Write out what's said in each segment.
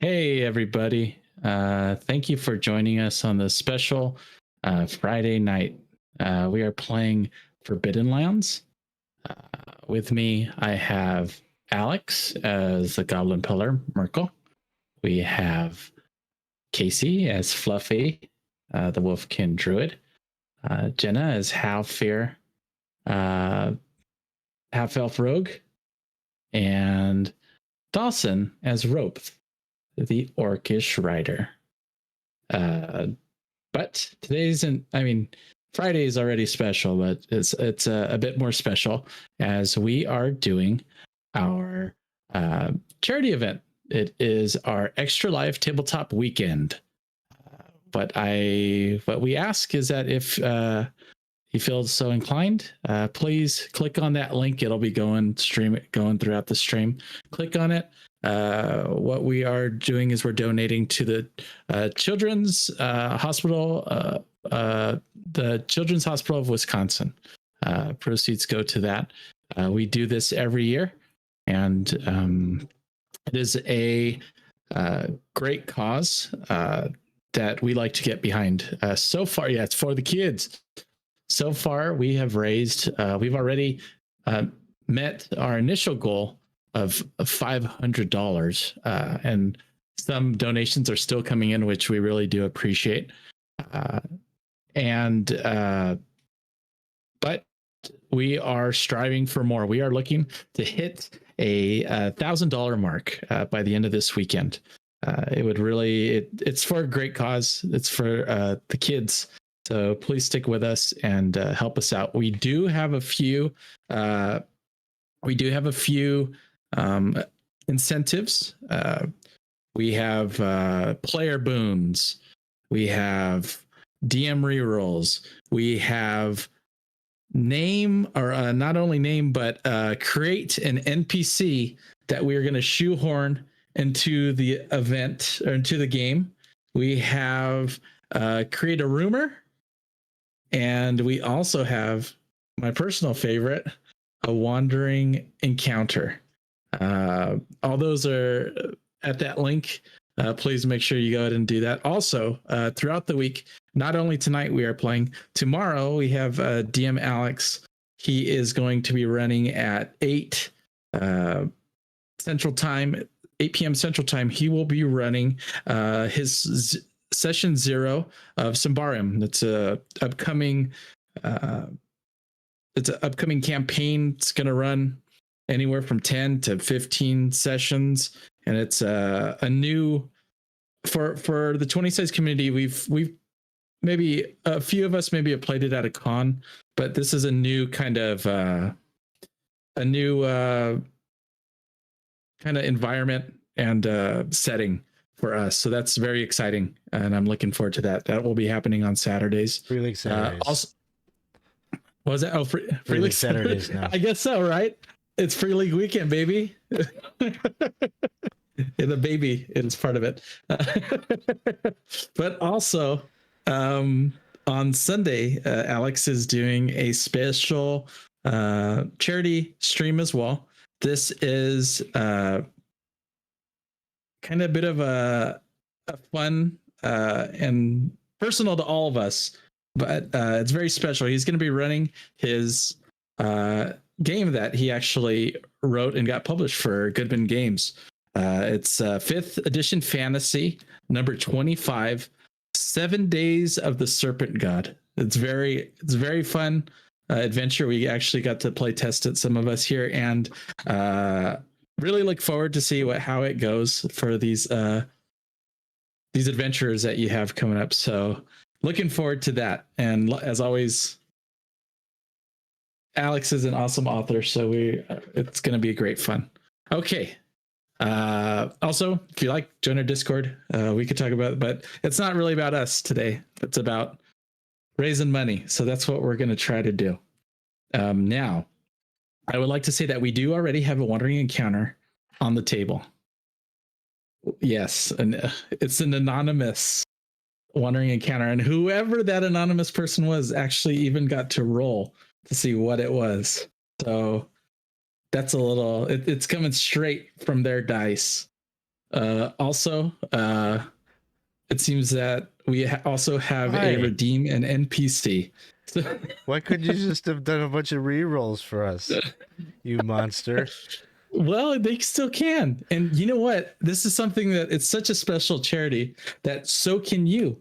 Hey, everybody. Thank you for joining us on this special Friday night. We are playing Forbidden Lands. Uh, with me, I have Alex as the Goblin Pillar, Merkel. We have Casey as Fluffy, the Wolfkin Druid. Jenna as Halfear, uh, Half Elf Rogue. And Dawson as Rope, the Orcish Rider. But today isn't. I mean, Friday is already special, but it's a bit more special as we are doing our charity event. It is our Extra Life Tabletop Weekend. What we ask is that if you feel so inclined, please click on that link. It'll be going throughout the stream. Click on it. What we are doing is we're donating to the Children's Hospital, the Children's Hospital of Wisconsin. Proceeds go to that. We do this every year, and it is a great cause that we like to get behind. So far, yeah, it's for the kids. So far, we have raised, we've already met our initial goal of $500, and some donations are still coming in, which we really do appreciate. But we are striving for more. We are looking to hit a $1,000 mark by the end of this weekend. It would really, it's for a great cause. It's for the kids. So please stick with us and help us out. We do have a few. Incentives. We have player boons. We have DM rerolls. We have not only name, but create an NPC that we are going to shoehorn into the event or into the game. We have create a rumor. And we also have my personal favorite, a wandering encounter. All those are at that link. Please make sure you go ahead and do that. Also, throughout the week, not only tonight we are playing, tomorrow we have DM Alex. He is going to be running at 8 Central Time, 8 p.m. Central Time. He will be running his Session 0 of Symbaroum. It's a upcoming campaign. It's going to run anywhere from 10 to 15 sessions, and it's a new for the 20 size community. We've maybe a few of us maybe have played it at a con, but this is a new kind of kind of environment and setting for us. So that's very exciting, and I'm looking forward to that. That will be happening on Saturdays. Free League Saturdays. Also, what was that? Oh, Free League Saturdays now. I guess so, right? It's Free League weekend, baby. The baby is part of it. But also, on Sunday, Alex is doing a special charity stream as well. This is kind of a bit of a fun and personal to all of us, but it's very special. He's going to be running his game that he actually wrote and got published for Goodman Games. It's 5th edition fantasy, number 25, 7 Days of the Serpent God. It's very fun adventure. We actually got to play test it, some of us here, and really look forward to see how it goes for these adventures that you have coming up. So looking forward to that. And as always, Alex is an awesome author, so it's going to be great fun. Okay. Also, if you like, join our Discord. We could talk about it, but it's not really about us today. It's about raising money. So that's what we're going to try to do. Now, I would like to say that we do already have a wandering encounter on the table. Yes, and it's an anonymous wandering encounter, and whoever that anonymous person was actually even got to roll to see what it was. So that's a little, it's coming straight from their dice. Also, it seems that we also have a Why? redeem an NPC. So, Why couldn't you just have done a bunch of re-rolls for us, you monster? well, they still can. And you know what? This is something that it's such a special charity that so can you.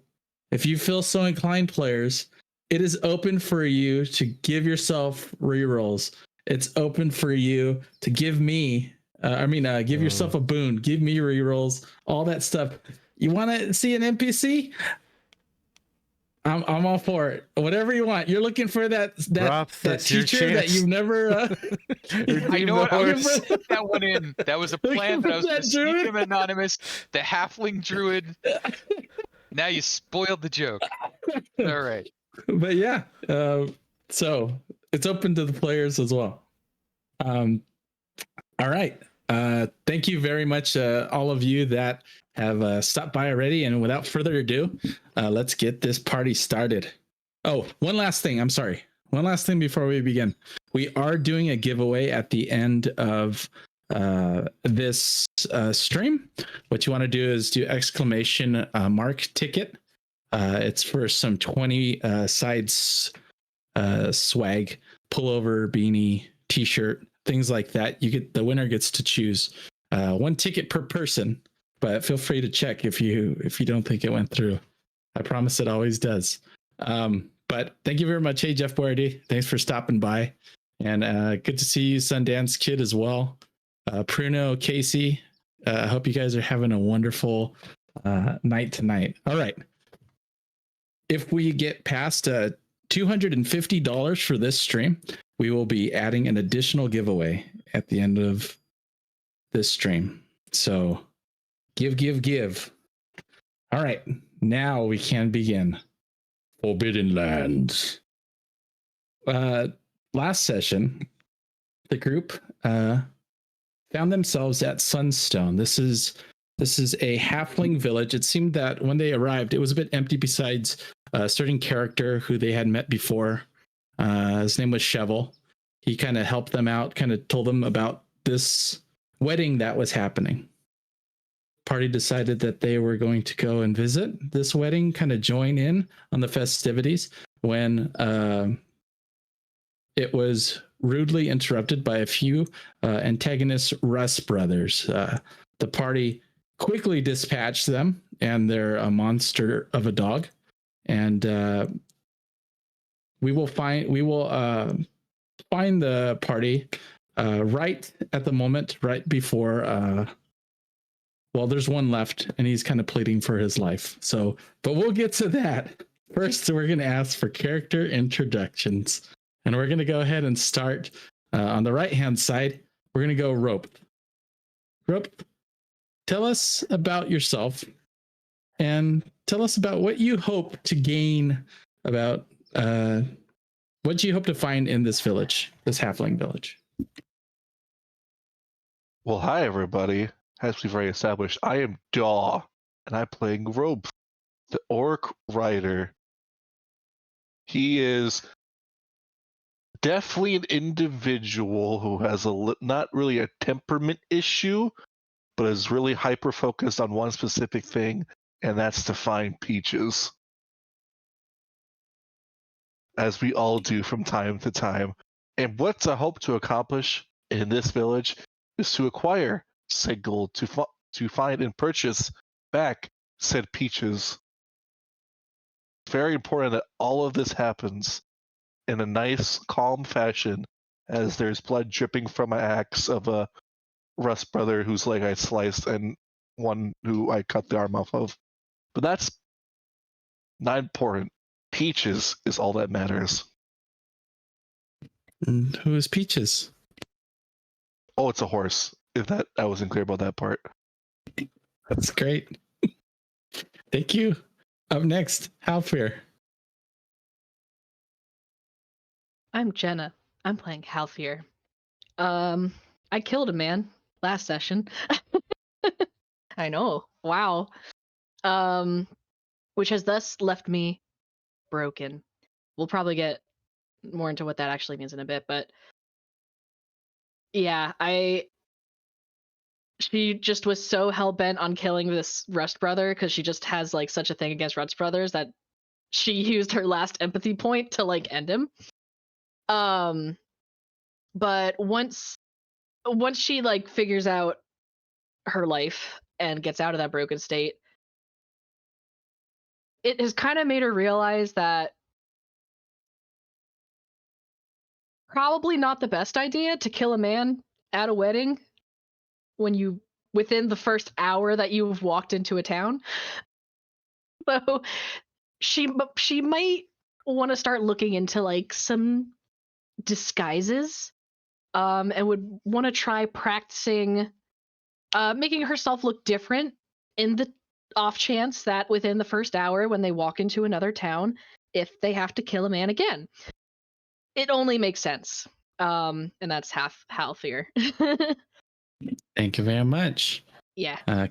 If you feel so inclined, players, it is open for you to give yourself rerolls. It's open for you to give me, give yourself a boon, give me rerolls, all that stuff. You want to see an NPC? I'm all for it. Whatever you want. You're looking for that Rob, that that's your teacher that chance. you've never. I know what, I was gonna put that one in. That was a plan that I was That gonna sneak druid? him anonymous. The halfling druid. Now you spoiled the joke. All right. But yeah, so it's open to the players as well. All right. Thank you very much, all of you that have stopped by already. And without further ado, let's get this party started. Oh, one last thing. I'm sorry. One last thing before we begin. We are doing a giveaway at the end of this stream. What you want to do is do exclamation mark ticket. It's for some 20 sides swag, pullover, beanie, t-shirt, things like that. The winner gets to choose one ticket per person, but feel free to check if you don't think it went through. I promise it always does. But thank you very much. Hey, Jeff Boyardee, thanks for stopping by, and good to see you, Sundance Kid, as well. Pruno, Casey, I hope you guys are having a wonderful night tonight. All right. If we get past $250 for this stream, we will be adding an additional giveaway at the end of this stream. So give. All right, now we can begin. Forbidden Lands. Last session, the group found themselves at Sunstone. This is a halfling village. It seemed that when they arrived, it was a bit empty besides a certain character who they had met before. His name was Chevel. He kind of helped them out, kind of told them about this wedding that was happening. Party decided that they were going to go and visit this wedding, kind of join in on the festivities, when it was rudely interrupted by a few antagonist Russ brothers. The party quickly dispatched them, and they're a monster of a dog. And we will find the party right at the moment, right before. Well, there's one left, and he's kind of pleading for his life. So, but we'll get to that. First, we're going to ask for character introductions, and we're going to go ahead and start on the right-hand side. We're going to go Rope. Rope, tell us about yourself, and tell us about what you hope to gain about what you hope to find in this village, this halfling village. Well, hi everybody. As we've already established, I am Daw, and I'm playing Rope, the orc rider. He is definitely an individual who has not really a temperament issue, but is really hyper focused on one specific thing, and that's to find peaches. As we all do from time to time. And what I hope to accomplish in this village is to acquire said gold, to find and purchase back said peaches. It's very important that all of this happens in a nice, calm fashion, as there's blood dripping from my axe of a Russ brother whose leg I sliced and one who I cut the arm off of. But that's not important. Peaches is all that matters. And who is Peaches? Oh, it's a horse. If that I wasn't clear about that part. That's great. Thank you. Up next, Halfir. I'm Jenna. I'm playing Halfir. I killed a man last session. I know. Wow. Which has thus left me broken. We'll probably get more into what that actually means in a bit, but yeah, she just was so hell-bent on killing this Rust brother because she just has like such a thing against Rust brothers that she used her last empathy point to like end him. But once she like figures out her life and gets out of that broken state, it has kind of made her realize that probably not the best idea to kill a man at a wedding when you within the first hour that you've walked into a town. So she might want to start looking into like some disguises, and would want to try practicing making herself look different in the off chance that within the first hour when they walk into another town, if they have to kill a man again. It only makes sense. And that's half Halfir. Thank you very much. Yeah.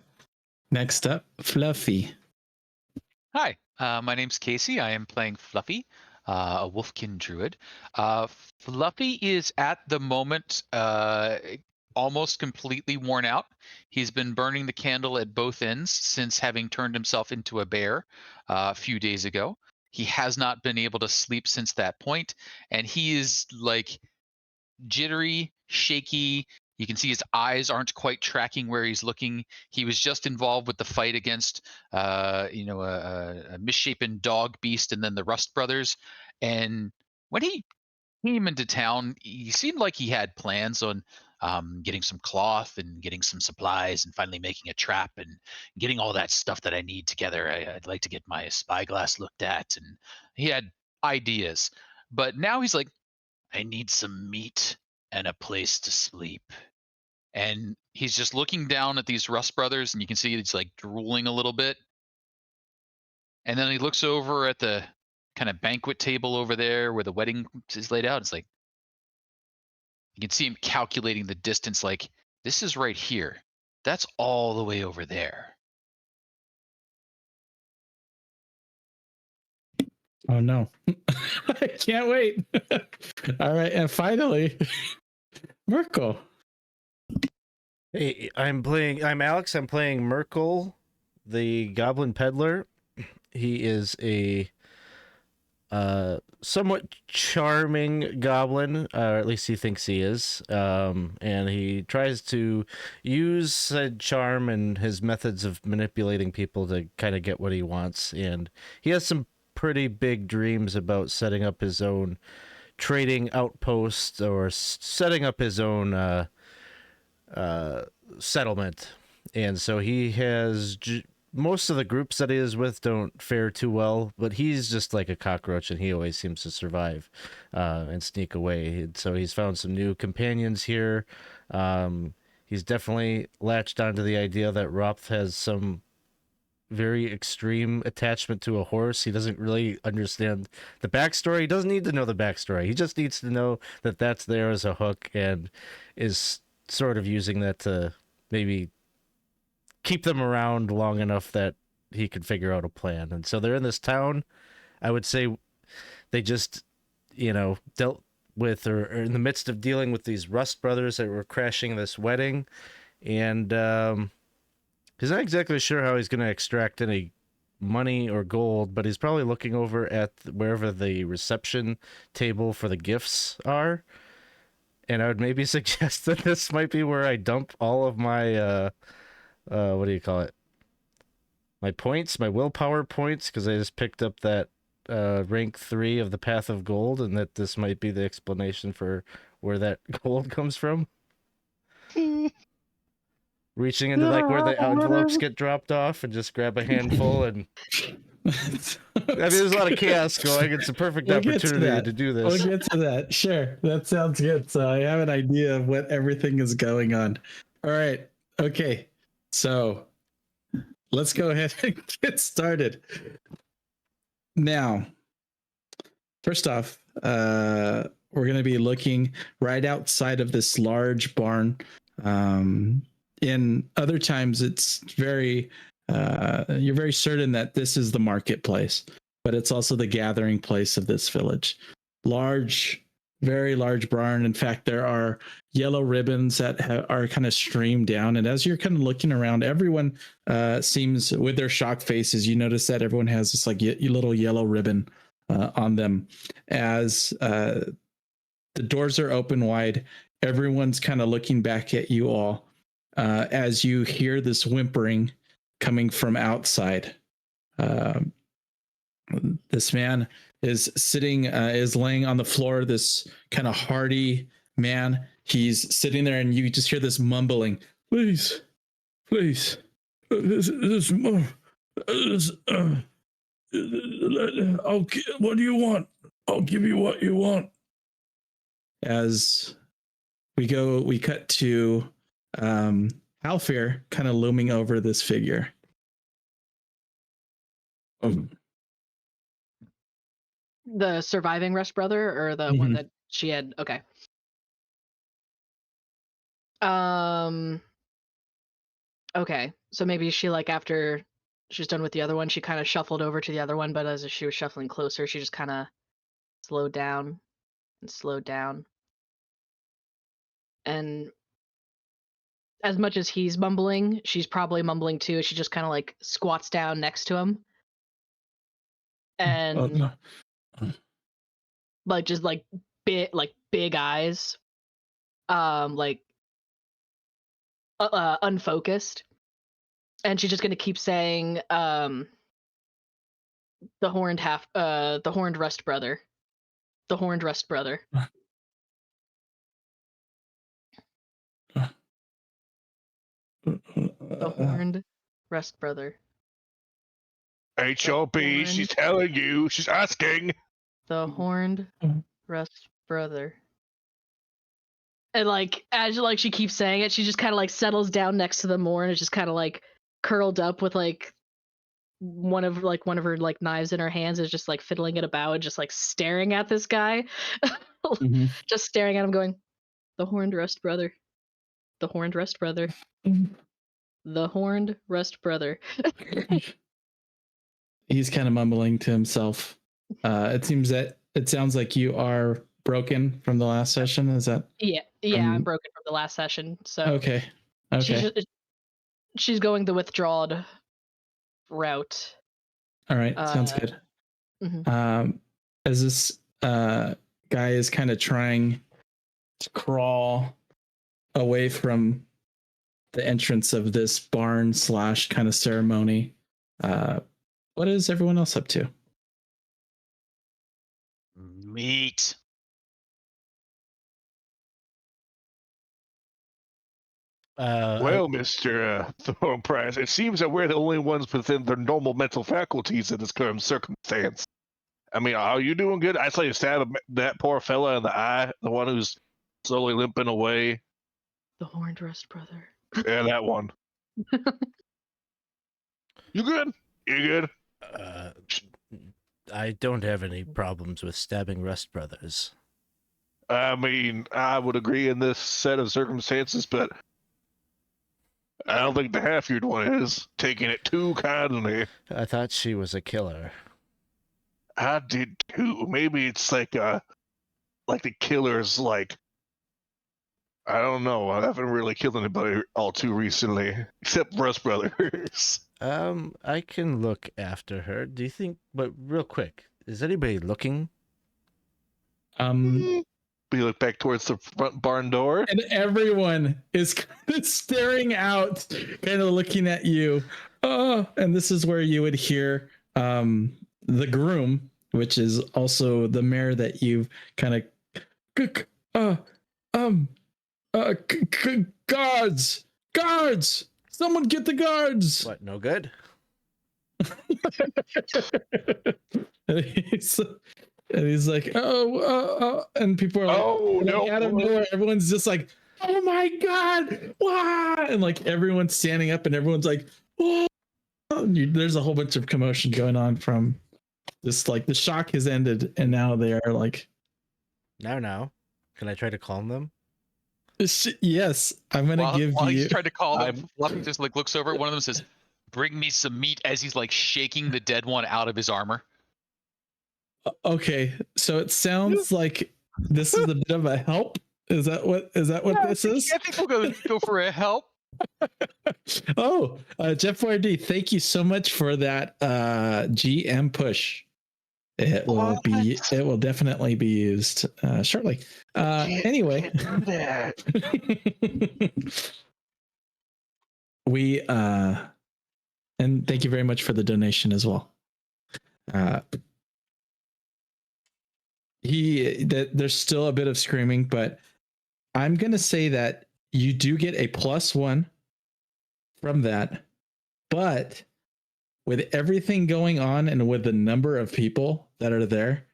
Next up, Fluffy. Hi, my name's Casey. I am playing Fluffy, a Wolfkin druid. Fluffy is at the moment almost completely worn out. He's been burning the candle at both ends since having turned himself into a bear a few days ago. He has not been able to sleep since that point, and he is like jittery, shaky. You can see his eyes aren't quite tracking where he's looking. He was just involved with the fight against, a misshapen dog beast and then the Rust brothers. And when he came into town, he seemed like he had plans on getting some cloth and getting some supplies and finally making a trap and getting all that stuff that I need together. I'd like to get my spyglass looked at, and he had ideas. But now he's like, I need some meat and a place to sleep. And he's just looking down at these Rust brothers, and you can see he's like drooling a little bit. And then he looks over at the kind of banquet table over there where the wedding is laid out. It's like, you can see him calculating the distance, like, this is right here. That's all the way over there. Oh no. I can't wait. All right, and finally, Merkel. Hey, I'm Alex. I'm playing Merkel, the Goblin Peddler. He is a somewhat charming goblin, or at least he thinks he is. And he tries to use said charm and his methods of manipulating people to kind of get what he wants. And he has some pretty big dreams about setting up his own trading outpost or setting up his own settlement. And so he has most of the groups that he is with don't fare too well, but he's just like a cockroach and he always seems to survive and sneak away. And so he's found some new companions here. He's definitely latched onto the idea that Ropth has some very extreme attachment to a horse. He doesn't really understand the backstory. He doesn't need to know the backstory. He just needs to know that that's there as a hook and is sort of using that to maybe keep them around long enough that he could figure out a plan. And so they're in this town. I would say they just, dealt with or are in the midst of dealing with these Rust brothers that were crashing this wedding. And he's not exactly sure how he's going to extract any money or gold, but he's probably looking over at wherever the reception table for the gifts are. And I would maybe suggest that this might be where I dump all of my, what do you call it? My points, my willpower points, because I just picked up that rank 3 of the Path of Gold, and that this might be the explanation for where that gold comes from. Reaching into like where the envelopes get dropped off and just grab a handful and there's a lot of chaos going. It's a perfect opportunity to do this. We'll get to that. Sure. That sounds good. So I have an idea of what everything is going on. All right. Okay. So let's go ahead and get started. Now, first off, we're going to be looking right outside of this large barn. In other times, it's very you're very certain that this is the marketplace, but it's also the gathering place of this village. Large very large barn. In fact, there are yellow ribbons that are kind of streamed down. And as you're kind of looking around, everyone seems, with their shocked faces, you notice that everyone has this like little yellow ribbon on them. As the doors are open wide, everyone's kind of looking back at you all as you hear this whimpering coming from outside. This man is sitting, is laying on the floor, this kind of hardy man. He's sitting there and you just hear this mumbling, please, please, I'll, what do you want? I'll give you what you want. As we cut to Halfir kind of looming over this figure. The surviving Rust brother, or the one that she had? Okay. Okay, so maybe she, like, after she's done with the other one, she kind of shuffled over to the other one, but as she was shuffling closer, she just kind of slowed down and slowed down. And as much as he's mumbling, she's probably mumbling too. She just kind of like squats down next to him. And like just like big eyes, like unfocused, and she's just gonna keep saying, the horned Rust brother, the horned Rust brother. The horned Rust brother. HOP, she's telling you, she's asking. The horned Rust brother. And like as like she keeps saying it, she just kind of like settles down next to them more and is just kind of like curled up with like one of her like knives in her hands, is just like fiddling it about and just like staring at this guy. Just staring at him going, the horned Rust brother. The horned Rust brother. The horned Rust brother. He's kind of mumbling to himself. It sounds like you are broken from the last session. Is that? Yeah, I'm broken from the last session. So okay. She's going the withdrawed route. All right, sounds good. As this guy is kind of trying to crawl away from the entrance of this barn / kind of ceremony, what is everyone else up to? Meat. Well, Mr. Thornprice, it seems that we're the only ones within their normal mental faculties in this current circumstance. I mean, are you doing good? I saw you stab that poor fella in the eye, the one who's slowly limping away. The horned Rust brother. Yeah, that one. You good? You good? I don't have any problems with stabbing Rust brothers. I mean, I would agree in this set of circumstances, but I don't think the half-eared one is taking it too kindly. I thought she was a killer. I did too. Maybe it's like the killer's like, I don't know. I haven't really killed anybody all too recently, except Rust Brothers. I can look after her. Do you think? But real quick, is anybody looking? We look back towards the front barn door, and everyone is kind of staring out, kind of looking at you. Oh, and this is where you would hear the groom, which is also the mayor that you've kind of guards, someone get the guards. What, no good? And he's like, and people are like, out of nowhere, everyone's just like, oh my god, wow, and like everyone's standing up and everyone's like, whoa. There's a whole bunch of commotion going on from this, like the shock has ended and now they are like, now can I try to calm them? Yes, I'm gonna give while you. He's trying to call them. Fluffy just like looks over. One of them says, "Bring me some meat," as he's like shaking the dead one out of his armor. Okay, so it sounds like this is a bit of a help. Is that what this is? I think we'll go for a help. Oh, Jeff YD, thank you so much for that GM push. It will definitely be used shortly. Anyway, Do that. we and thank you very much for the donation as well. There's still a bit of screaming, but I'm gonna say that you do get a +1 from that, but with everything going on and with the number of people that are there,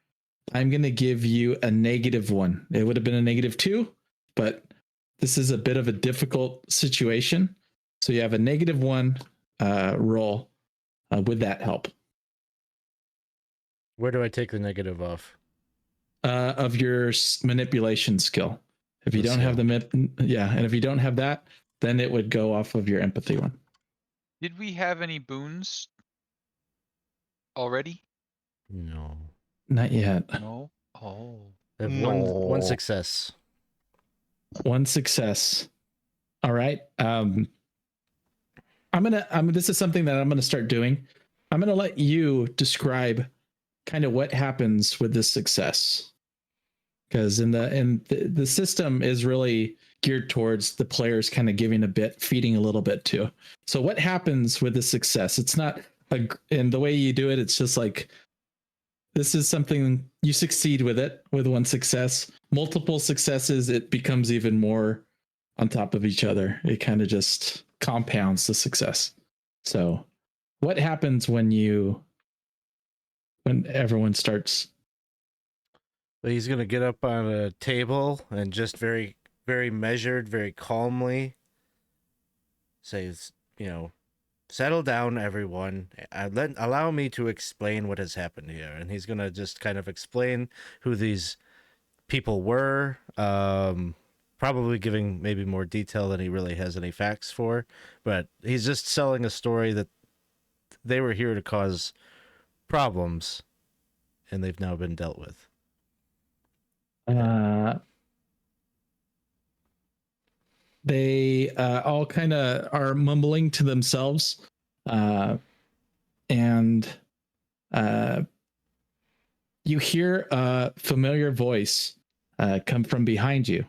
I'm going to give you a -1. It would have been a -2, but this is a bit of a difficult situation. So you have a -1 roll with that help. Where do I take the negative off? Of your manipulation skill. If you don't have and if you don't have that, then it would go off of your empathy one. Did we have any boons already? No. Not yet. No. Oh. I have No. one success. One success. All right. This is something that I'm gonna start doing. I'm gonna let you describe kind of what happens with this success. Because the system is really geared towards the players kind of giving a bit, feeding a little bit too. So what happens with the success? It's not and the way you do it, it's just like, this is something you succeed with it with one success. Multiple successes, it becomes even more on top of each other. It kind of just compounds the success. So what happens when everyone starts? So he's going to get up on a table and just very, very measured, very calmly say, settle down, everyone. Allow me to explain what has happened here. And he's going to just kind of explain who these people were, probably giving maybe more detail than he really has any facts for. But he's just selling a story that they were here to cause problems, and they've now been dealt with. They all kind of are mumbling to themselves, and you hear a familiar voice come from behind you.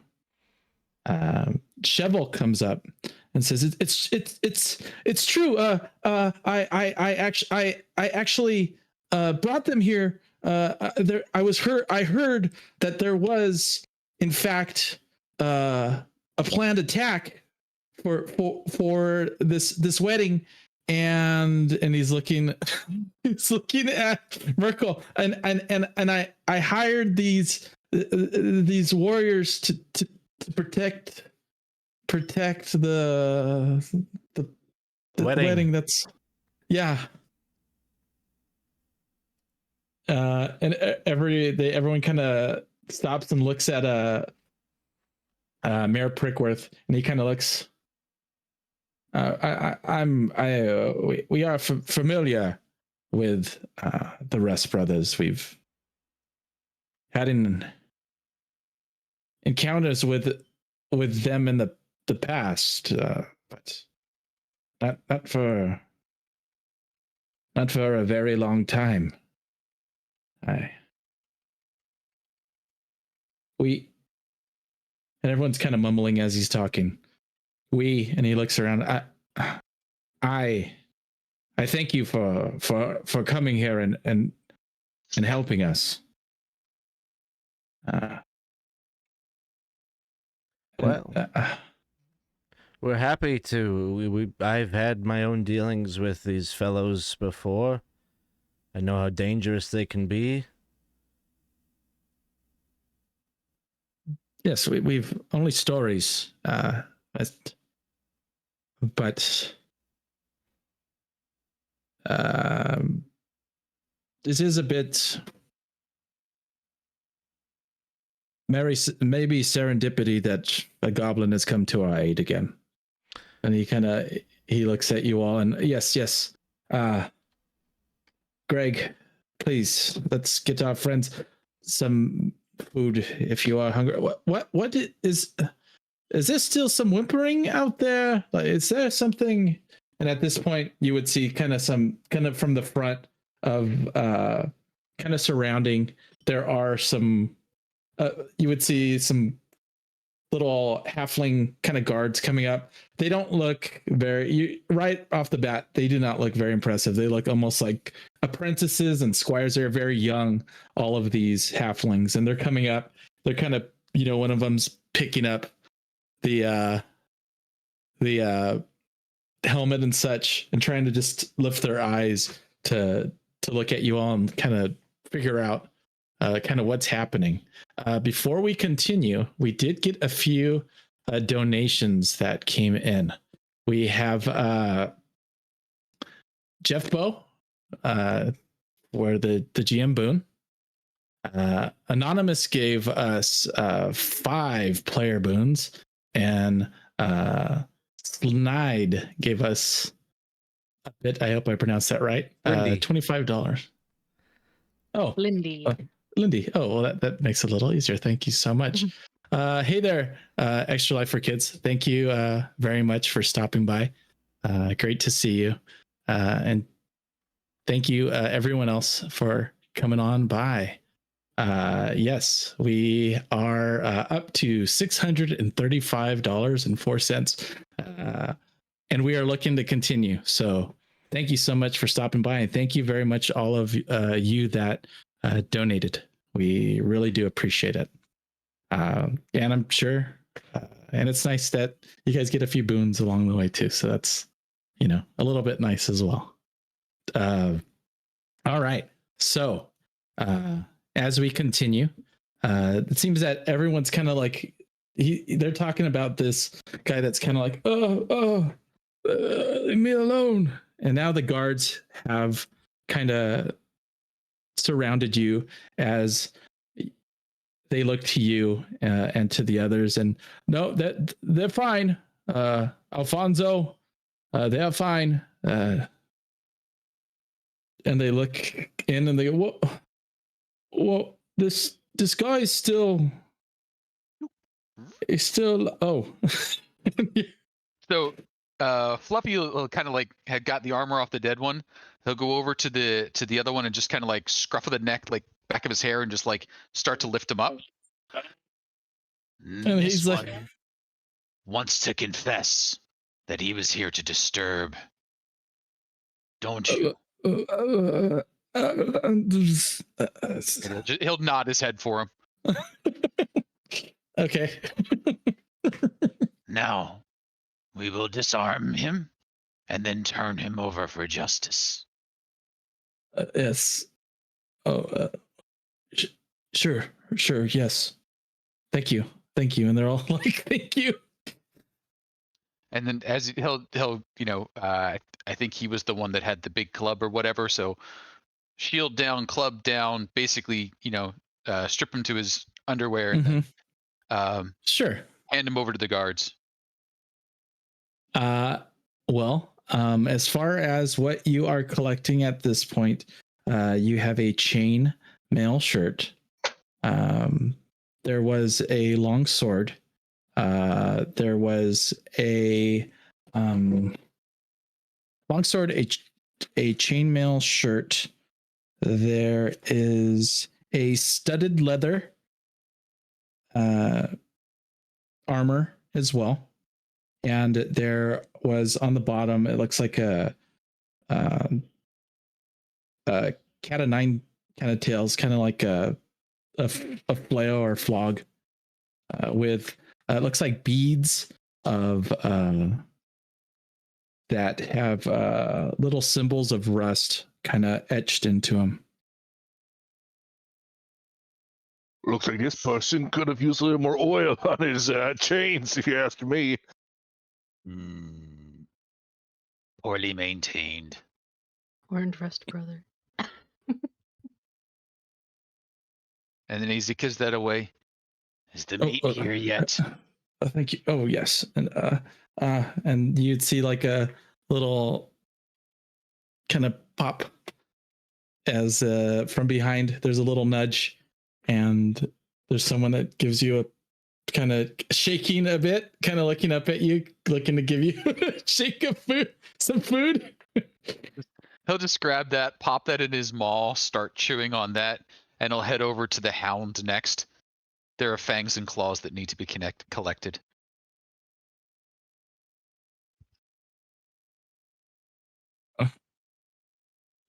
Cheval comes up and says, "It's true. I actually brought them here. I heard that there was, in fact, a planned attack for this wedding," and he's looking at Merkel, and I hired these warriors to protect the wedding. That's and everyone kind of stops and looks at Mayor Prickworth, and he kind of looks. We are familiar with the Rust brothers. We've had encounters with them in the past, but not for a very long time. And everyone's kind of mumbling as he's talking. And he looks around. I thank you for coming here and helping us. We're happy to. I've had my own dealings with these fellows before. I know how dangerous they can be. Yes, we've only stories, but this is a bit maybe serendipity that a goblin has come to our aid again. And he looks at you all, and yes. Greg, please, let's get our friends some food if you are hungry. What is there still some whimpering out there? Like, is there something? And at this point, you would see kind of from the front of kind of surrounding. There are some. You would see some little halfling kind of guards coming up. They don't look right off the bat. They do not look very impressive. They look almost like apprentices and squires. They're very young. All of these halflings, and they're coming up. They're kind of, one of them's picking up the helmet and such, and trying to just lift their eyes to look at you all and kind of figure out kind of what's happening. Before we continue, we did get a few donations that came in. We have Jeff Bow for the GM boon. Anonymous gave us 5 player boons, and Snide gave us a bit. I hope I pronounced that right. $25. Oh, Lindy. Lindy. Oh, well, that makes it a little easier. Thank you so much. Hey there, Extra Life for Kids. Thank you very much for stopping by. Great to see you. And thank you, everyone else, for coming on by. Yes, we are up to $635.04. And we are looking to continue. So thank you so much for stopping by. And thank you very much, all of you that donated. We really do appreciate it. And I'm sure, and it's nice that you guys get a few boons along the way too. So that's, a little bit nice as well. All right. So as we continue, it seems that everyone's kind of like, they're talking about this guy that's kind of like, leave me alone. And now the guards have kind of surrounded you as they look to you and to the others, and no, that they're fine. Alfonso, they are fine. And they look in and they go, well, this guy is still. Oh. So Fluffy will kind of like had got the armor off the dead one. He'll go over to the other one and just kind of like scruff of the neck, like back of his hair, and just like start to lift him up. And he's This like, one wants to confess that he was here to disturb. Don't you? He'll nod his head for him. Okay. Now, we will disarm him and then turn him over for justice. Yes. Oh, sure, yes. Thank you. And they're all like, thank you. And then as he'll I think he was the one that had the big club or whatever. So shield down, club down, basically, strip him to his underwear and then sure. hand him over to the guards. Well, as far as what you are collecting at this point, you have a chain mail shirt. There was a long sword. There was a long sword, a chainmail shirt. There is a studded leather armor as well. And there was on the bottom, it looks like a cat of nine kind of tails, kind of like a flail or flog with it looks like beads of that have little symbols of rust kind of etched into them. Looks like this person could have used a little more oil on his chains, if you ask me. Poorly maintained. Orange Rust brother. And then as he gives that away, is the meat here yet? Thank you. Oh yes, and you'd see like a little kind of pop as from behind. There's a little nudge, and there's someone that gives you a kind of shaking a bit, kind of looking up at you, looking to give you a shake of food, some food. He'll just grab that, pop that in his maw, start chewing on that, and he'll head over to the hound next. There are fangs and claws that need to be collected.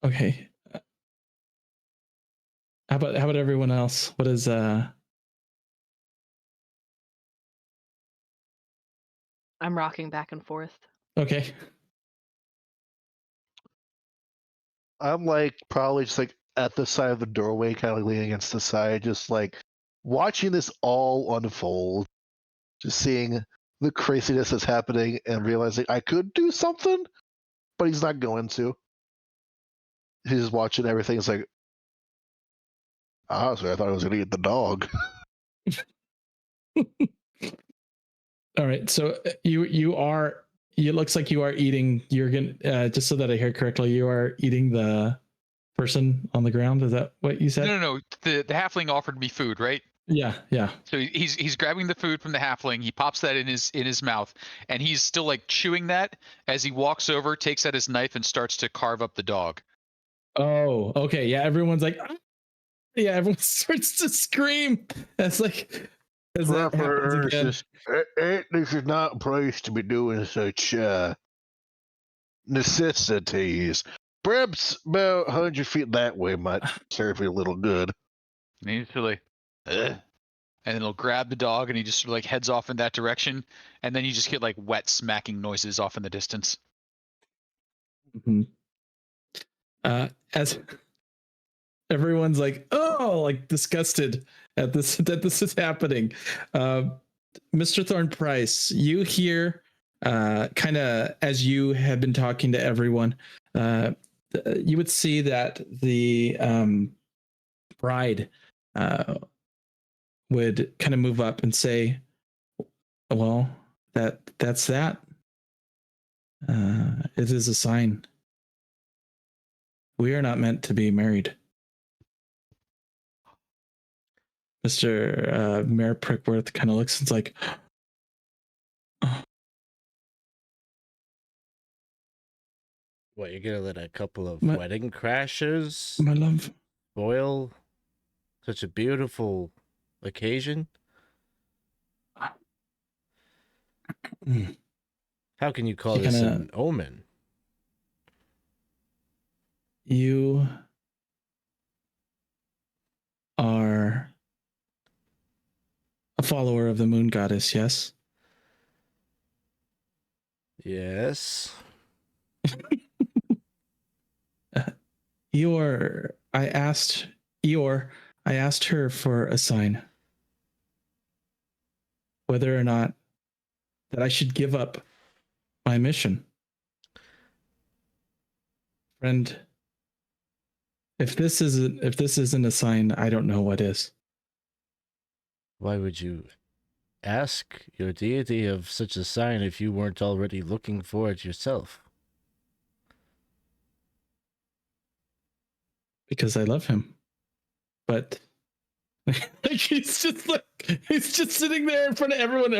Okay. How about everyone else? What is I'm rocking back and forth. okay? I'm like probably just like at the side of the doorway, kind of leaning against the side, just like watching this all unfold, just seeing the craziness that's happening and realizing I could do something, but he's not going to. He's just watching everything. It's like, honestly, I thought I was going to eat the dog. All right. So you are. It looks like you are eating. You're gonna just so that I hear correctly. You are eating the person on the ground. Is that what you said? No. The halfling offered me food, right? Yeah. Yeah. So he's grabbing the food from the halfling. He pops that in his mouth, and he's still like chewing that as he walks over, takes out his knife, and starts to carve up the dog. Oh. Okay. Yeah. Everyone's like. "Ah." Yeah. Everyone starts to scream. That's like. As that happens again. This is not a place to be doing such necessities. Perhaps about 100 feet that way might serve you a little good. And he's sort of like, ugh. And then he'll grab the dog, and he just sort of like heads off in that direction, and then you just get like wet smacking noises off in the distance. Mm-hmm. As everyone's like, oh, like disgusted at this that this is happening. Mr. Thorne Price, you hear kind of as you have been talking to everyone, you would see that the bride would kind of move up and say, well, that's that. It is a sign. We are not meant to be married. Mr. Mayor Prickworth kind of looks and's like, oh. What, you're gonna let a couple of wedding crashers My love. spoil such a beautiful occasion? How can you call this an omen? You are a follower of the moon goddess, yes? Yes. I asked her for a sign. Whether or not that I should give up my mission. Friend, if this isn't a sign, I don't know what is. Why would you ask your deity of such a sign if you weren't already looking for it yourself? Because I love him. But he's just sitting there in front of everyone,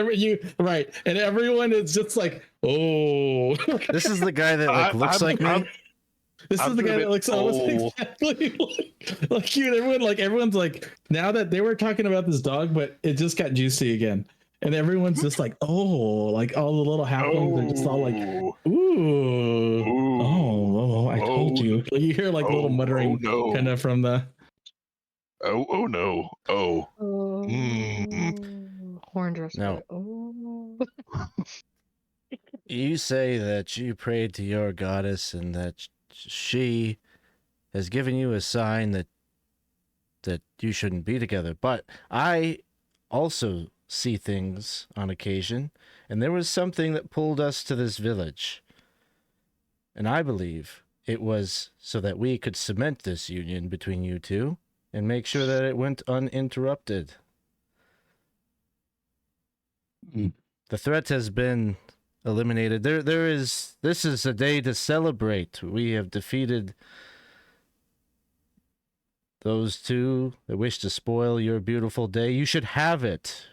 right? And everyone is just like, oh. This is the guy that looks like me. This is the guy that looks almost exactly like you. And everyone's like, now that they were talking about this dog, but it just got juicy again. And everyone's just like, oh, like all the little halflings are just all like, ooh, oh, I told you. Like you hear like little muttering kind of from the. Oh no! Oh. Horn dresser. Now, Oh. you say that you prayed to your goddess and that she has given you a sign that you shouldn't be together. But I also see things on occasion, and there was something that pulled us to this village. And I believe it was so that we could cement this union between you two and make sure that it went uninterrupted. The threat has been eliminated. This is a day to celebrate. We have defeated Those two that wish to spoil your beautiful day, you should have it.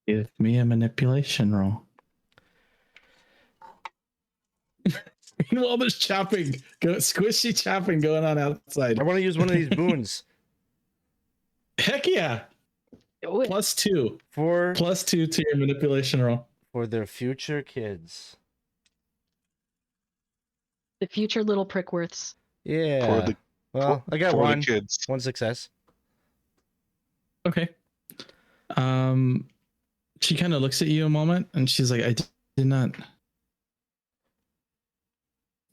Give me a manipulation roll. Meanwhile, there's chopping, squishy chopping going on outside. I want to use one of these boons Heck yeah! Do it. +2 for to your manipulation roll. their future kids. The future little Prickworths. Yeah. For the well, I got for one. the kids. One success. Okay. She kind of looks at you a moment, and she's like, "I did not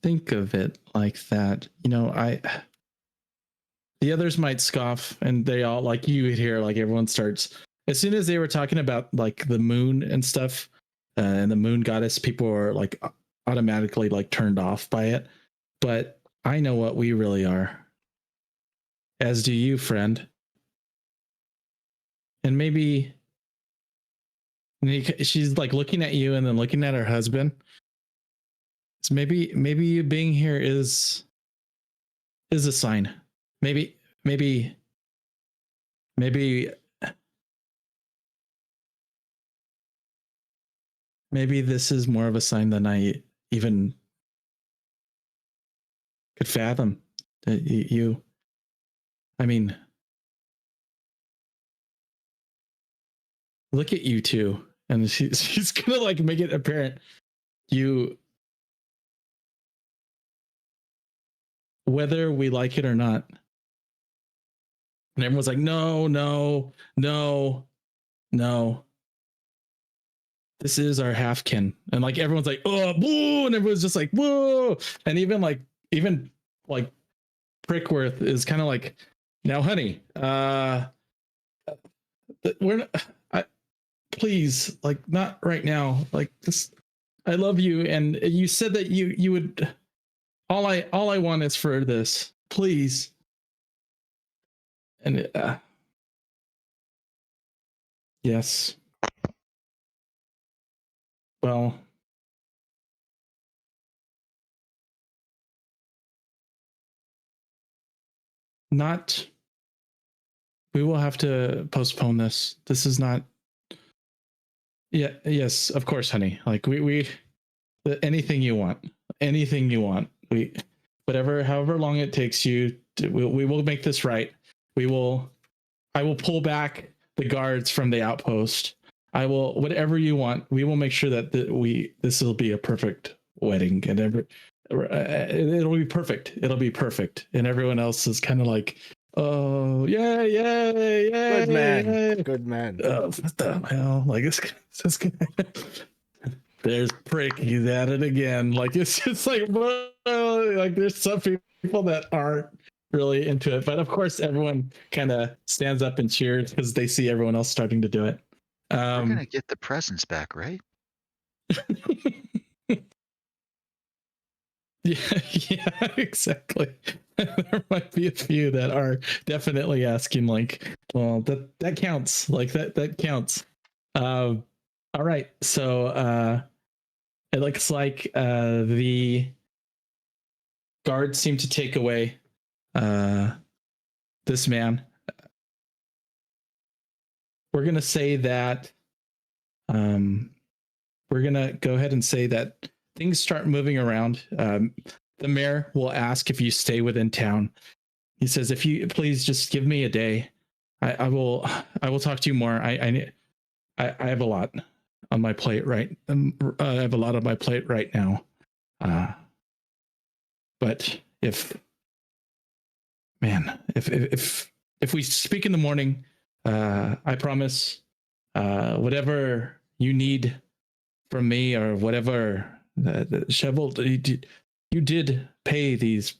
think of it like that. You know, the others might scoff, and they all like you would hear like everyone starts as soon as they were talking about like the moon and stuff, and the moon goddess. People were like automatically like turned off by it, but I know what we really are, as do you, friend. And maybe she's like looking at you and then looking at her husband. So maybe you being here is a sign. Maybe this is more of a sign than I even could fathom. That you I mean, look at you two, and she's gonna like make it apparent. You, whether we like it or not, and everyone's like, no. This is our halfkin, and like everyone's like, oh, boo, and everyone's just like, whoa, and even Prickworth is kind of like, now, honey, we're not. Please, like, not right now. Like this, I love you, and you said that you would. All I want is for this, please. And yes. Well, not. We will have to postpone this. This is not. Yeah. Yes. Of course, honey. Like we anything you want. We however long it takes you. We will make this right. I will pull back the guards from the outpost. I will, whatever you want. We will make sure that this will be a perfect wedding, and it'll be perfect. It'll be perfect. And everyone else is kind of like, oh yeah. Good man. Good man. What the hell? Like this guy. There's Prick. He's at it again. Like it's just like, whoa. Like there's some people that aren't really into it, but of course everyone kind of stands up and cheers because they see everyone else starting to do it. We're gonna get the presents back, right? yeah, exactly. There might be a few that are definitely asking, like, well, that counts. Like that counts. All right, so it looks like the guards seem to take away this man. We're gonna say that we're gonna go ahead and say that things start moving around. The mayor will ask if you stay within town. He says, if you please just give me a day, I will talk to you more. I have a lot on my plate right now. But if we speak in the morning, I promise, whatever you need from me or whatever, the Shovel, you did pay these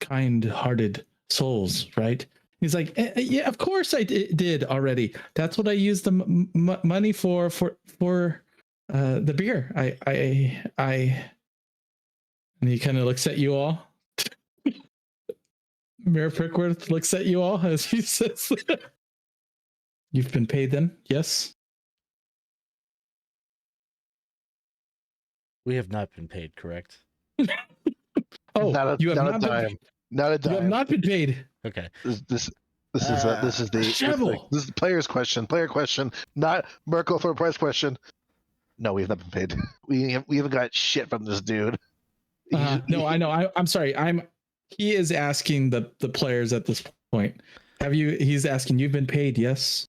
kind-hearted souls, right? He's like, yeah, of course I did already. That's what I used the money for the beer. I and he kind of looks at you all. Mayor Prickworth looks at you all as he says, you've been paid then? Yes? We have not been paid, correct? Oh, not a, you have not not a been, dime. Not a you have dime. not been paid. Okay. This is the Shovel. this is the player's question. Player question, not Merkel for a price question. No, we have not been paid. We haven't got shit from this dude. No, I know. I'm sorry. He is asking the players at this point. Have you? He's asking. You've been paid? Yes.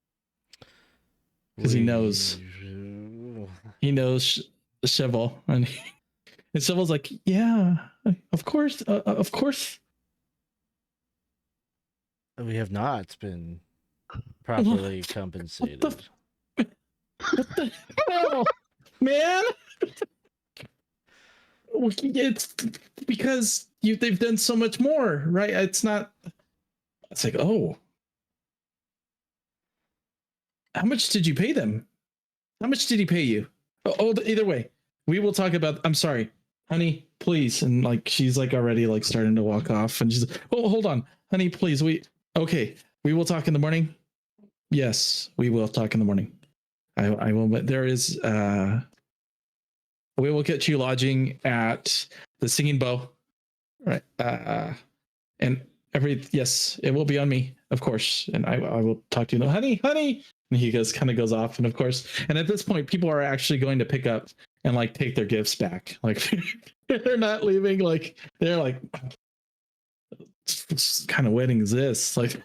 Because he knows. He knows Cheval, and Cheval's like, yeah, of course, of course. We have not been properly compensated. What the hell, man? It's because they've done so much more, right? It's not. It's like, oh, how much did you pay them? How much did he pay you? Oh, either way, we will talk about. I'm sorry, honey, please. And like, she's like already like starting to walk off, and she's, oh, hold on, honey, please. Okay, we will talk in the morning. Yes, we will talk in the morning. I will, but there is, we will get you lodging at the Singing Bow, right? And yes, it will be on me, of course. And I will talk to you. No, honey. And he kind of goes off. And of course, and at this point, people are actually going to pick up and like take their gifts back. Like they're not leaving. Like they're like, what kind of wedding is this? Like,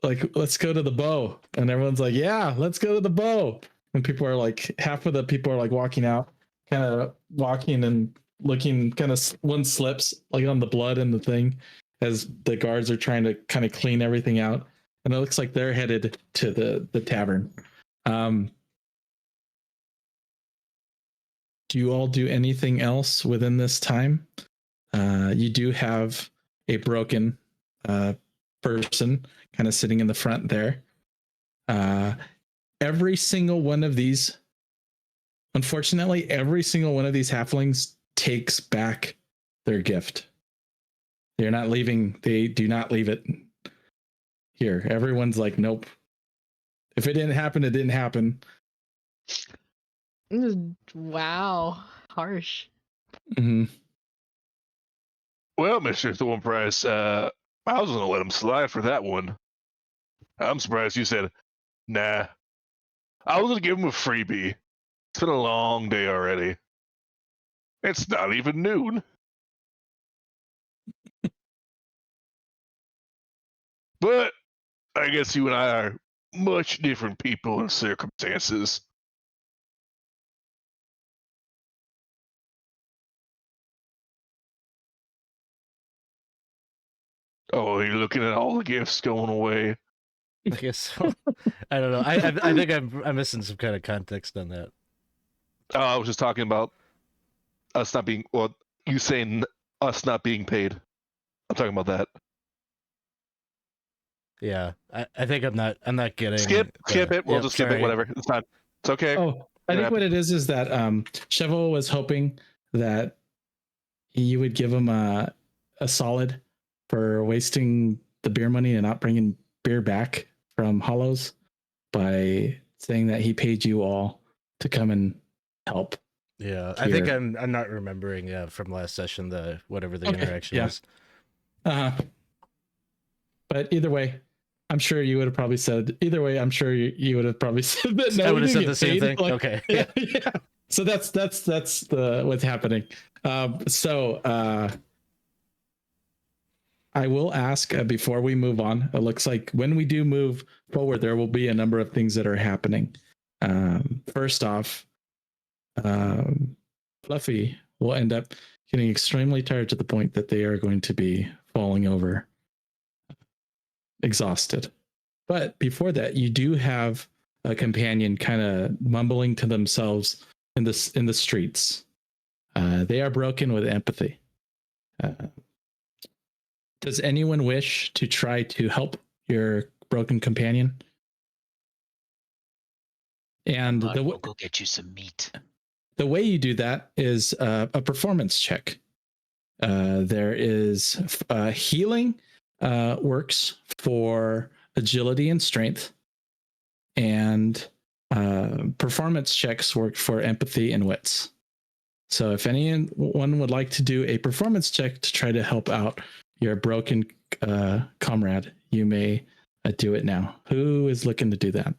like, let's go to the Bow. And everyone's like, yeah, let's go to the Bow. And people are like, half of the people are like walking out, kind of walking and looking, kind of one slips like on the blood and the thing as the guards are trying to kind of clean everything out. And it looks like they're headed to the tavern. Do you all do anything else within this time? You do have a broken person kind of sitting in the front there. Every single one of these, unfortunately, every single one of these halflings takes back their gift. They're not leaving. They do not leave it here. Everyone's like, nope. If it didn't happen, it didn't happen. Wow, harsh. Mm-hmm. Well, Mr. Thornprice, I was going to let him slide for that one. I'm surprised you said, nah. I was going to give him a freebie. It's been a long day already. It's not even noon. But I guess you and I are much different people and circumstances. Oh, you're looking at all the gifts going away. I guess so. I don't know. I think I'm missing some kind of context on that. I was just talking about us not being, well, you saying us not being paid. I'm talking about that. Yeah, I think I'm not getting. Skip it. We'll Yep, just skip sorry. it. Whatever. It's fine. It's okay. Oh, I think what it is that Cheval was hoping that you would give him a solid for wasting the beer money and not bringing beer back from Hollows by saying that he paid you all to come and help. Yeah, I think I'm not remembering from last session whatever the interaction was. But either way, I'm sure you would have probably said. Either way, I'm sure you would have probably said that. No, I would have said get the same paid. thing. Like, Okay. Yeah. So that's what's happening. I will ask before we move on. It looks like when we do move forward, there will be a number of things that are happening. First off, Fluffy will end up getting extremely tired to the point that they are going to be falling over, exhausted. But before that, you do have a companion kind of mumbling to themselves in the streets. They are broken with empathy. Does anyone wish to try to help your broken companion? And We'll go get you some meat. The way you do that is a performance check. There is healing works for agility and strength, and performance checks work for empathy and wits. So if anyone would like to do a performance check to try to help out your broken comrade, you may do it now. Who is looking to do that?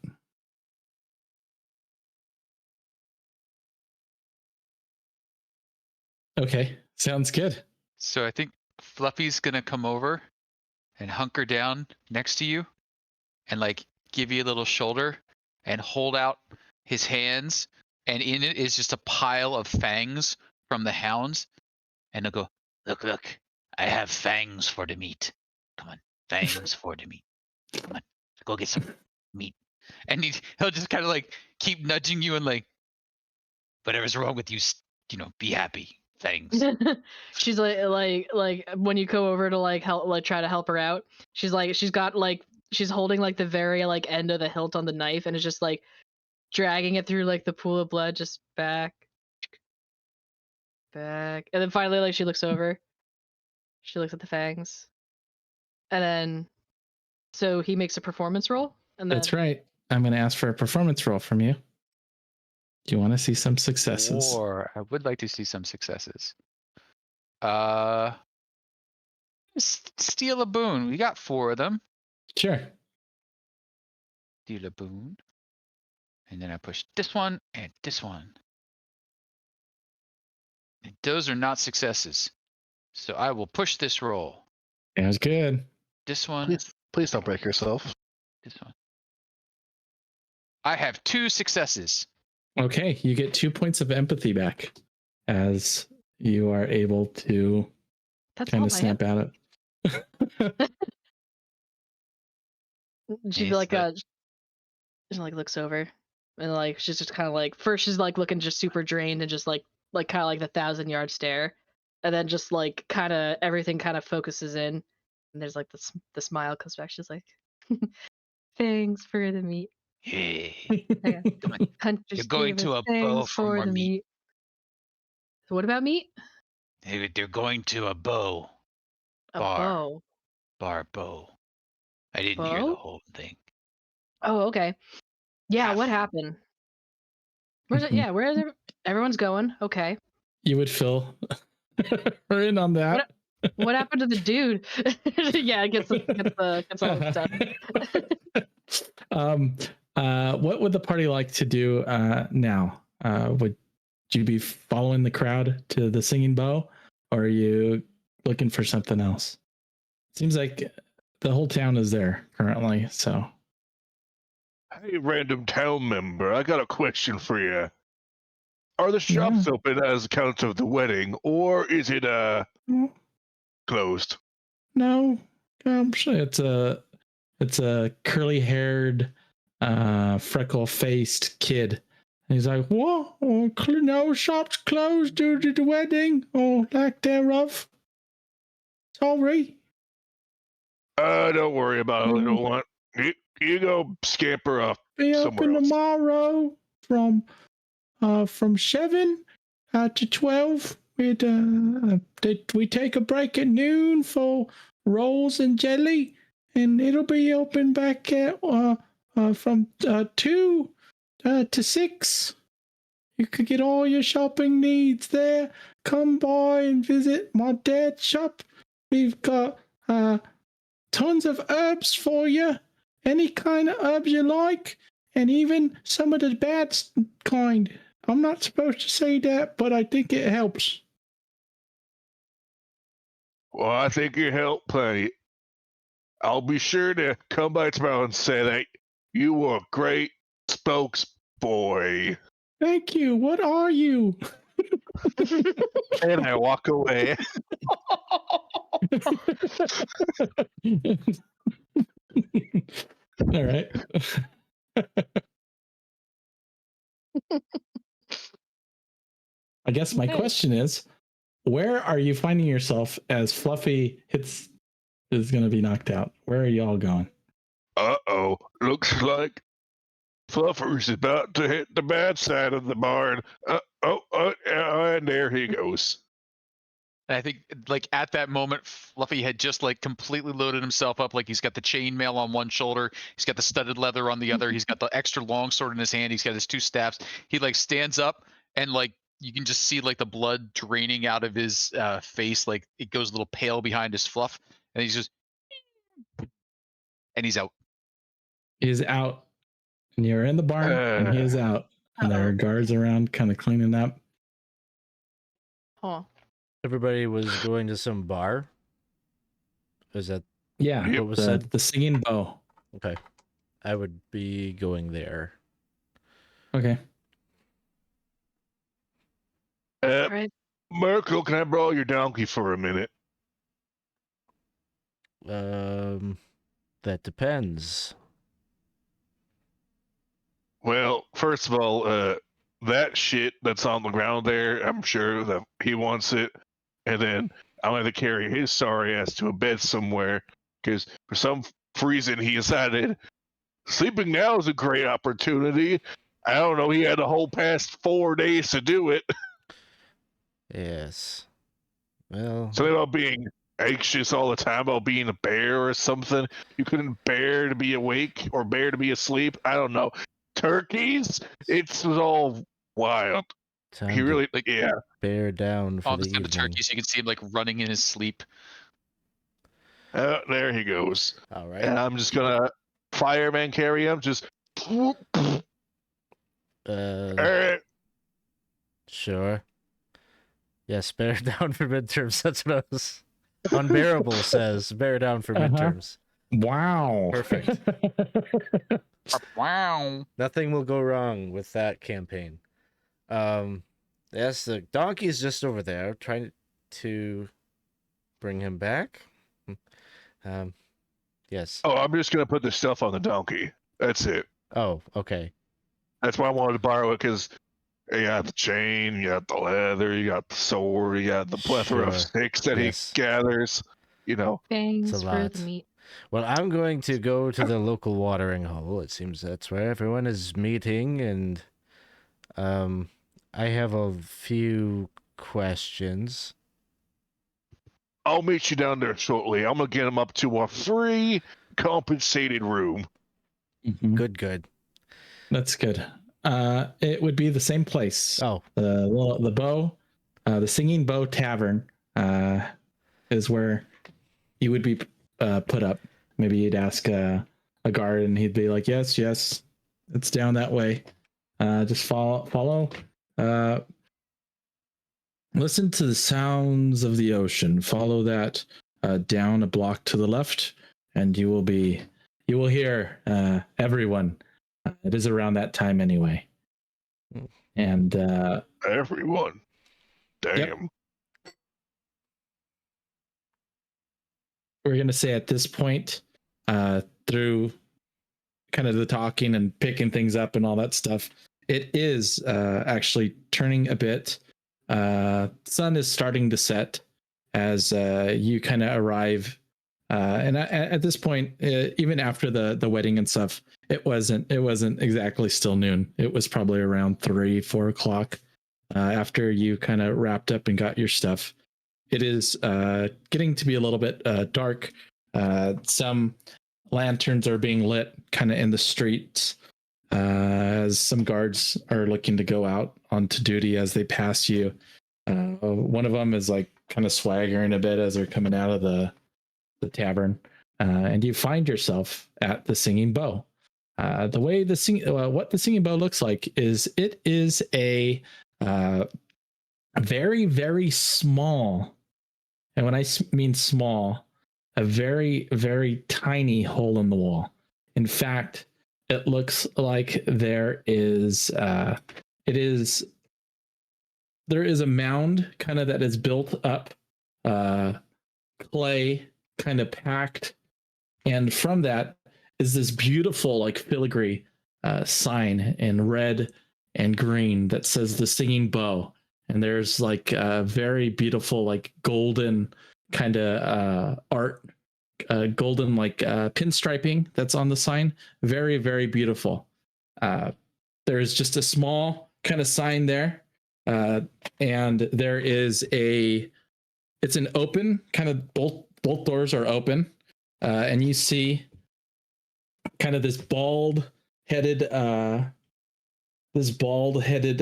Okay, sounds good. So I think Fluffy's gonna come over and hunker down next to you and like give you a little shoulder and hold out his hands, and in it is just a pile of fangs from the hounds. And he'll go, look, I have fangs for the meat. Come on, fangs for the meat. Come on, go get some meat. And he'll just kind of like keep nudging you and like, whatever's wrong with you, be happy. Fangs. She's like when you go over to like help, like try to help her out, she's holding like the very like end of the hilt on the knife and is just like dragging it through like the pool of blood, just back, and then finally like she looks over, she looks at the fangs, and then so he makes a performance roll, and then That's right. I'm going to ask for a performance roll from you. Do you want to see some successes? Or I would like to see some successes. Steal a boon. We got 4 of them. Sure. Steal a boon. And then I push this one and this one. And those are not successes. So I will push this roll. Sounds good. This one. Please don't break yourself. This one. I have 2 successes. Okay, you get 2 points of empathy back as you are able to that's kind all of snap at it. She Nice, like but- she like looks over and like she's just kind of like, first she's like looking just super drained and just like kind of like the 1,000-yard stare, and then just like kind of everything kind of focuses in, and there's like the smile comes back. She's like, thanks for the meat. Hey. Come on. Hunters You're going gave to us a bow thanks for more the meat. So what about meat? They're going to a bow. A Bar. bow. Bow. I didn't hear the Bow? whole thing. Oh, okay. Yeah, what Half. happened? Where's it? Yeah, where is it? Everyone's going. Okay. You would fill her in on that. What happened to the dude? Yeah, gets all the stuff. What would the party like to do now? Would you be following the crowd to the singing bow, or are you looking for something else? Seems like the whole town is there currently, so. Hey, random town member, I got a question for you. Are the shops open as account of the wedding, or is it closed? No, I'm sure it's a curly-haired, freckle-faced kid. And he's like, "What? Oh, no shops closed due to the wedding, or lack thereof. Sorry." Don't worry about it, little one. You go scamper up. Be somewhere open else. tomorrow from 7 to 12. We take a break at noon for rolls and jelly, and it'll be open back at from 2 to 6. You could get all your shopping needs there. Come by and visit my dad's shop. We've got tons of herbs for you. Any kind of herbs you like, and even some of the bad kind. I'm not supposed to say that, but I think it helps. Well, I think you helped plenty. I'll be sure to come by tomorrow and say that you were a great spokesboy. Thank you. What are you? And I walk away. All right. I guess my Okay. question is, where are you finding yourself as Fluffy is going to be knocked out? Where are y'all going? Uh-oh. Looks like Fluffer's about to hit the bad side of the barn. And there he goes. And I think like at that moment, Fluffy had just like completely loaded himself up. Like he's got the chainmail on one shoulder, he's got the studded leather on the other, he's got the extra long sword in his hand, he's got his 2 staffs. He like stands up and like you can just see like the blood draining out of his face, like it goes a little pale behind his fluff, and he's just, and he's out. He is out, and you're in the barn, and he is out, and there are guards around, kind of cleaning up. Oh, Everybody was going to some bar. Is that Yeah, what was said? the Singing Bow. Okay. I would be going there. Okay. all right. Merkel, can I borrow your donkey for a minute? That depends. Well, first of all, that shit that's on the ground there, I'm sure that he wants it. And then I'm going to carry his sorry ass to a bed somewhere because for some reason he decided sleeping now is a great opportunity. I don't know. He had the whole past 4 days to do it. Yes. Well, Something about being anxious all the time about being a bear or something. You couldn't bear to be awake or bear to be asleep. I don't know. Turkeys? It was all wild. time He to really, like- yeah. bear down for On the the side of evening. the turkey, so you can see him like running in his sleep. There he goes. All right. And I'm just gonna fireman carry him. Just. Sure. Yes, bear down for midterms. That's what I was. Unbearable says bear down for Uh-huh. midterms. Wow. Perfect. Wow. Nothing will go wrong with that campaign. Yes, the donkey's just over there trying to bring him back. Yes. Oh, I'm just gonna put the stuff on the donkey. That's it. Oh, okay. That's why I wanted to borrow it, because you got the chain, you got the leather, you got the sword, you got the plethora of Sure. sticks that Yes. he gathers. You know. Bangs a for lot. the meat. Well, I'm going to go to the local watering hole. It seems that's where everyone is meeting, and I have a few questions. I'll meet you down there shortly. I'm gonna get him up to a free compensated room. Mhm. Good. That's good. It would be the same place. Oh, The Bow, the Singing Bow Tavern, is where you would be put up. Maybe you'd ask a guard, and he'd be like, "Yes, it's down that way. Just follow. Listen to the sounds of the ocean. Follow that down a block to the left, and you will hear everyone. It is around that time anyway." Hmm. And Everyone. Damn. Yep. we're going to say at this point, through kind of the talking and picking things up and all that stuff, it is actually turning a bit. Sun is starting to set as you kind of arrive. And at this point, even after the wedding and stuff, it wasn't exactly still noon. It was probably around 3-4 o'clock after you kind of wrapped up and got your stuff. It is getting to be a little bit dark. Some lanterns are being lit kind of in the streets as some guards are looking to go out onto duty as they pass you. One of them is like kind of swaggering a bit as they're coming out of the tavern, and you find yourself at the Singing Bow. The way what the Singing Bow looks like is it is a very, very small, and when I mean small, a very, very tiny hole in the wall. In fact, it looks like there is a mound kind of that is built up, clay kind of packed, and from that is this beautiful like filigree sign in red and green that says the Singing Bow, and there's like a very beautiful like golden kind of art, golden like pinstriping that's on the sign. Very, very beautiful. There's just a small kind of sign there, and there is it's an open kind of, both doors are open, and you see kind of this bald headed bald-headed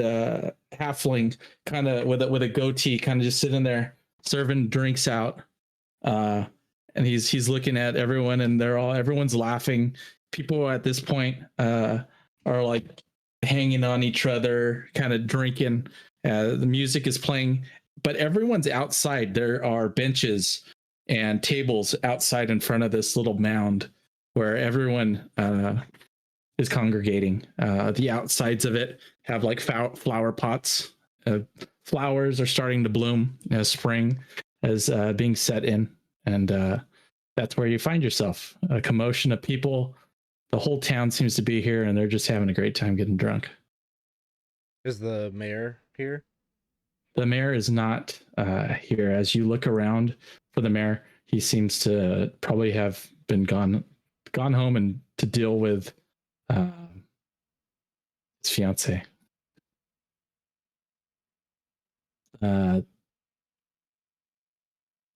halfling, kind of with a goatee, kind of just sitting there serving drinks out. And he's looking at everyone, and everyone's laughing. People at this point are like hanging on each other, kind of drinking. The music is playing, but everyone's outside. There are benches and tables outside in front of this little mound where everyone is congregating. The outsides of it have like flower pots. Flowers are starting to bloom as spring is being set in. And that's where you find yourself. A commotion of people. The whole town seems to be here, and they're just having a great time getting drunk. Is the mayor here? The mayor is not here. As you look around for the mayor, he seems to probably have been gone home and to deal with his fiance.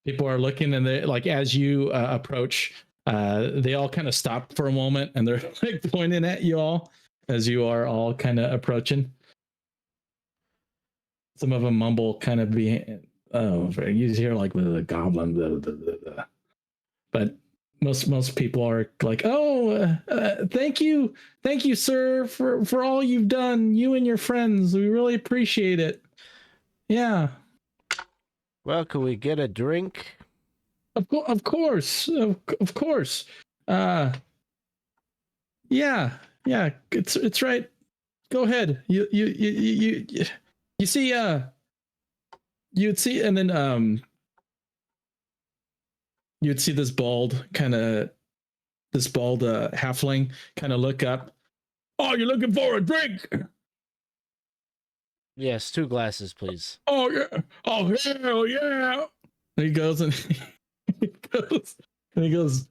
People are looking, and they like as you approach, they all kind of stop for a moment, and they're like pointing at you all as you are all kind of approaching. Some of them mumble, kind of you hear like the goblin, but most people are like, thank you, sir, for all you've done, you and your friends. We really appreciate it. Yeah. Well, can we get a drink? Of course. Yeah. It's right. Go ahead. You see, you'd see, and then you'd see this bald halfling kind of look up. Oh, you're looking for a drink? Yes, 2 glasses, please. Oh yeah. Oh hell yeah. And he goes and he goes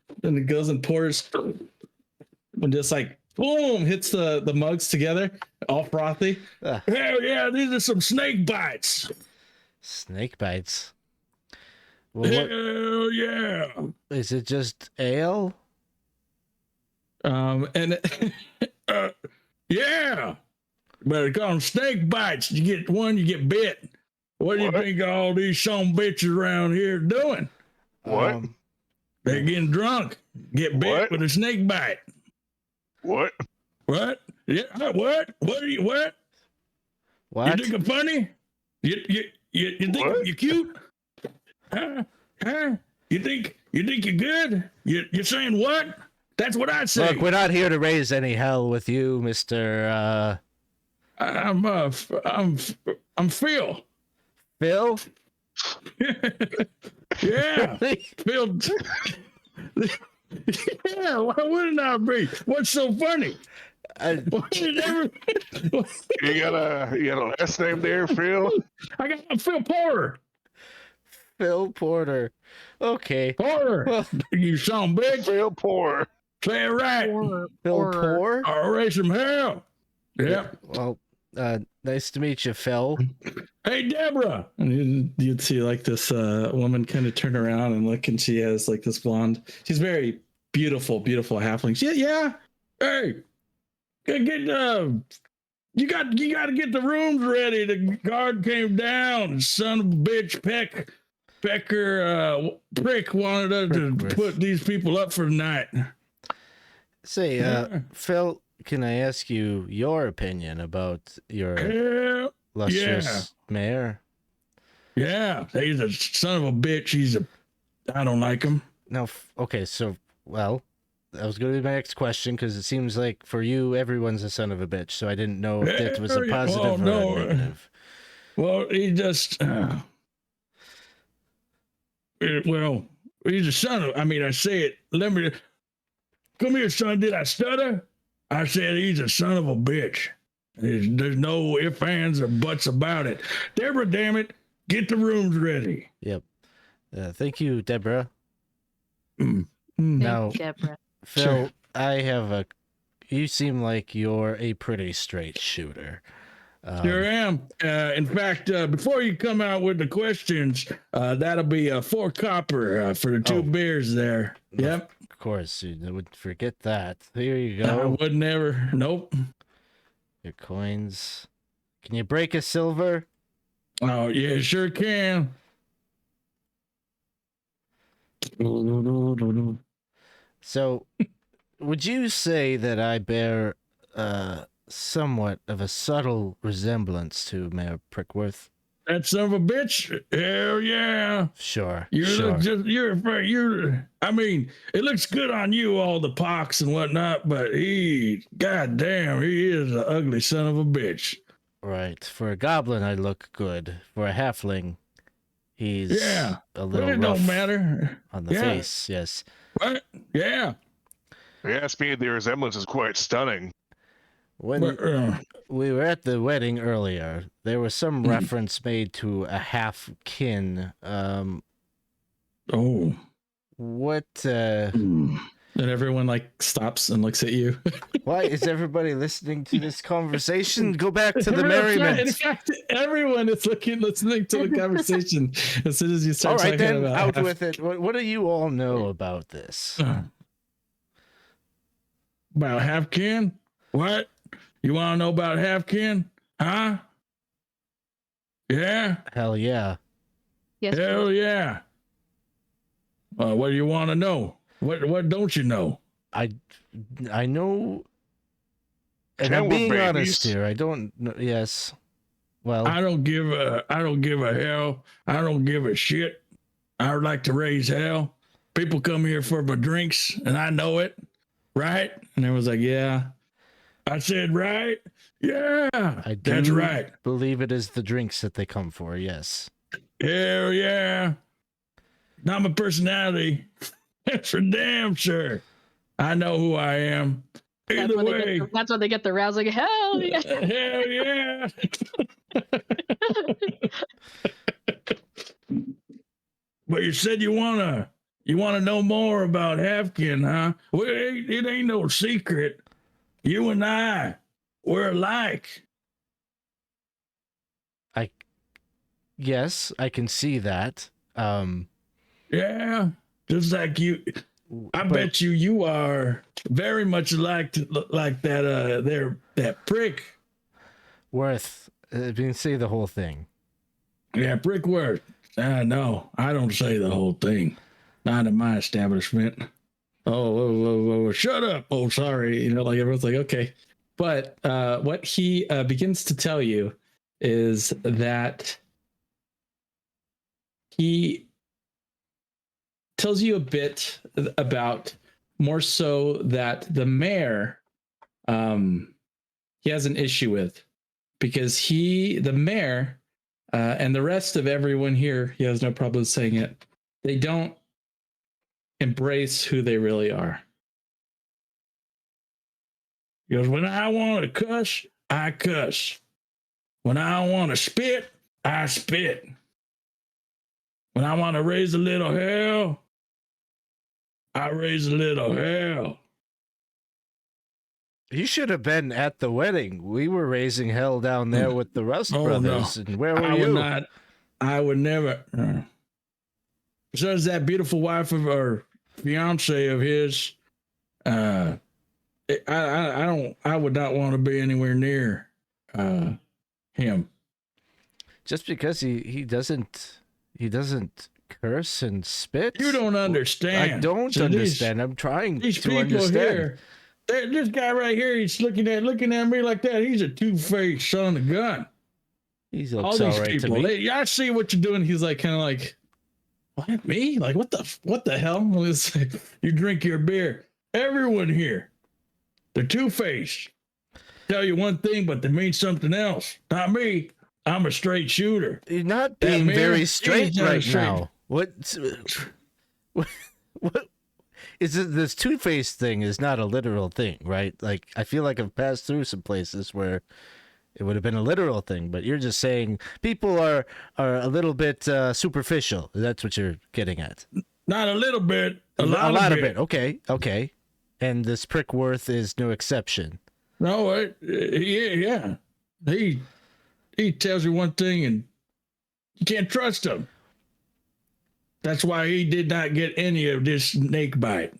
and pours, and just like boom, hits the mugs together, all frothy. Hell yeah, these are some snake bites. Snake bites. Well, Hell yeah. Is it just ale? And yeah. Better call them snake bites. You get one, you get bit. What do you think all these son bitches around here doing? What? They're getting drunk. Get bit with a snake bite. What? What? Yeah. What? What are you? What? What? You think I'm funny? You think you're cute? Huh? You think you're good? You're saying what? That's what I say. Look, we're not here to raise any hell with you, Mr. I'm Phil. Phil? Yeah. Phil. Yeah, why wouldn't I be? What's so funny? You got a last name there, Phil? I got Phil Porter. Phil Porter. Okay. Porter. Well, You son of a bitch. Phil Poor. Say it right. Phil Poor? I'll raise some hell. Yep. Well, nice to meet you, Phil. Hey, Deborah. And you'd see like this woman kind of turn around and look, and she has like this blonde. She's very beautiful halfling. Yeah. Hey, get you got to get the rooms ready. The guard came down. Son of a bitch, Prick wanted us to put these people up for the night. Say, Phil, can I ask you your opinion about your lustrous mayor? Yeah, he's a son of a bitch. I don't like him. No, okay, so, well, that was going to be my next question, because it seems like for you, everyone's a son of a bitch, so I didn't know if that was a positive or a negative. Well, he just, well, he's a son of, I say it, come here, son, did I stutter? I said he's a son of a bitch. There's no ifs, ands, or buts about it. Deborah, damn it, get the rooms ready. Yep. Thank you, Deborah. Now, Deborah. Phil, Sure. You seem like you're a pretty straight shooter. Sure am. In fact, before you come out with the questions, that'll be 4 copper for the 2 beers there. Yep. Of course, you would forget that. Here you I go. would never. Nope. Your coins. Can you break a silver? Oh yeah, sure can. So, would you say that I bear somewhat of a subtle resemblance to Mayor Prickworth? That son of a bitch. Hell yeah. Sure. You sure. look just you're I mean, it looks good on you, all the pox and whatnot, but goddamn, he is an ugly son of a bitch. Right. For a goblin, I look good. For a halfling, he's Yeah. a But little it rough don't matter. on the Yeah. face. Yes. What? Yeah. If you ask me, the resemblance is quite stunning. When But, we were at the wedding earlier, there was some Mhm. reference made to a half kin. oh. What? And everyone like stops and looks at you. Why is everybody listening to this conversation? Go back to the In merriment. fact, everyone is listening to the conversation as soon as you All start right, talking then, about out half- with it. What do you all know about this? About Halfkin? What? You want to know about Halfkin? Huh? Yeah? Hell yeah. Yes. Hell yeah. What do you want to know? What don't you know? I know, and Can I'm we being honest babies? here. I don't know. Yes. Well, I don't give a hell. I don't give a shit. I would like to raise hell. People come here for my drinks and I know it. Right? And everyone's like, yeah. I said, right? Yeah. I do That's right. believe it is the drinks that they come for. Yes. Hell yeah. Not my personality. That's for damn sure. I know who I am. Either way. That's when they get the rousing. Hell yeah. Hell yeah. But you said you wanna know more about Halfkin, huh? Well, it ain't no secret. You and I, we're alike. Yes, I can see that. Yeah, just like you. I but bet you are very much like that. That prick. Worth. You can say the whole thing. Yeah, Brickworth. No, I don't say the whole thing. Not in my establishment. Oh, shut up. Oh, sorry. You know, like everyone's like, okay. But what he begins to tell you is that he tells you a bit about more so that the mayor he has an issue with because the mayor and the rest of everyone here, he has no problem saying it, they don't embrace who they really are. He goes, when I want to cuss, I cuss. When I want to spit, I spit. When I want to raise a little hell, I raise a little hell. You should have been at the wedding. We were raising hell down there with the Rust Oh, brothers. And where were I you? would not. I would never. So is that beautiful wife of or fiance of his. I don't. I would not want to be anywhere near him. Just because he doesn't curse and spit. You don't understand. I don't So understand. I'm trying These to people understand. here. This guy right here, he's looking at me like that. He's a two-faced son of a gun. He All looks these all right to people, me. I see what you're doing. He's like, kind of like, what, me? Like, what the hell? It's like, you drink your beer. Everyone here, they're two-faced. Tell you one thing, but they mean something else. Not me. I'm a straight shooter. You're not That being man, very straight he's not right straight. now. What is it? This two-faced thing is not a literal thing, right? Like, I feel like I've passed through some places where it would have been a literal thing, but you're just saying people are a little bit superficial. That's what you're getting at. Not a little bit. A lot of of it. Okay. And this Prickworth is no exception. No, yeah. He tells you one thing and you can't trust him. That's why he did not get any of this snake bite.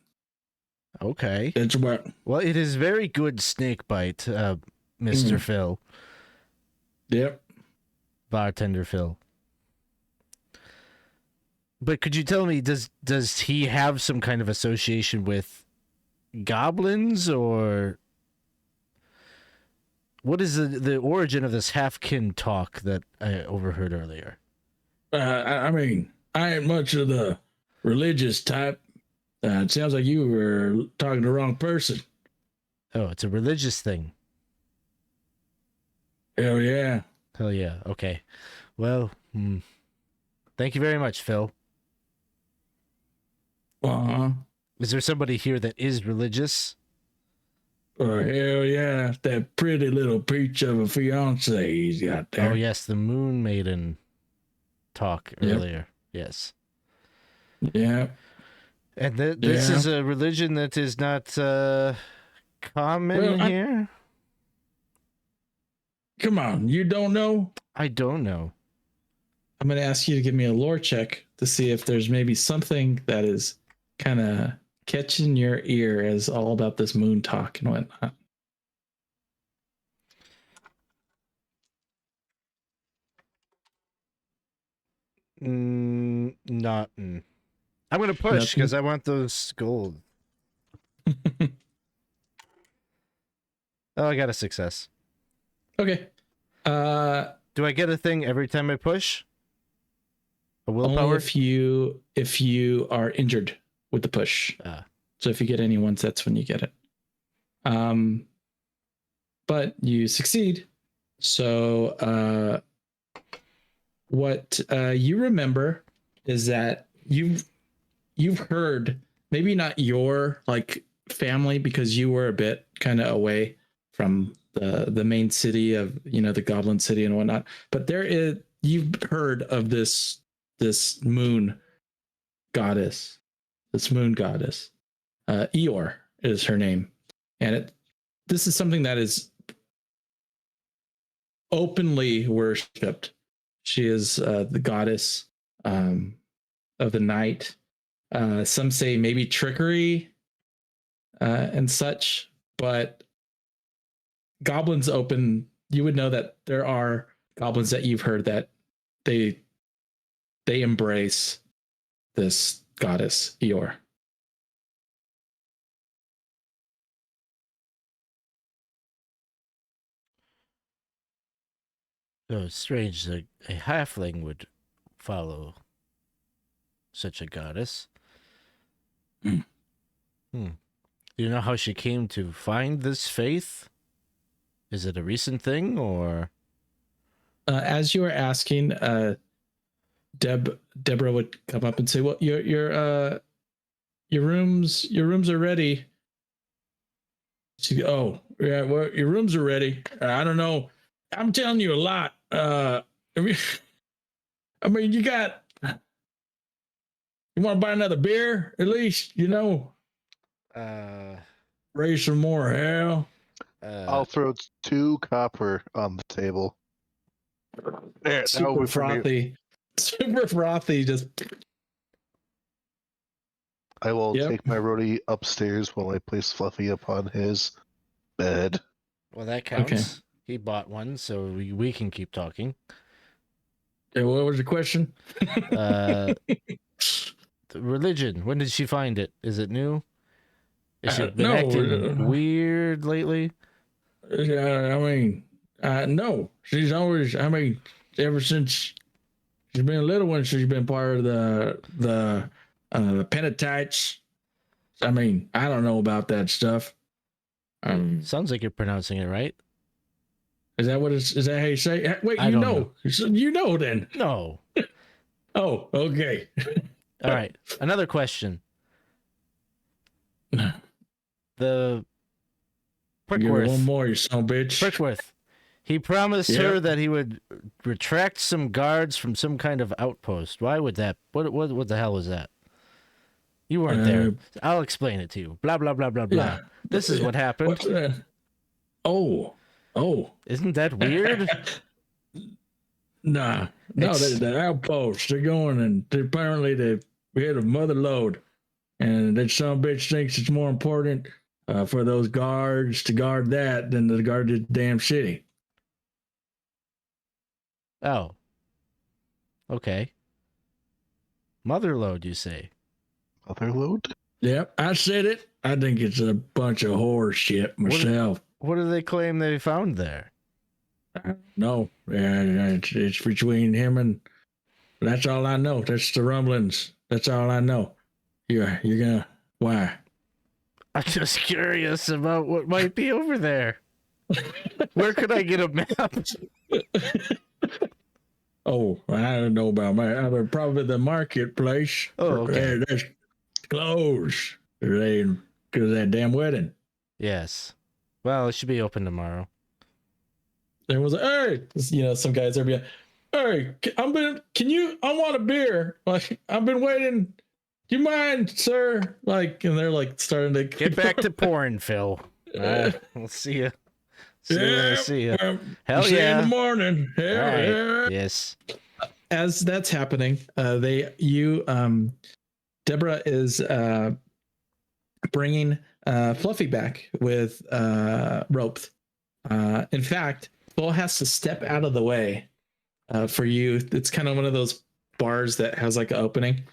Okay. That's what. Well, it is very good snake bite. Mr. Phil, Yep. bartender Phil. But could you tell me, does he have some kind of association with goblins, or what is the origin of this half-kin talk that I overheard earlier? I mean, I ain't much of the religious type. It sounds like you were talking to the wrong person. Oh, it's a religious thing. Hell yeah. Hell yeah. Okay. Well, thank you very much, Phil. Uh-huh. Is there somebody here that is religious? Oh, hell yeah. That pretty little peach of a fiance he's got there. Oh, yes, the Moon Maiden talk Yep. earlier. Yes. Yeah. And this Yeah. is a religion that is not common Well, here? Come on. You don't know? I don't know. I'm going to ask you to give me a lore check to see if there's maybe something that is kind of catching your ear as all about this moon talk and whatnot. Nothing. I'm going to push because I want those gold. Oh, I got a success. Okay. Do I get a thing every time I push? A Only willpower? if you are injured with the push. Ah. So if you get any ones, that's when you get it. But you succeed. So what you remember is that you've heard, maybe not your like family, because you were a bit kind of away from the main city of, you know, the Goblin City and whatnot, but you've heard of this moon goddess, Eeyore is her name, and this is something that is openly worshipped. She is the goddess of the night. Some say maybe trickery and such, but goblins you would know that there are goblins that you've heard that they embrace this goddess Eeyore. So strange that a halfling would follow such a goddess. Mm. Do you know how she came to find this faith? Is it a recent thing, or? As you were asking, Deborah would come up and say, "Well, your rooms are ready." She'd go, "Oh, yeah, well, your rooms are ready. I don't know. I'm telling you a lot. I mean, you want to buy another beer at least, you know? Raise some more hell." I'll throw 2 copper on the table. There, that will Super be for me. frothy. Just I will Yep. take my roadie upstairs while I place Fluffy upon his bed. Well, that counts. He bought one, so we can keep talking. what was the question? The religion. When did she find it? Is it new? Has she been no, acting weird lately? I mean, no. She's always. I mean, ever since she's been a little one, she's been part of the Pentattites. I mean, I don't know about that stuff. Sounds like you're pronouncing it right. Is that what it's? Is that how you say? Wait, I you don't know. You know then. No. Oh, okay. All right. Another question. The Give her Prickworth. one more, you son of a bitch. Prickworth. He promised Yeah. her that he would retract some guards from some kind of outpost. Why would that? What the hell was that? You weren't there. I'll explain it to you. Blah blah blah blah blah. Yeah. This is what happened. What's that? Oh. Isn't that weird? No, It's- the outposts, they're going and apparently they hit a mother lode, and that son of a bitch thinks it's more important for those guards to guard that than to guard the damn city. Oh. Okay. Motherlode, you say? Motherlode? Yep, I said it. I think it's a bunch of horse shit myself. What do they claim they found there? No, it's between him and. That's all I know. That's the rumblings. That's all I know. You're gonna. Why? I'm just curious about what might be over there. Where could I get a map? Oh, I don't know about my. Probably the marketplace. Oh, okay. That's closed. Because of that damn wedding. Yes. Well, it should be open tomorrow. There was hey, some guys are being, hey, I want a beer. Like, I've been waiting. Do you mind, sir? Like, and they're like starting to Get back to porn, Phil. We'll see you. See you when I see you. Hell see you yeah. in the morning. Hell All right. yeah. Yes. As that's happening, Deborah is bringing Fluffy back with rope. In fact, Phil has to step out of the way for you. It's kind of one of those bars that has like an opening,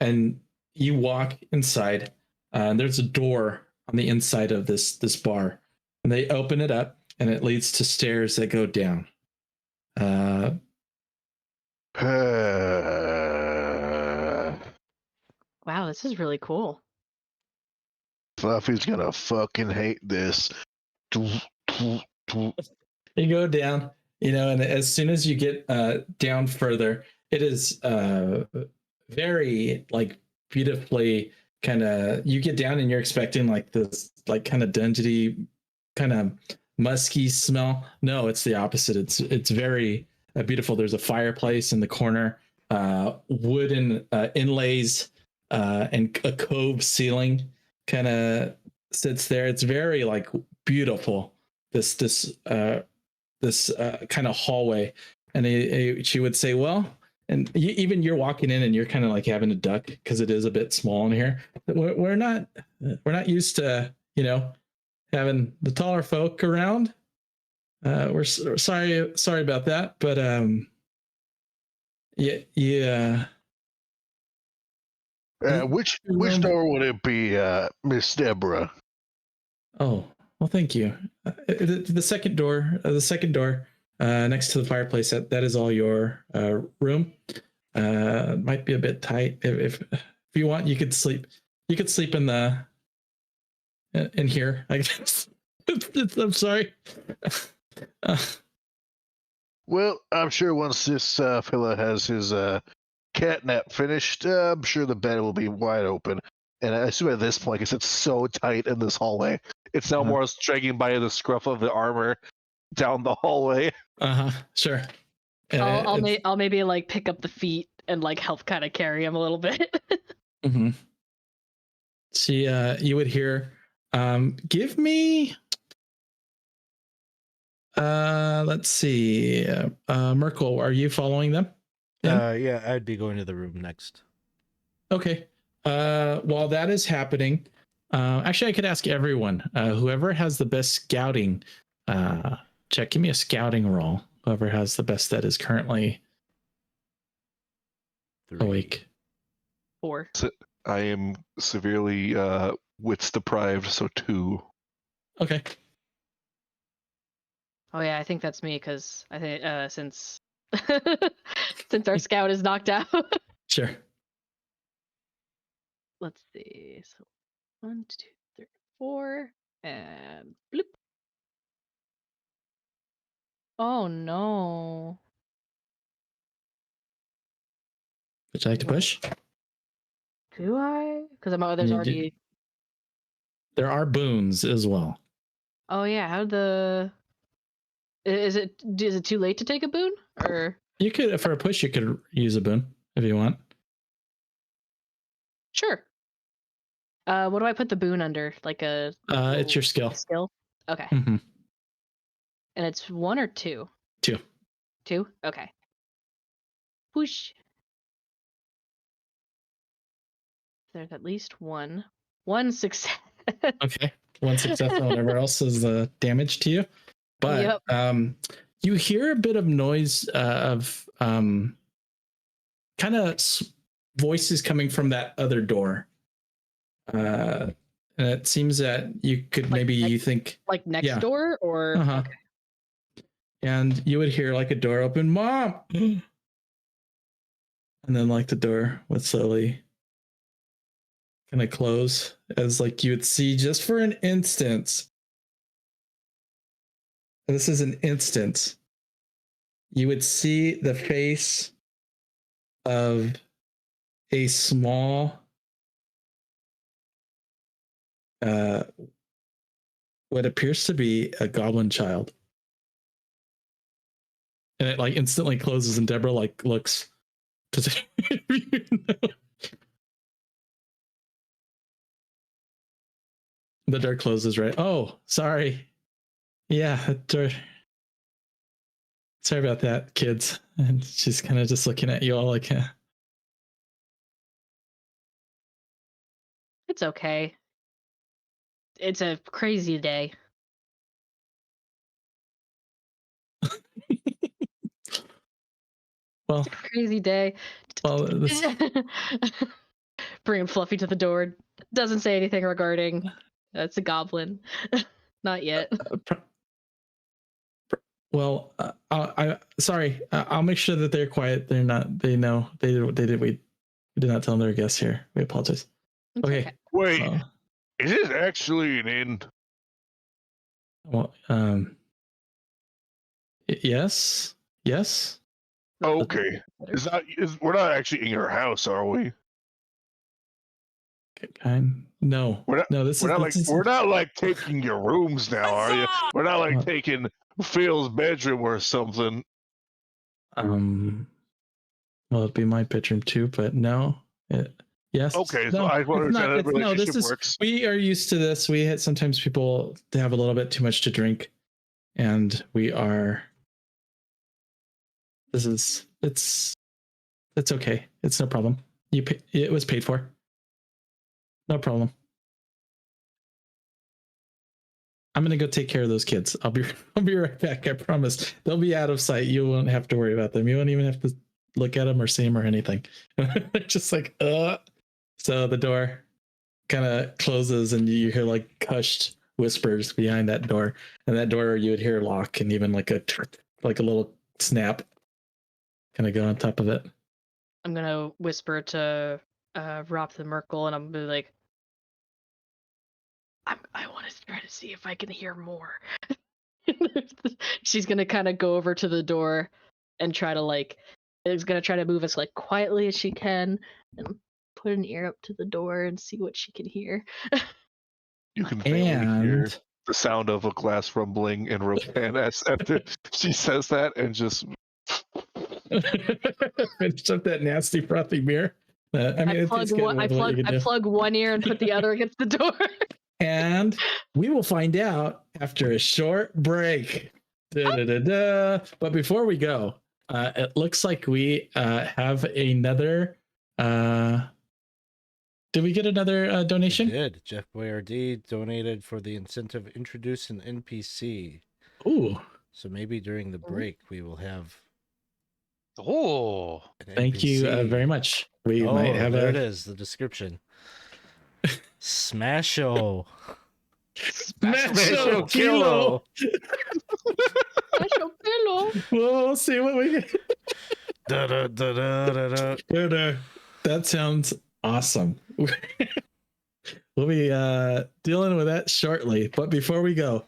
and you walk inside. There's a door on the inside of this bar, and they open it up, and it leads to stairs that go down. Wow, this is really cool. Fluffy's gonna fucking hate this. You go down, and as soon as you get down further, it is very like beautifully kind of. You get down and you're expecting like this, like kind of dungeony, kind of musky smell. No, it's the opposite. It's very beautiful. There's a fireplace in the corner, wooden inlays, and a cove ceiling kind of sits there. It's very like beautiful. This kind of hallway, and she would say, well, and even you're walking in and you're kind of like having to duck because it is a bit small in here. We're not used to having the taller folk around. We're sorry about that, but yeah. Which door would it be, Miss Deborah? Oh, well, thank you. The second door, next to the fireplace. That is all your room. Might be a bit tight. If you want, you could sleep. You could sleep in here, I guess. I'm sorry. Well, I'm sure once this fella has his catnap finished, I'm sure the bed will be wide open. And I assume at this point, because it's so tight in this hallway, it's now more dragging by the scruff of the armor down the hallway. Sure. I'll maybe like pick up the feet and like help kind of carry him a little bit. Mm-hmm. See, you would hear, give me, let's see, Merkel, are you following them? Yeah, I'd be going to the room next. Okay. While that is happening, actually, I could ask everyone, whoever has the best scouting check, give me a scouting roll. Whoever has the best that is currently 3. awake. 4. I am severely wits deprived, so 2. Okay. Oh yeah, I think that's me because I think since since our scout is knocked out. Sure. Let's see. So 1, 2, 3, 4, and bloop. Oh no. Would you like to push? Do I? Because there's You already. There are boons as well. Oh yeah, how the? Is it too late to take a boon or? You could, for a push, you could use a boon if you want. Sure. What do I put the boon under? Like a. It's your skill. Skill. Okay. Mm-hmm. And it's 1 or 2. 2. 2. Okay. Push. There's at least one success. Okay. one successful, and everywhere else is damage to you. But you hear a bit of noise of kind of voices coming from that other door. And it seems that you could you think like next door or okay. And you would hear like a door open, Mom, and then like the door would slowly kind of close as like you would see just for an instant. This is an instant. You would see the face of a small what appears to be a goblin child. And it like instantly closes, and Deborah like looks. The door closes, right? Oh, sorry. Yeah, door. Sorry about that, kids. And she's kind of just looking at you all like, It's okay. It's a crazy day. Well, it's a crazy day. Well, bringing Fluffy to the door. Doesn't say anything regarding it's a goblin. Not yet. Well, I sorry. I'll make sure that they're quiet. They're not. They know. They did. We did not tell them they're guests here. We apologize. Okay. Wait, is this actually an inn? Well, yes. Okay. We're not actually in your house, are we? No. We're not like taking your rooms now, are you? We're not like taking Phil's bedroom or something. Well, it'd be my bedroom too, but no. Yes. Okay, so I want to understand how the relationship works. We are used to this. We had sometimes people have a little bit too much to drink, and we are. It's okay. It's no problem. It was paid for. No problem. I'm gonna go take care of those kids. I'll be right back. I promise. They'll be out of sight. You won't have to worry about them. You won't even have to look at them or see them or anything. Just like So the door kind of closes, and you hear like hushed whispers behind that door, and that door you would hear lock, and even like a little snap kind of go on top of it. I'm gonna whisper to Rop the Merkle, and I'm gonna be like, I want to try to see if I can hear more. She's gonna kind of go over to the door and try to move as like quietly as she can, and put an ear up to the door and see what she can hear. You can hear the sound of a glass rumbling in Ropan after she says that, and just finish up that nasty frothy beer. I plug one ear and put the other against the door. And we will find out after a short break. But before we go, it looks like we have another. Did we get another donation? We did. Jeff Boyardee donated for the incentive introduce an NPC. Ooh. So maybe during the break we will have. Oh. Thank you very much. We might have there it is, the description. Smasho. Smasho Kilo. Smasho Kilo. We'll see what we get. Da-da-da-da-da-da. That sounds awesome. We'll be dealing with that shortly. But before we go,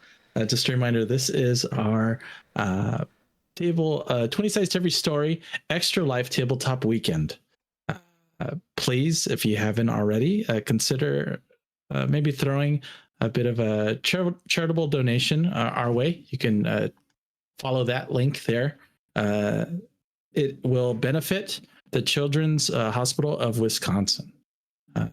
just a reminder, this is our table 20 sides to every story extra life tabletop weekend. Please, if you haven't already, consider maybe throwing a bit of a charitable donation our way. You can follow that link there. It will benefit the Children's Hospital of Wisconsin.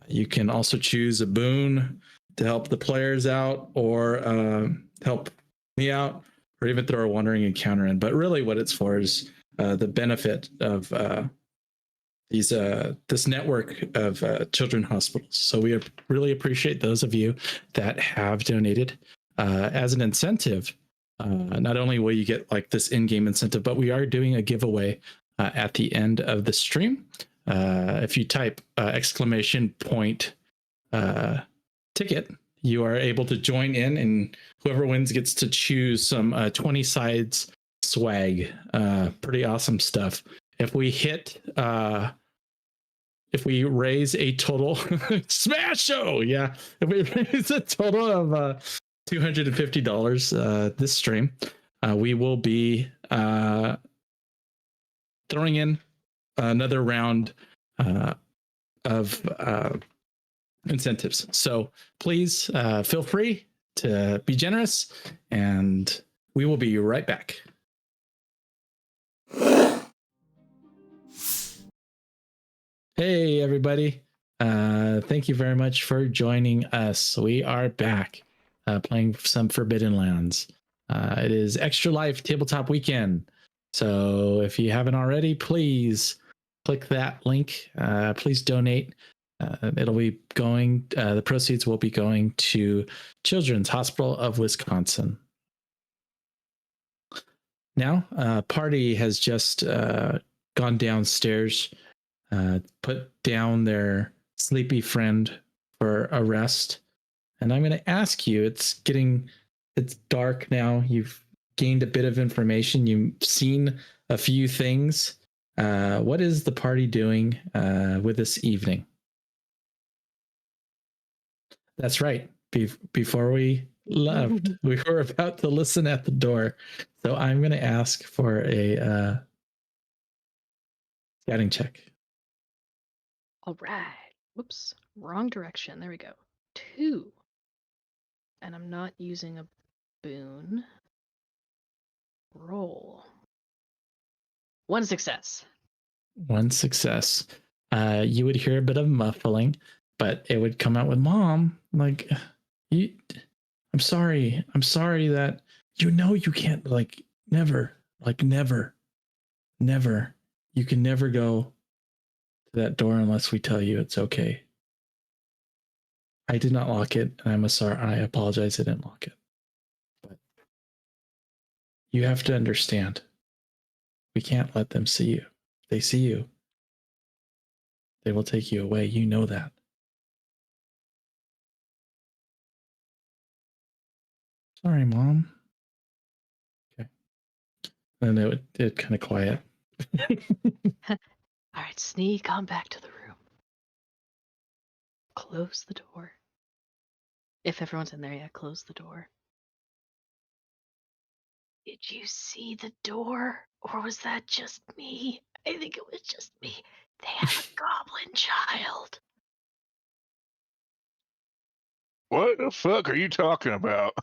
You can also choose a boon to help the players out, or help me out, or even throw a wandering encounter in. But really what it's for is the benefit of this network of children hospitals. So we really appreciate those of you that have donated. As an incentive, not only will you get like this in-game incentive, but we are doing a giveaway at the end of the stream. If you type exclamation point ticket, you are able to join in, and whoever wins gets to choose some 20 sides swag. Pretty awesome stuff. If we hit if we raise a total smash-o, yeah, if we raise a total of $250 this stream, we will be throwing in another round of incentives. So please feel free to be generous, and we will be right back. Hey, everybody. Thank you very much for joining us. We are back playing some Forbidden Lands. It is Extra Life Tabletop Weekend. So if you haven't already, please click that link. Please donate. It'll be going, the proceeds will be going to Children's Hospital of Wisconsin. Now, party has just gone downstairs, put down their sleepy friend for a rest. And I'm going to ask you, it's dark now. You've gained a bit of information. You've seen a few things. What is the party doing with this evening? That's right. Before we left, we were about to listen at the door. So I'm going to ask for a scouting check. All right. Whoops. Wrong direction. There we go. 2. And I'm not using a boon. Roll. 1 success. 1 success. You would hear a bit of muffling, but it would come out with Mom. Like, I'm sorry that you can't, never. You can never go to that door unless we tell you it's okay. I did not lock it, and I apologize I didn't lock it. But you have to understand, we can't let them see you. If they see you, they will take you away. You know that. Sorry, Mom. Okay. And it kind of quiet. All right, sneak on back to the room. Close the door. If everyone's in there, yeah, close the door. Did you see the door? Or was that just me? I think it was just me. They have a goblin child. What the fuck are you talking about?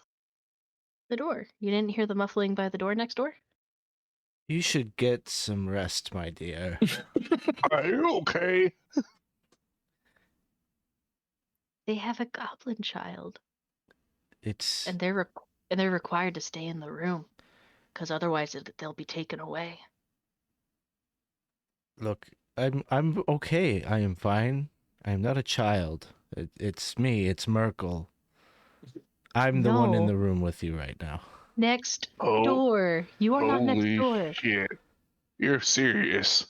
The door. You didn't hear the muffling by the door next door? You should get some rest, my dear. Are you okay? They have a goblin child, It's and they're required to stay in the room, because otherwise they'll be taken away. look. I'm okay. I am fine. I am not a child. It's me. It's Merkel. I'm the one in No. the room with you right now. Next Oh, door. You are not next holy door. shit. You're serious.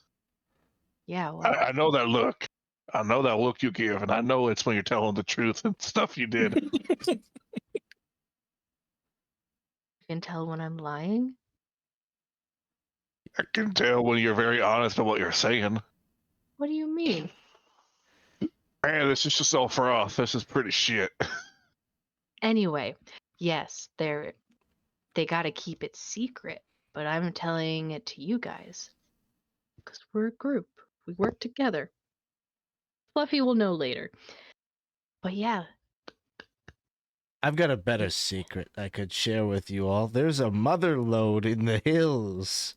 Yeah. Well, I know that look. I know that look you give, and I know it's when you're telling the truth and stuff you did. you can tell when I'm lying. I can tell when you're very honest about what you're saying. What do you mean? Man, this is just all froth. This is pretty shit. Anyway, yes, they got to keep it secret, but I'm telling it to you guys because we're a group. We work together. Fluffy will know later. But yeah, I've got a better secret I could share with you all. There's a mother lode in the hills.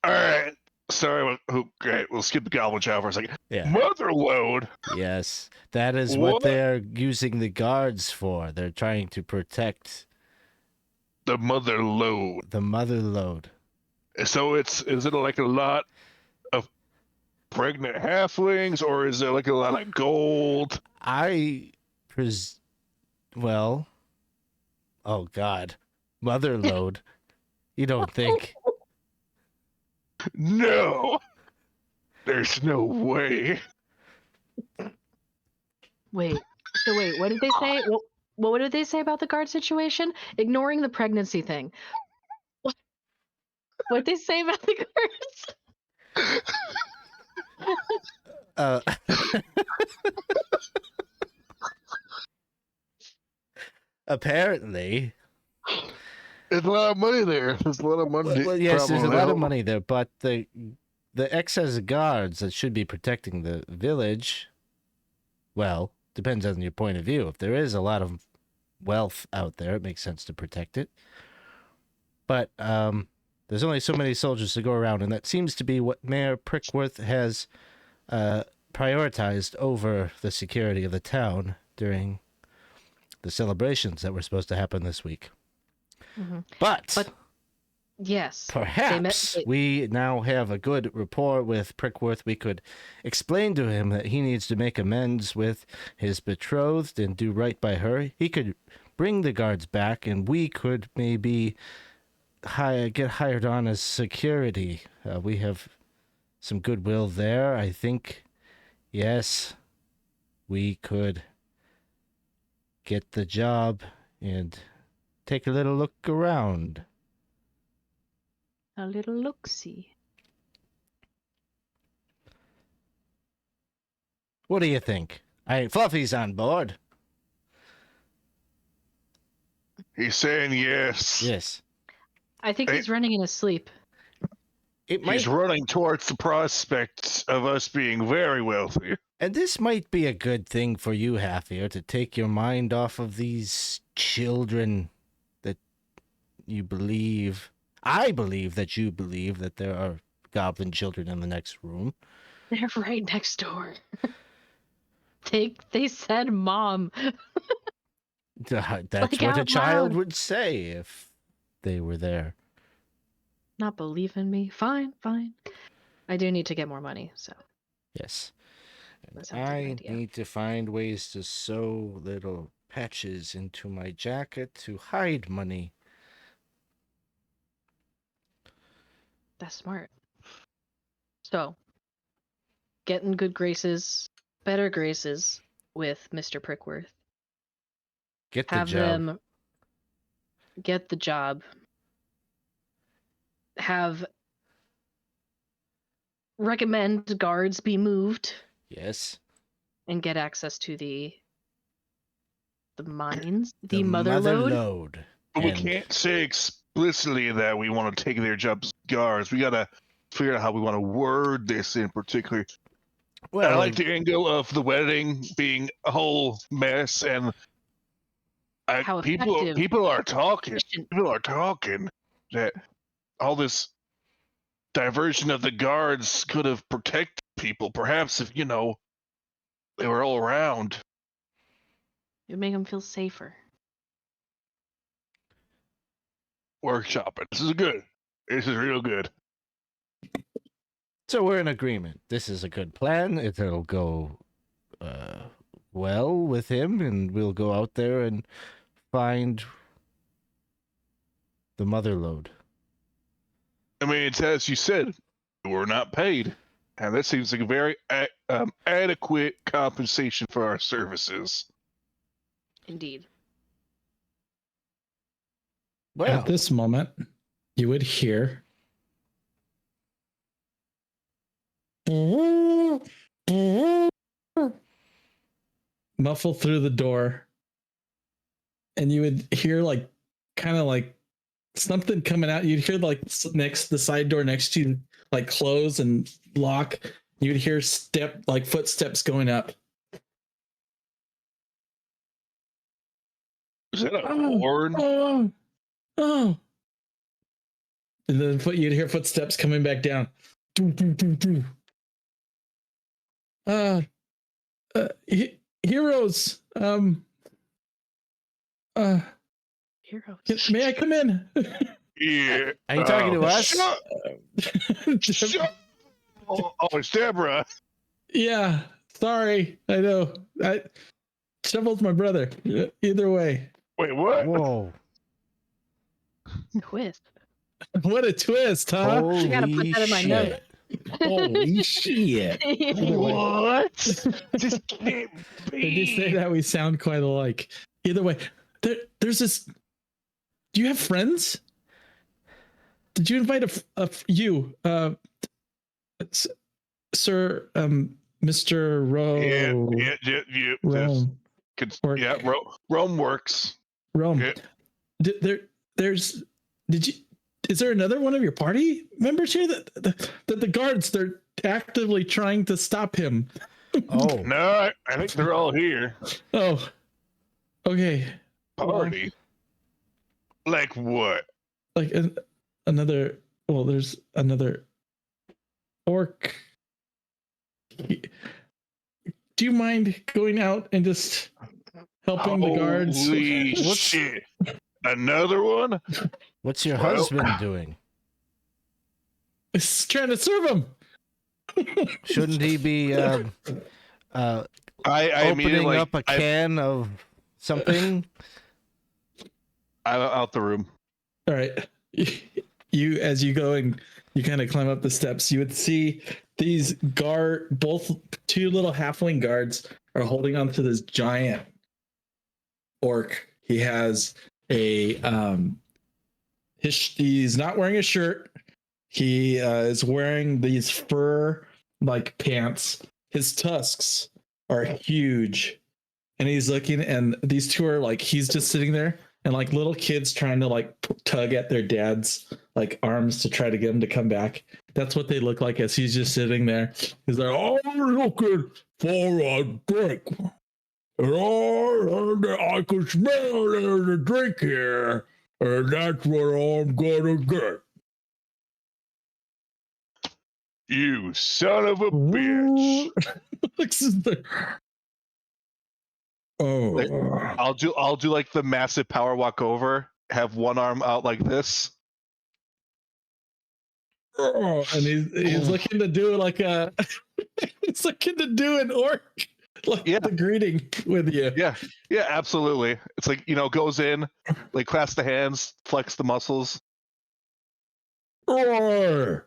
All right. Sorry. Okay, we'll skip the goblin child for a second. Yeah. Mother load. Yes, that is What? what they're using the guards for. They're trying to protect The mother load. the mother lode. So is it like a lot of pregnant halflings, or is there like a lot of gold? Well, oh God, mother load. You don't think? No, there's no way. Wait. So wait, what did they say? What did they say about the guard situation? Ignoring the pregnancy thing. What did they say about the guards? Uh, apparently, There's a lot of money there. There's a lot of money. well, yes, there's a probably. lot of money there, but the excess guards that should be protecting the village, well, depends on your point of view. If there is a lot of wealth out there, it makes sense to protect it. But there's only so many soldiers to go around, and that seems to be what Mayor Prickworth has prioritized over the security of the town during the celebrations that were supposed to happen this week. Mhm. But Yes. perhaps we now have a good rapport with Prickworth. We could explain to him that he needs to make amends with his betrothed and do right by her. He could bring the guards back, and we could maybe get hired on as security. We have some goodwill there. I think, yes, we could get the job and take a little look around. A little look-see. What do you think? Fluffy's on board. He's saying yes. Yes. I think he's running in his sleep. It might, He's running towards the prospect of us being very wealthy. and this might be a good thing for you, Halfier, to take your mind off of these children that you believe. I believe that you believe that there are goblin children in the next room. They're right next door. They said mom. That's Like what a out child loud. would say if they were there. Not believe in me. Fine. I do need to get more money, so Yes. And That sounds like an I idea. need to find ways to sew little patches into my jacket to hide money. that's smart. So, get in good graces, better graces with Mr. Prickworth. Get the Have job. them get the job. Have recommend guards be moved Yes. and get access to the mines, the mother load. load. But we And- can't say explicitly that we want to take their jobs as guards. We gotta figure out how we want to word this in particular. Well, I like the angle of the wedding being a whole mess, and How people effective. are talking. Efficient. People are talking that all this diversion of the guards could have protected people. Perhaps if they were all around. It would make them feel safer. Workshopping. This is good. This is real good. so we're in agreement. This is a good plan. It'll go well with him, and we'll go out there and find the mother load. I mean, it's as you said, we're not paid, and that seems like a very adequate compensation for our services. Indeed. Well, At this moment, you would hear muffle through the door, and you would hear kind of like something coming out. You'd hear the side door next to you close and lock. You'd hear footsteps going up. Is that a Oh. horn? Oh. And then you'd hear footsteps coming back down. Doo, doo, doo, doo. Heroes. Heroes. May I come in? Yeah. are you talking to us? Shut it's Deborah. Yeah, sorry. I know. Shovel's my brother. Either way. Wait, what? Whoa. Twist. What a twist, huh? Holy gotta put that in my notes. shit. Holy shit. Either way. What? This can't be. Did you say that we sound quite alike? Either way, there's this. Do you have friends? Did you invite you, Sir, Mr. Rome? Yeah. Rome. Work. Yeah, Rome works. Rome. Yeah. Is there another one of your party members here that the guards, they're actively trying to stop him? Oh. No, I think they're all here. Oh, okay. Party. Like what? Like another. Well, there's another orc. Do you mind going out and just helping the guards? Holy shit. Another one? What's your Well- husband doing? He's trying to serve him. Shouldn't he be I opening immediately up a can of something? I'm out the room. All right. You, as you go and you kind of climb up the steps, you would see these both two little halfling guards are holding onto this giant orc. He has he's not wearing a shirt. He is wearing these fur like pants. His tusks are huge. And he's looking, and these two are like, he's just sitting there, and like little kids trying to like tug at their dad's like arms to try to get him to come back. That's what they look like as he's just sitting there. He's like, "Oh, I'm looking for a drink. And I can smell there's a drink here, and that's what I'm gonna get." You son of a bitch. Looks as though- Oh, I'll do like the massive power walk over, have one arm out like this. and he's looking to do like a he's looking to do an orc like Yeah. the greeting with you. Yeah, absolutely. It's like, goes in, like clasp the hands, flex the muscles. Roar.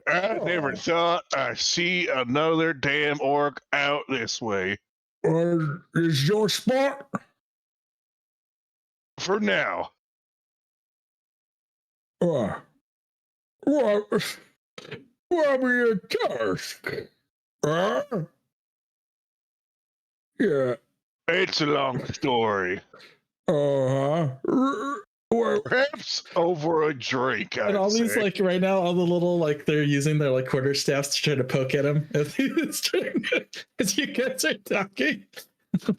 I never thought I'd see another damn orc out this way. Is your spot? For now. What be a task? Yeah. It's a long story. Well, Perhaps over a drink, and I'd all these say. like right now, all the little like they're using their like quarter staffs to try to poke at him as as you guys are talking. I'm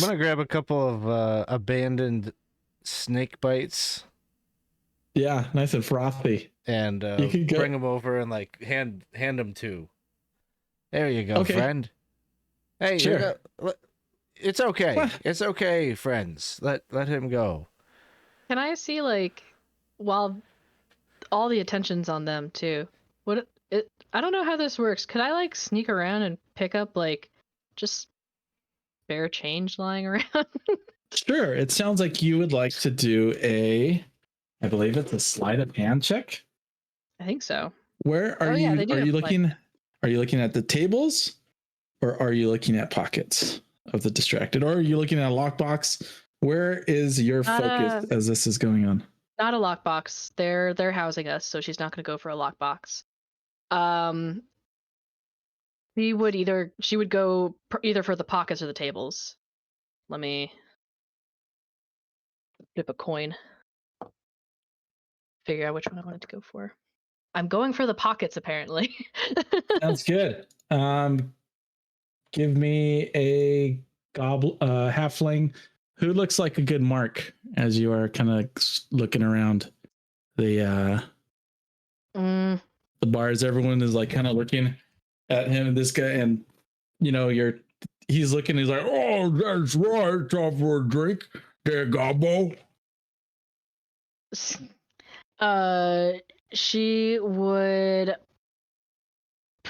gonna grab a couple of abandoned snake bites Yeah, nice and frothy. and You can go- bring them over and like hand them to. There you go, Okay. friend. Hey, Sure. it's okay. What? It's okay, friends. Let him go. Can I see like while all the attention's on them too? I don't know how this works. Could I like sneak around and pick up like just spare change lying around? Sure. It sounds like you would like to do I believe it's a sleight of hand check. I think so. Where are Oh, you? yeah, they do Are have you sleight. looking? Are you looking at the tables, or are you looking at pockets of the distracted, or are you looking at a lockbox? Where is your focus as this is going on? Not a lockbox. They're housing us, so she's not going to go for a lockbox. She would go either for the pockets or the tables. Let me flip a coin. Figure out which one I wanted to go for. I'm going for the pockets apparently. Sounds good. Give me a halfling who looks like a good mark as you are kind of looking around the bars. Everyone is like kind of looking at him and this guy, and he's looking. He's like, "Oh, that's right. Time for a drink, there, Gobbo." She would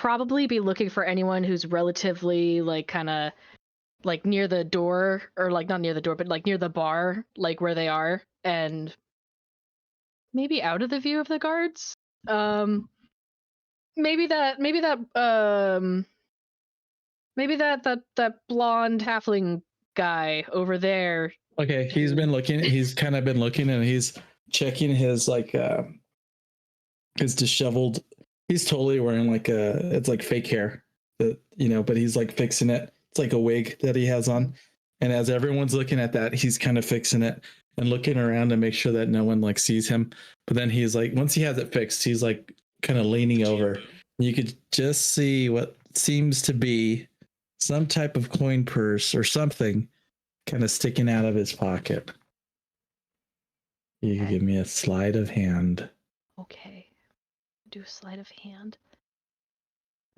probably be looking for anyone who's relatively like kind of like near the door, or like not near the door, but like near the bar, like where they are, and maybe out of the view of the guards. Maybe that blonde halfling guy over there. Okay, he's been looking. He's kind of been looking, and he's checking his like his disheveled. He's totally wearing like it's like fake hair, that but he's like fixing it. It's like a wig that he has on, and as everyone's looking at that, he's kind of fixing it and looking around to make sure that no one like sees him. But then he's like, once he has it fixed, he's like kind of leaning over. You could just see what seems to be some type of coin purse or something kind of sticking out of his pocket. You can give me a sleight of hand. Okay. Do a sleight of hand.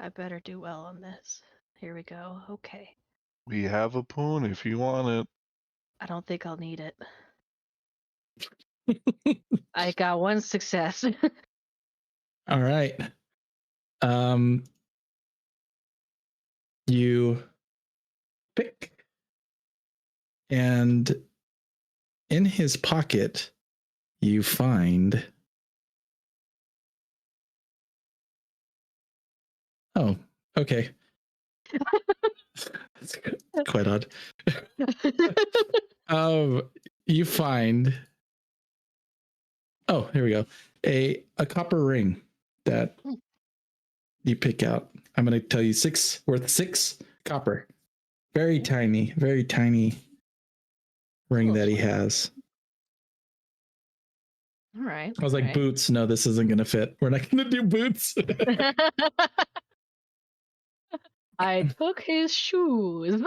I better do well on this. Here we go. Okay. We have a poon if you want it. I don't think I'll need it. I got one success. All right. You pick, and in his pocket, you find. Oh, okay. That's quite odd. You find. Oh, here we go. A copper ring that you pick out. I'm going to tell you worth 6 copper. Very tiny ring that he has. All right. I was like, boots. No, this isn't going to fit. We're not going to do boots. I took his shoes.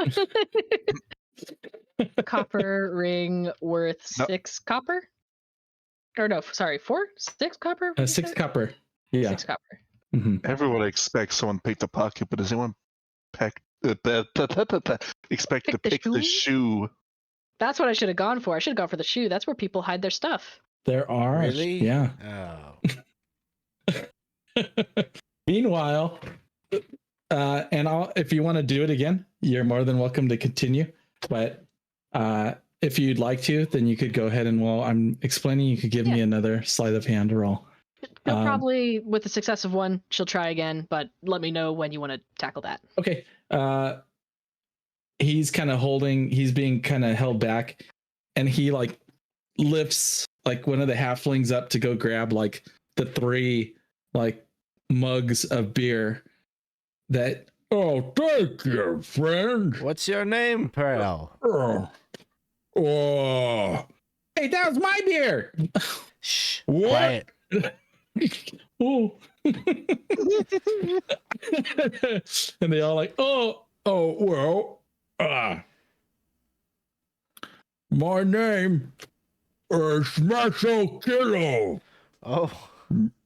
Copper ring worth 6 copper? Or no, sorry, 6 copper? 6 copper. Yeah. 6 copper. Mm-hmm. Everyone expects someone pick the pocket, but does anyone expect to pick the shoe? That's what I should have gone for. I should have gone for the shoe. That's where people hide their stuff. There are. Really? Yeah. Oh. Meanwhile, and if you want to do it again, you're more than welcome to continue. But if you'd like to, then you could go ahead and while I'm explaining, you could give me another sleight of hand roll. She'll probably, with the success of 1, she'll try again, but let me know when you want to tackle that. Okay. He's being kind of held back, and he like lifts like one of the halflings up to go grab like the 3 like mugs of beer that. Oh, thank you, friend. What's your name, pal? Oh, hey, that was my beer. Shh. What? Quiet. Oh. And they all like, oh, well, my name is Smasho Kilo. Oh.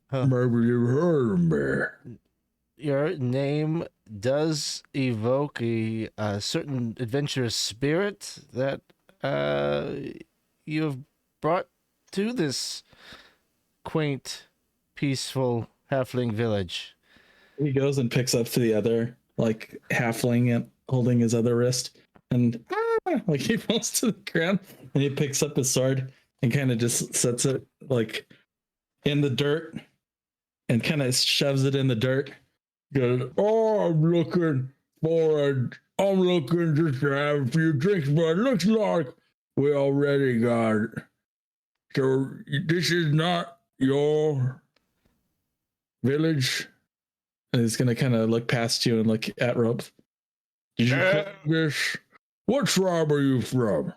Huh. Maybe you've heard of me. Your name does evoke a certain adventurous spirit that you have brought to this quaint, peaceful halfling village. He goes and picks up to the other like halfling and holding his other wrist, and like he falls to the ground, and he picks up his sword and kind of just sets it like in the dirt and kind of shoves it in the dirt. Goes, oh, I'm looking just to have a few drinks, but it looks like we already got it. So this is not your village? And he's gonna kind of look past you and look at Rope. Did you pick this? What tribe are you from?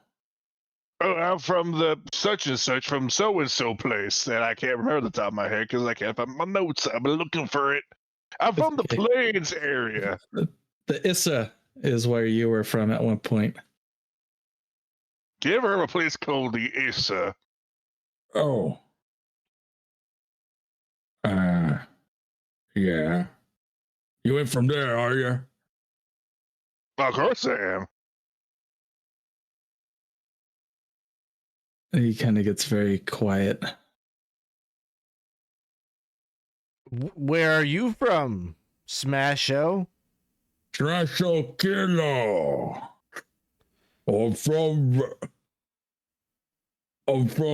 Oh, I'm from the such and such from so and so place that I can't remember the top of my head because I can't find my notes. I've been looking for it. I'm from the Plains area. The Issa is where you were from at one point. Do you ever heard of a place called the Issa? Oh. Yeah. You went from there, are you? Of course I am. He kind of gets very quiet. Where are you from? Smasho. Smasho Kilo. I'm from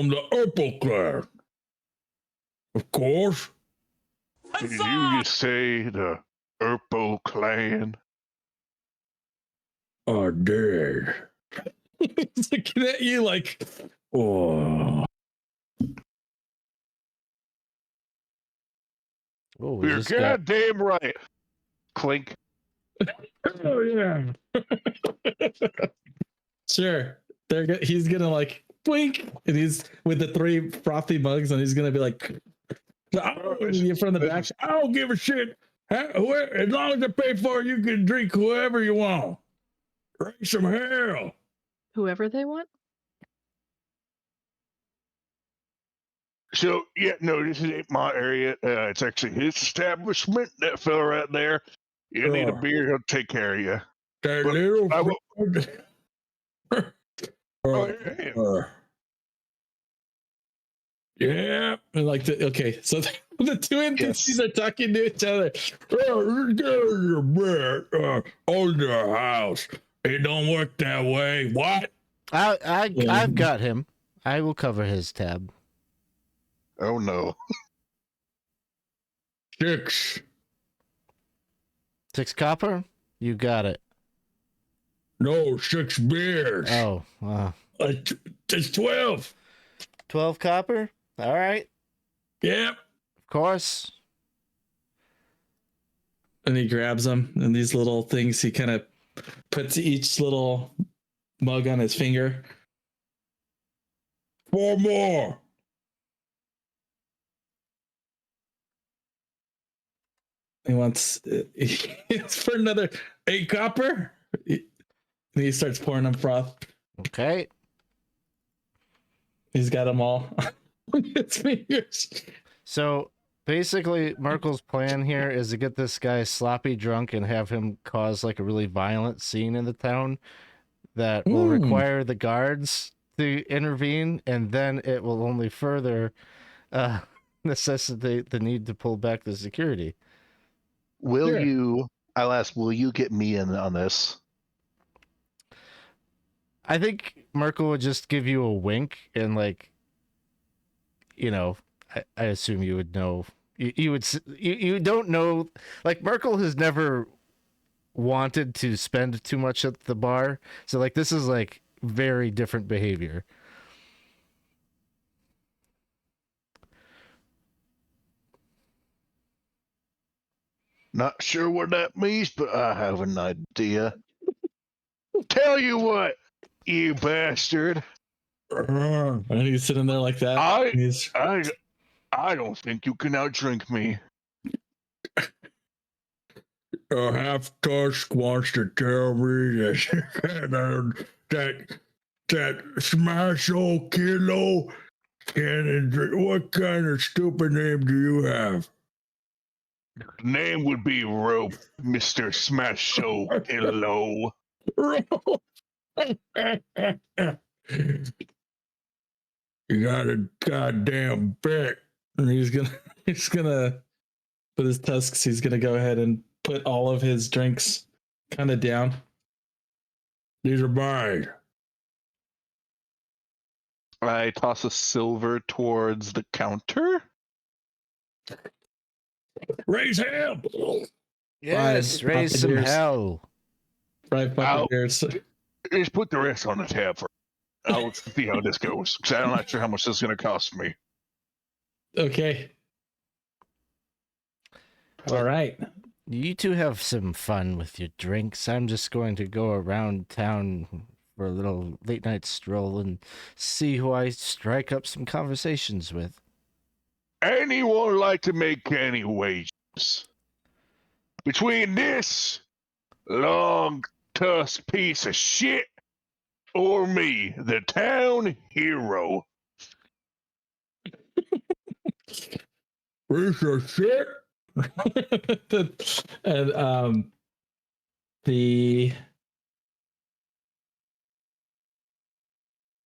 the Upper Clan. Of course. Did you just say the Urpo clan? I did. He's looking at you like, Oh. Oh, we You're just got goddamn right. Clink. Oh yeah. sure. He's gonna like blink, and he's with the 3 frothy mugs, and he's gonna be like, you from the back. I don't give a shit. As long as I pay for it, you can drink whoever you want. Raise some hell. Whoever they want. So, yeah, no, this ain't my area. It's actually his establishment. That fella right there. You need a Sure. beer, he'll take care of you. That But little. I will- Oh, Uh, yeah. yeah. And like okay, so the 2 NPCs are talking to each other. There's your beer on the house. It don't work that way. What? I've got him. I will cover his tab. Oh, no. 6. 6 copper? You got it. No, 6 beers. Oh, It's 12. 12 copper? All right. Yep. Of course. And he grabs them, and these little things, he kind of puts each little mug on his finger. 4 more. He wants it's for another 8 copper. And he starts pouring them froth. Okay. He's got them all on his fingers. So basically, Merkel's plan here is to get this guy sloppy drunk and have him cause like a really violent scene in the town that will require the guards to intervene, and then it will only further necessitate the need to pull back the security. I'll ask, will you get me in on this? I think Merkel would just give you a wink and like, I assume you would know. You don't know, like Merkel has never wanted to spend too much at the bar, so like this is like very different behavior. Not sure what that means, but I have an idea. Tell you what, you bastard. And he's sitting there like that. I- and he's I don't think you can outdrink me. Half Tusk wants to tell me that Smash Old Kilo can drink. What kind of stupid name do you have? Name would be Rope, Mr. Smash Show Hello. You got a goddamn bet. and he's gonna with his tusks, he's gonna go ahead and put all of his drinks kind of down. These are mine. I toss a silver towards the counter. Raise hell. Yes, Five raise some beers. hell. 5 fucking Ow. beers. Just put the rest on the tab for. I'll see how this goes. Because I'm not sure how much this is going to cost me. Okay. All right. You two have some fun with your drinks. I'm just going to go around town for a little late night stroll and see who I strike up some conversations with. Anyone like to make any wages? Between this long tusk piece of shit or me, the town hero? Piece of shit. And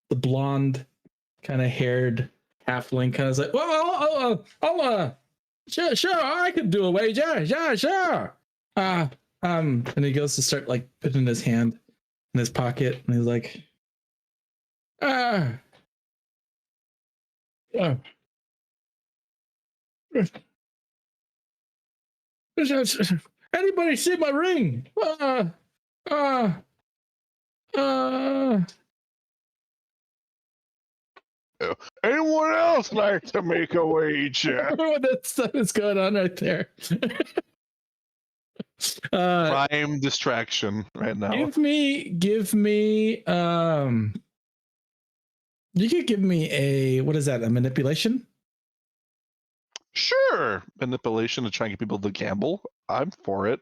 the blonde kind of haired halfling kind of is like, whoa, sure, I could do a wager. Yeah, sure. And he goes to start like putting his hand in his pocket, and he's like, yeah. Anybody see my ring? Uh, Anyone else like to make a wager? that stuff is going on right there. Prime distraction right now. give me, you could give me a, what is that? A manipulation? Sure. Manipulation to try and get people to gamble. I'm for it.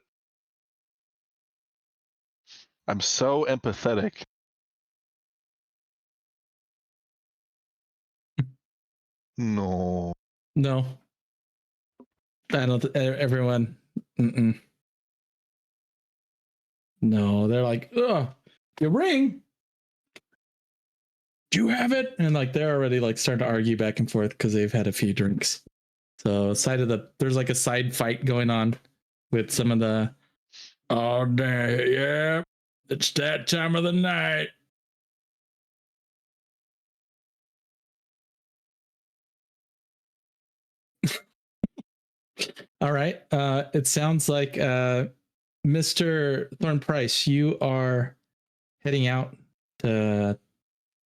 I'm so empathetic. No. No. I don't, everyone. Mm-mm. No, they're like, oh, your ring. Do you have it? And like they're already like starting to argue back and forth because they've had a few drinks. So there's like a side fight going on with some of the, oh damn, yeah, it's that time of the night. All right. It sounds like Mr. Thorn Price, you are heading out to.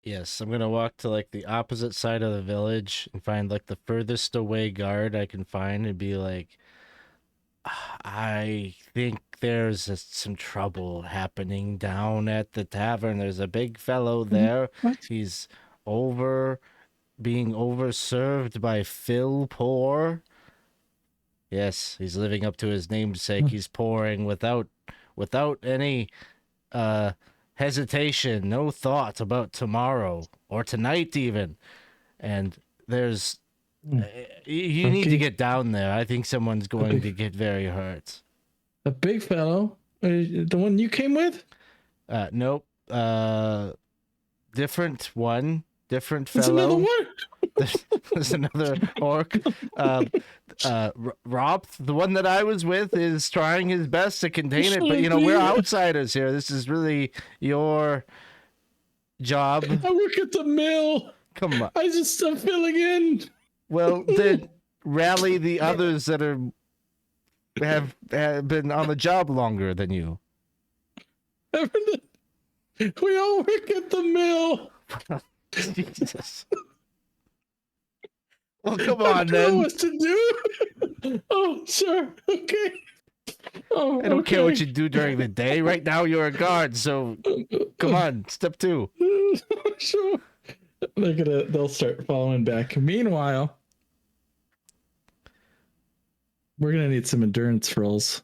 Yes, I'm gonna walk to like the opposite side of the village and find like the furthest away guard I can find and be like, I think there's some trouble happening down at the tavern. There's a big fellow there. What? He's being overserved by Phil Poor. Yes, he's living up to his namesake. He's pouring without any hesitation, no thought about tomorrow or tonight even. And there's you need to get down there. I think someone's going to get very hurt. A big fellow? The one you came with? Nope. Different one. Different There's fellow. another one. There's another orc. Rob, the one that I was with, is trying his best to contain it, but we're outsiders here. This is really your job. I work at the mill. Come on. I'm filling in. Well, then rally the others that have been on the job longer than you. We all work at the mill. Jesus. Well, come on, I don't know then. what to do. Oh, sure. Okay. Oh, I don't care what you do during the day. Right now, you're a guard, so come on, step 2. Sure. They'll start following back. Meanwhile, we're gonna need some endurance rolls.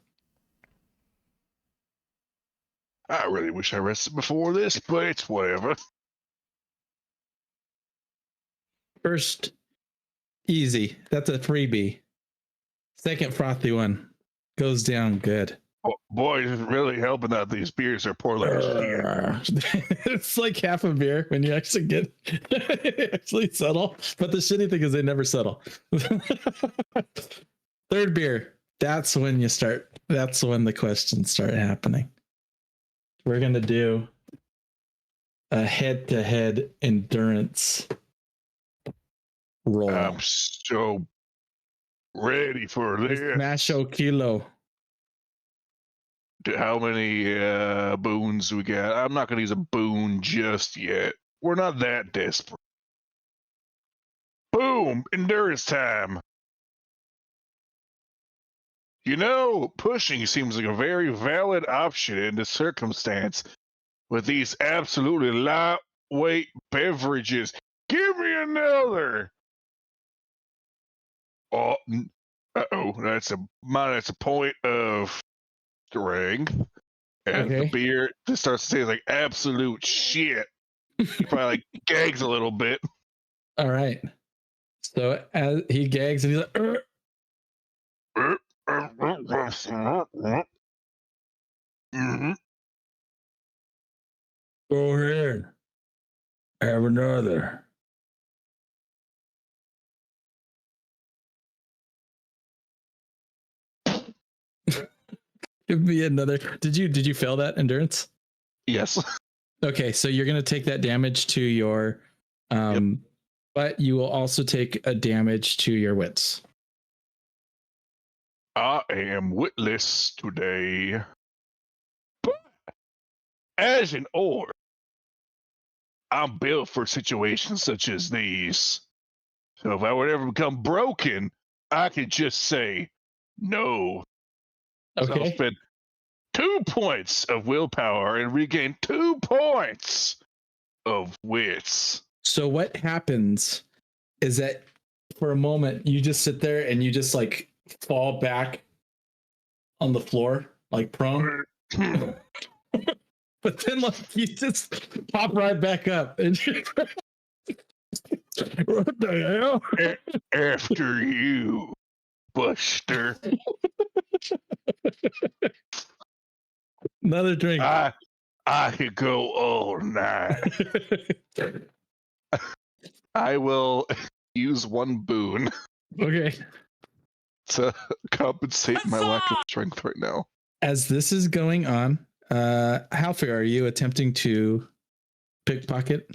I really wish I rested before this, but it's whatever. First, easy. That's a freebie. Second frothy one goes down good. Oh, boy, it's really helping that these beers are poorly. It's like half a beer when you actually get actually settle. But the shitty thing is they never settle. Third beer. That's when the questions start happening. We're gonna do a head-to-head endurance roll. I'm so ready for this. Masho Kilo. How many boons we got? I'm not going to use a boon just yet. We're not that desperate. Boom! Endurance time. Pushing seems like a very valid option in this circumstance with these absolutely lightweight beverages. Give me another! Oh, that's a point of strength. And the Okay. beer just starts to taste like absolute shit. Probably like gags a little bit. All right. So as he gags and he's like, Mhm. Go ahead. Have another. Give me another. Did you fail that endurance? Yes. Okay, so you're gonna take that damage to your, but you will also take a damage to your wits. I am witless today. But as an orc, I'm built for situations such as these. So if I would ever become broken, I could just say no. So I'll Okay. spend 2 points of willpower and regain 2 points of wits. So what happens is that for a moment you just sit there and you just like fall back on the floor like prone. But then like you just pop right back up and What the hell? After you, Buster. another drink. I could go all night. I will use one boon Okay. to compensate my lack of strength right now. As this is going on, Halfir, are you attempting to pickpocket?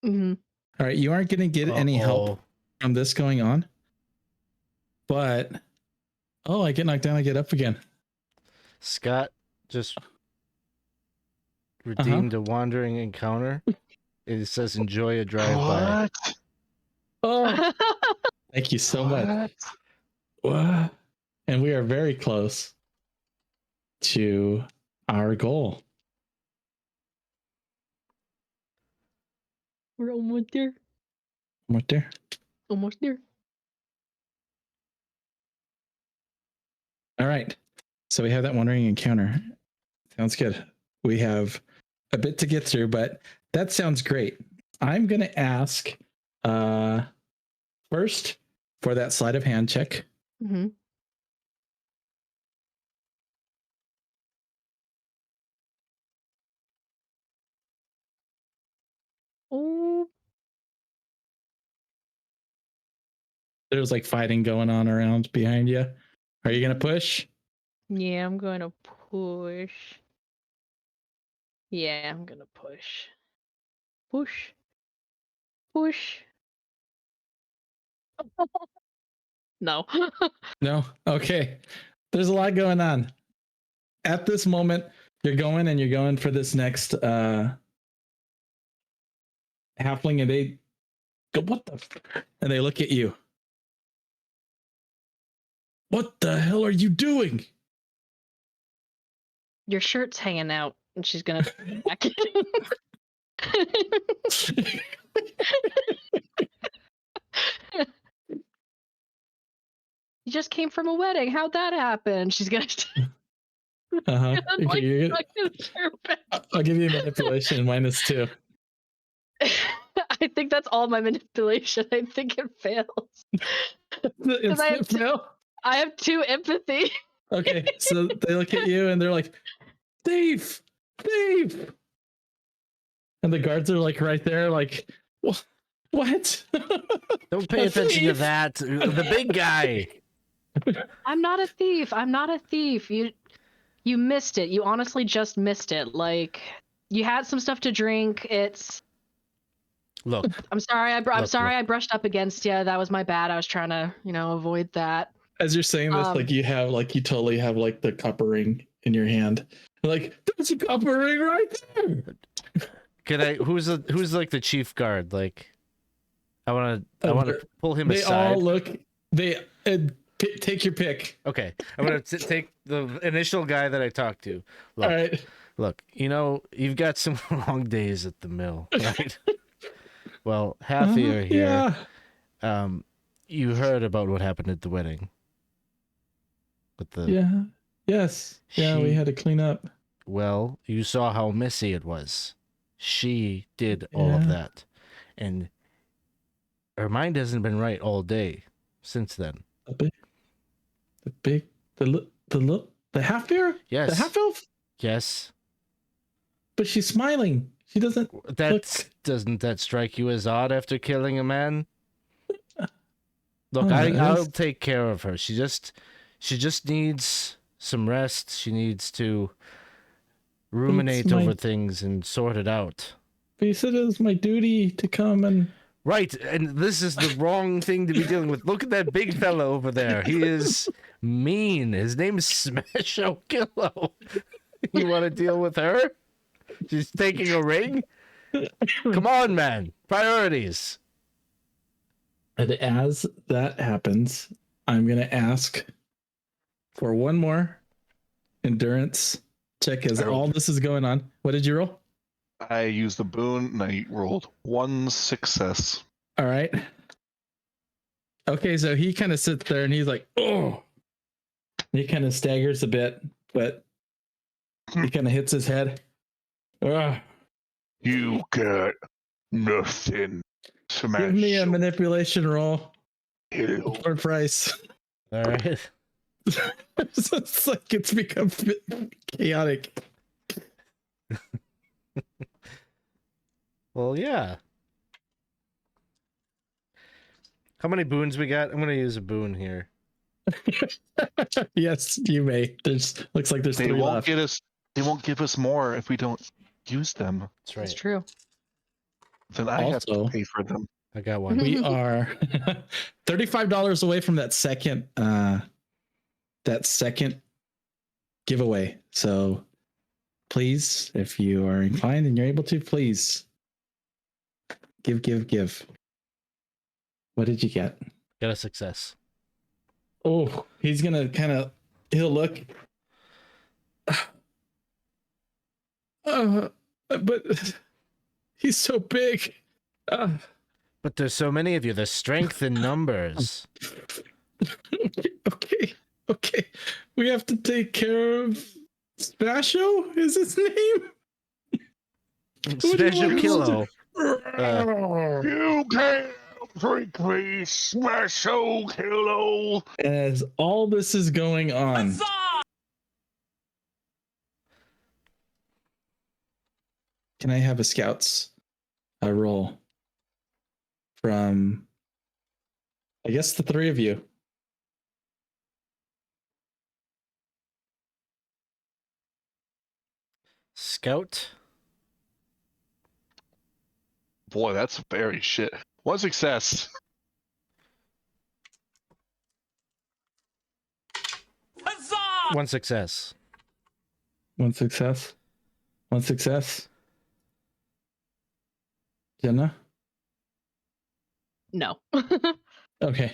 hmm All right, you aren't going to get any help from this going on. But I get knocked down, I get up again. Scott just redeemed a wandering encounter. It says enjoy a drive-by. Oh, thank you so much. What? And we are very close to our goal. We're almost there. Right there. Almost there. All right. So we have that wandering encounter. Sounds good. We have a bit to get through, but that sounds great. I'm going to ask first for that sleight of hand check. Mm-hmm. Oh, There's like fighting going on around behind you. Are you going to push? yeah, I'm going to push. Yeah, I'm going to push. Push. Push. No. No? Okay. There's a lot going on. At this moment, you're going for this next halfling, and they go, what the and they look at you. What the hell are you doing? Your shirt's hanging out, and she's going to back it. You just came from a wedding. How'd that happen? She's gonna. Uh-huh. Like, Okay, fucking shirt I'll give you manipulation -2. I think that's all my manipulation. I think it fails. It's I have fail. I have 2 empathy. Okay, so they look at you and they're like, thief, thief. And the guards are like right there, like, what? Don't pay A attention to thief. that. The big guy. I'm not a thief. I'm not a thief. You missed it. You honestly just missed it. Like, you had some stuff to drink. Look, I'm sorry. I'm Look, sorry. look. I brushed up against you. That was my bad. I was trying to, avoid that. As you're saying this, like you totally have like the copper ring in your hand. Like, there's a copper ring right there. who's like the chief guard? Like, I want to pull him They aside. all look. Take your pick. Okay, I'm gonna take the initial guy that I talked to. Look, All right. look, you've got some long days at the mill, right? Well, Hathi are here. Yeah. You heard about what happened at the wedding. With the Yeah. Yes. Yeah, we She- had to clean up. Well, you saw how messy it was. She did all of Yeah. that, and her mind hasn't been right all day since then. The half bear? Yes. The half elf? Yes. But she's smiling. She doesn't. Doesn't that strike you as odd after killing a man? Look, Oh, I'll that's- take care of her. She just needs some rest. She needs to ruminate my- over things and sort it out. But you said it was my duty to come and. Right, and this is the wrong thing to be dealing with. Look at that big fella over there. He is mean. His name is Smasho Killo. You want to deal with her? She's taking a ring? Come on, man. Priorities. And as that happens, I'm going to ask for one more endurance check as all this is going on. What did you roll? I used the boon and I rolled 1 success. All right. Okay, so he kind of sits there and he's like, oh. He kind of staggers a bit, but he kind of hits his head. Ugh. You got nothing. Smash. Give me a manipulation roll Kill. for price. All right. It's like it's become chaotic. Well, yeah. How many boons we got? I'm going to use a boon here. Yes, you may. Looks like there's They 3 won't left. get us. They won't give us more if we don't use them. That's right. It's true. Then I have Also- to pay for them. I got one. We are $35 away from that second giveaway. So please, if you are inclined and you're able to, please give. What did you get? Got a success. Oh, he's gonna he'll look. But he's so big. But there's so many of you. There's strength in numbers. Okay. We have to take care of Smasho, is his name? Special Kilo. You can't drink me, Smasho Kilo. As all this is going on, can I have a scouts roll from, I guess, the 3 of you? Scout. Boy, that's very shit. 1 success. One success. 1 success. 1 success. Jenna? No. Okay.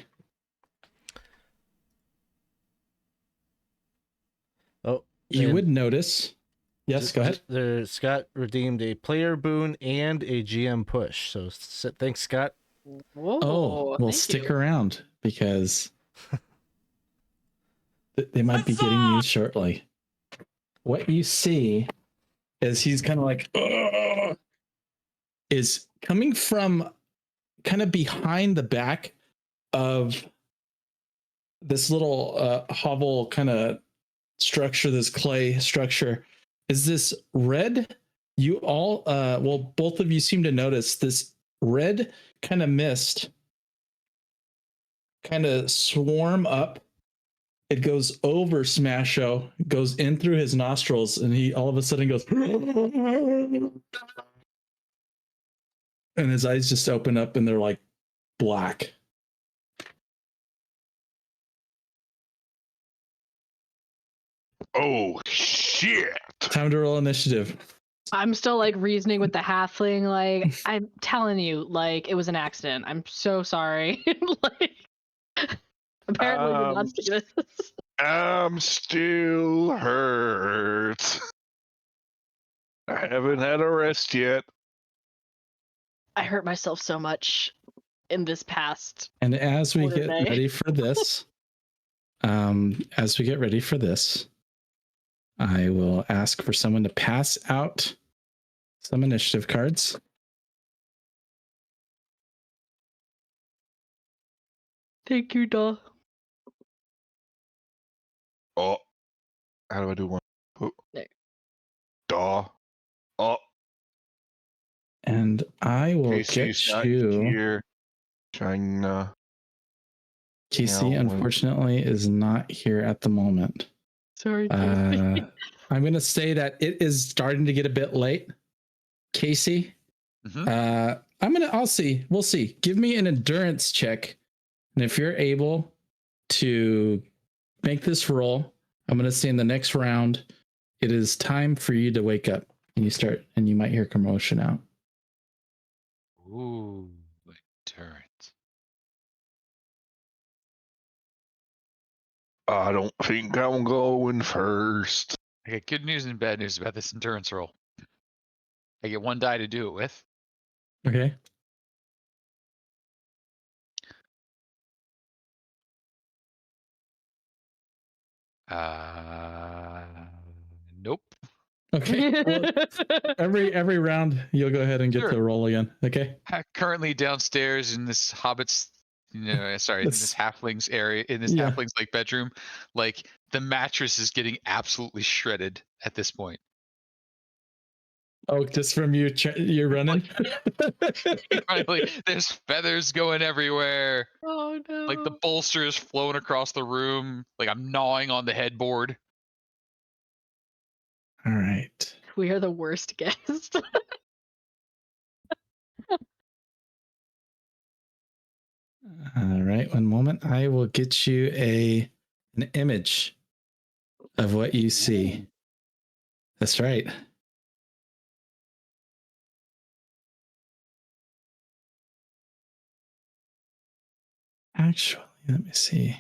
Oh, You and would notice. Yes, go ahead. Scott redeemed a player boon and a GM push. So thanks, Scott. Whoa. Oh, well, thank stick you. around because they might be getting used shortly. What you see is he's kind of like, "Ugh," is coming from kind of behind the back of this little hovel kind of structure, this clay structure. Is this red? You all, well, both of you seem to notice this red kind of mist kind of swarm up. It goes over Smasho, goes in through his nostrils, and he all of a sudden goes, and his eyes just open up and they're like black. Oh shit! Time to roll initiative. I'm still like reasoning with the halfling. Like, I'm telling you, like, it was an accident. I'm so sorry. Like, apparently you're not seeing this. I'm still hurt. I haven't had a rest yet. I hurt myself so much in this past. And as we Quarter get day. ready for this, I will ask for someone to pass out some initiative cards. Thank you, Daw. Oh, how do I do one? Oh. There. Daw. Oh, And I will Casey's get not you. here. China. Casey, Yeah, one. unfortunately, is not here at the moment. Sorry, Casey. I'm going to say that it is starting to get a bit late. Casey, Mhm. I'll see. We'll see. Give me an endurance check. And if you're able to make this roll, I'm going to say in the next round, it is time for you to wake up. And you might hear commotion out. Ooh, endurance. I don't think I'm going first. I got good news and bad news about this endurance roll. I get 1 die to do it with. Okay. Nope. Okay. Well, every round, you'll go ahead and get Sure. to roll again. Okay. Currently downstairs in this hobbit's, sorry, in this halflings area, in this Yeah. halflings like bedroom, like the mattress is getting absolutely shredded at this point. Oh, just from you, you're running. Like, there's feathers going everywhere. Oh no. Like the bolster is flowing across the room. Like I'm gnawing on the headboard. All right. We are the worst guests. All right. One moment. I will get you an image of what you see. That's right. Actually, let me see.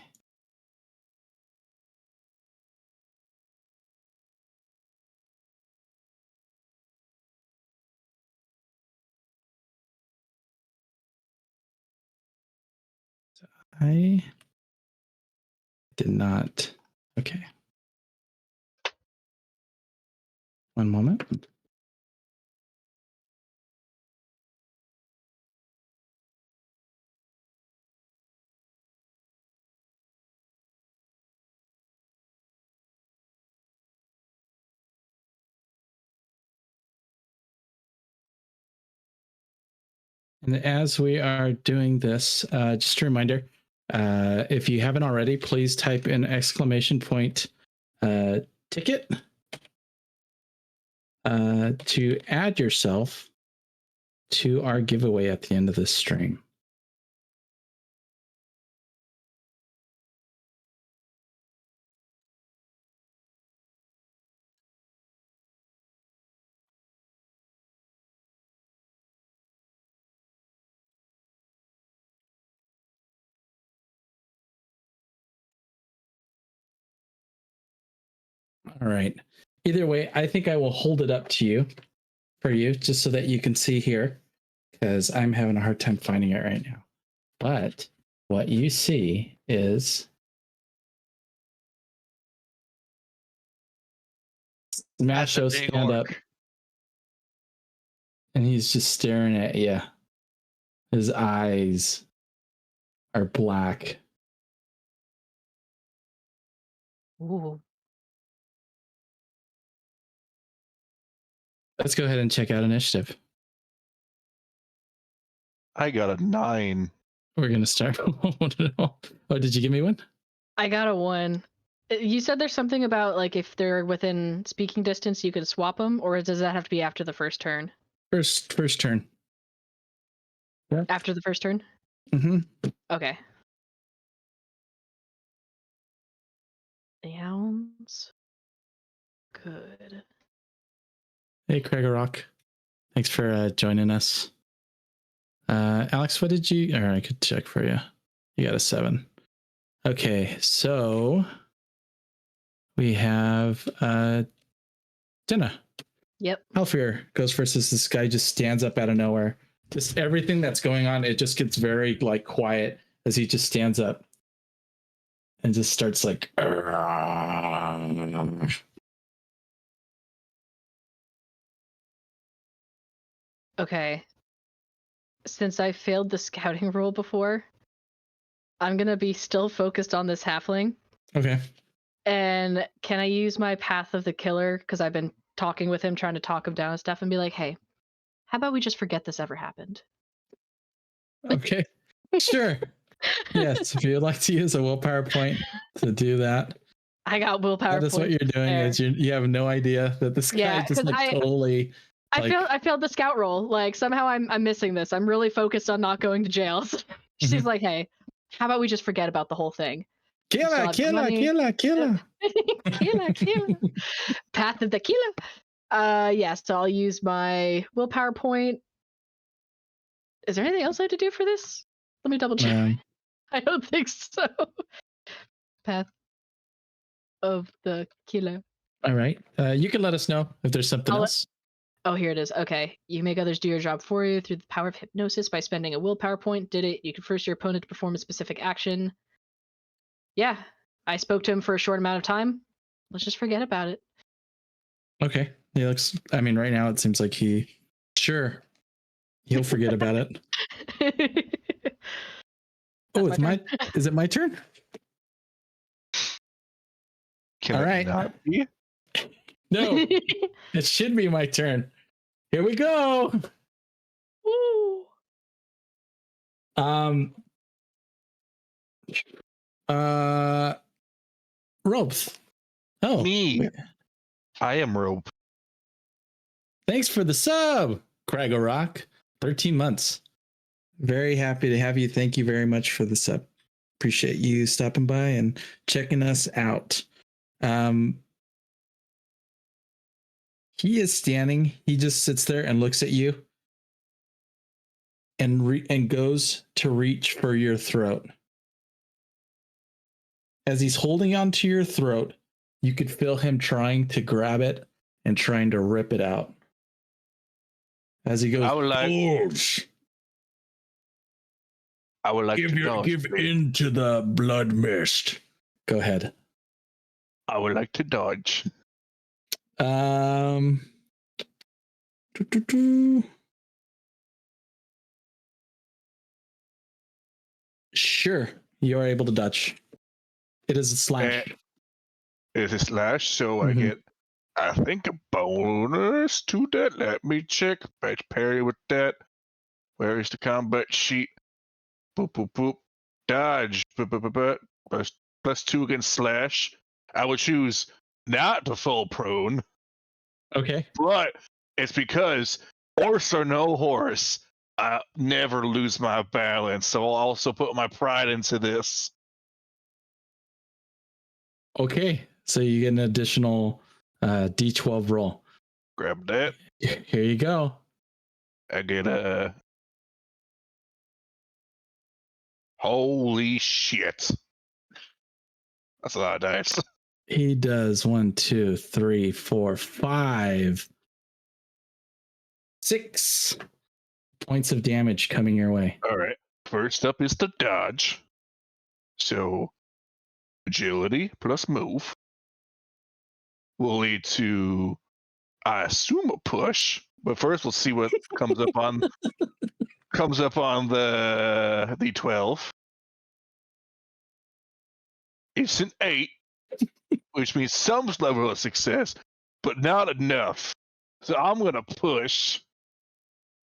I did not. Okay. One moment. And as we are doing this, just a reminder, if you haven't already, please type in !ticket to add yourself to our giveaway at the end of this stream. All right. Either way, I think I will hold it up to you for you just so that you can see here because I'm having a hard time finding it right now. But what you see is Smash That's a big stand up orc. and he's just staring at you. His eyes are black. Ooh. Let's go ahead and check out initiative. I got a 9. We're going to start. Oh, did you give me one? I got a 1. You said there's something about like if they're within speaking distance, you can swap them, or does that have to be after the first turn? First turn. After the first turn? Mm-hmm. Okay. Sounds good. Hey, Rock. Thanks for joining us. Alex, what did you... Or I could check for you. You got a 7. Okay, so we have Jenna. Yep. Halfir goes first as this guy just stands up out of nowhere. Just everything that's going on, it just gets very like quiet as he just stands up and just starts like... Okay. Since I failed the scouting roll before, I'm gonna be still focused on this halfling. Okay. And can I use my Path of the Killer? Because I've been talking with him, trying to talk him down and stuff, and be like, hey, how about we just forget this ever happened? Okay. Sure. Yes, if you'd like to use a willpower point to do that. I got willpower. That is what points you're doing. there. Is you have no idea that this guy Yeah, is just 'cause like totally. I failed the scout roll. Like somehow I'm missing this. I'm really focused on not going to jail. So she's like, hey, how about we just forget about the whole thing? Killer, still have the killer, money. killer, killer. Killer. Path of the killer. Yeah, so I'll use my willpower point. Is there anything else I have to do for this? Let me double check. I don't think so. Path of the killer. All right. You can let us know if there's something else. Oh, here it is. Okay. You make others do your job for you through the power of hypnosis by spending a willpower point. Did it. You can force your opponent to perform a specific action. Yeah. I spoke to him for a short amount of time. Let's just forget about it. Okay. He looks, I mean, right now it seems like he'll forget about it. Oh, is it my turn? Can All it right. not be? No, it should be my turn. Here we go. Woo. Ropes. Oh, Me. I am Rope. Thanks for the sub, Craggle Rock. 13 months. Very happy to have you. Thank you very much for the sub. Appreciate you stopping by and checking us out. He is standing. He just sits there and looks at you and goes to reach for your throat. As he's holding onto your throat, you could feel him trying to grab it and trying to rip it out. As he goes, I would like give in to the blood mist. go ahead. I would like to dodge. Sure, you are able to dodge. It is a slash. It's a slash, so I Mhm. get, I think, a bonus to that. Let me check. Let's parry with that. Where is the combat sheet? Boop, boop, boop. Dodge. Boop, boop, boop, boop. Plus 2 against slash. I would choose not to fall prone, Okay. but it's because horse or no horse, I never lose my balance. So I'll also put my pride into this. Okay. So you get an additional D12 roll. Grab that. Here you go. I get a. Holy shit. That's a lot of dice. He does 1, 2, 3, 4, 5, 6 points of damage coming your way. All right. First up is the dodge. So agility plus move will lead to, I assume, a push. But first, we'll see what comes up on the D12. It's an 8, which means some level of success, but not enough. So I'm gonna push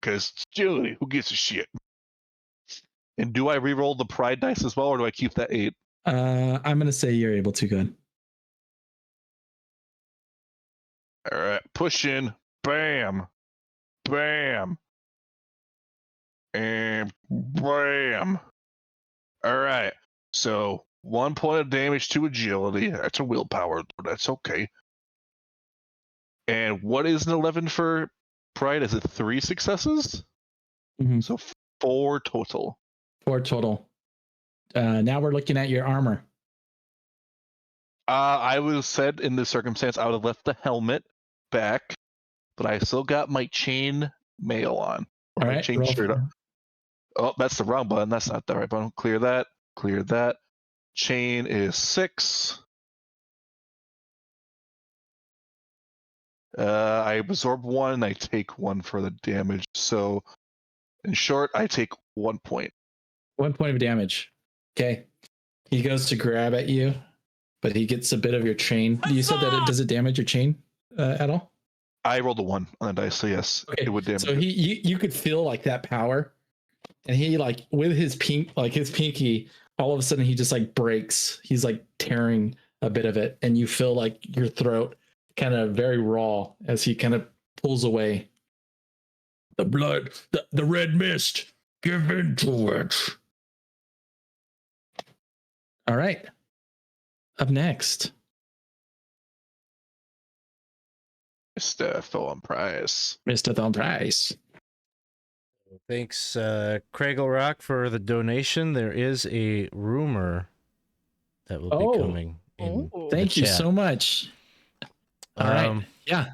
because agility. Who gives a shit? And do I re-roll the pride dice as well, or do I keep that 8? I'm going to say you're able to. Go ahead. All right, push in, bam, bam, and bam. All right, so 1 point of damage to agility. That's a willpower, but that's okay. And what is an 11 for pride? Is it 3 successes? Mhm. So 4 total. 4 total. Now we're looking at your armor. I would have said in this circumstance I would have left the helmet back, but I still got my chain mail on. Or All my right. chain Roll shirt for- on. Oh, that's the wrong button. That's not the right button. Clear that. Clear that. Chain is 6. I absorb 1 and I take 1 for the damage. So, in short, I take 1 point. 1 point of damage. Okay. He goes to grab at you, but he gets a bit of your chain. You said that does it damage your chain at all? I rolled a 1 on the dice, so yes, Okay. it would damage. So it. you could feel like that power, and he like with his pinky, all of a sudden he just like breaks. He's like tearing a bit of it, and you feel like your throat kind of very raw as he kind of pulls away. The blood, the red mist. Give into it. All right. Up next, Mr. Thorn Price. Mr. Thorn Price. Thanks, Craigle Rock, for the donation. There is a rumor that will Oh. be coming in. Oh. the Thank you chat. so much. All right. Um, Yeah.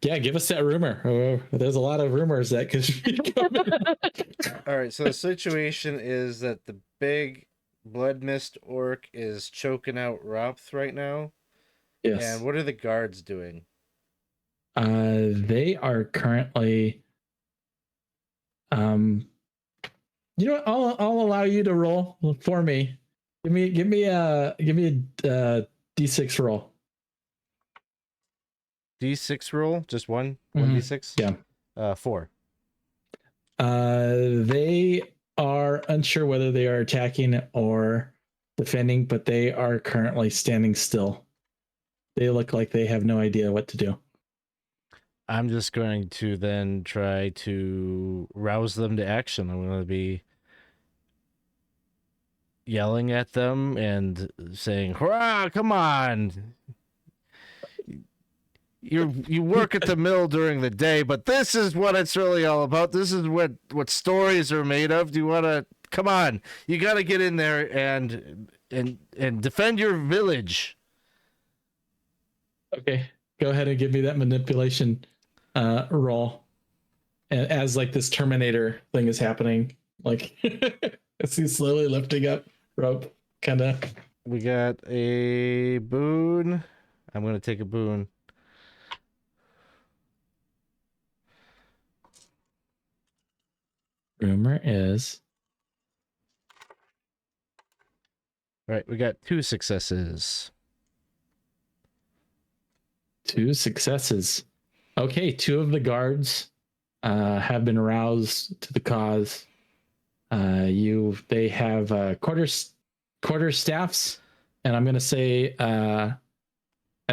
Yeah, give us that rumor. Oh, there's a lot of rumors that could be coming. All right, so the situation is that the big blood mist orc is choking out Ropth right now. Yes. And what are the guards doing? They are currently you know what? I'll allow you to roll for me. Give me a D6 roll. D6 roll, just one Mhm. D6. Yeah. 4. They are unsure whether they are attacking or defending, but they are currently standing still. They look like they have no idea what to do. I'm just going to then try to rouse them to action. I'm going to be yelling at them and saying, "Hurrah! Come on! You work at the mill during the day, but this is what it's really all about. This is what stories are made of. Do you want to come on? You got to get in there and defend your village." Okay, go ahead and give me that manipulation roll. And as like this Terminator thing is happening, like as he's slowly lifting up rope, kind of. We got a boon. I'm going to take a boon. Rumor is All right, we got 2 successes. 2 successes. Okay, 2 of the guards have been roused to the cause. They have quarter staffs, and I'm going to say at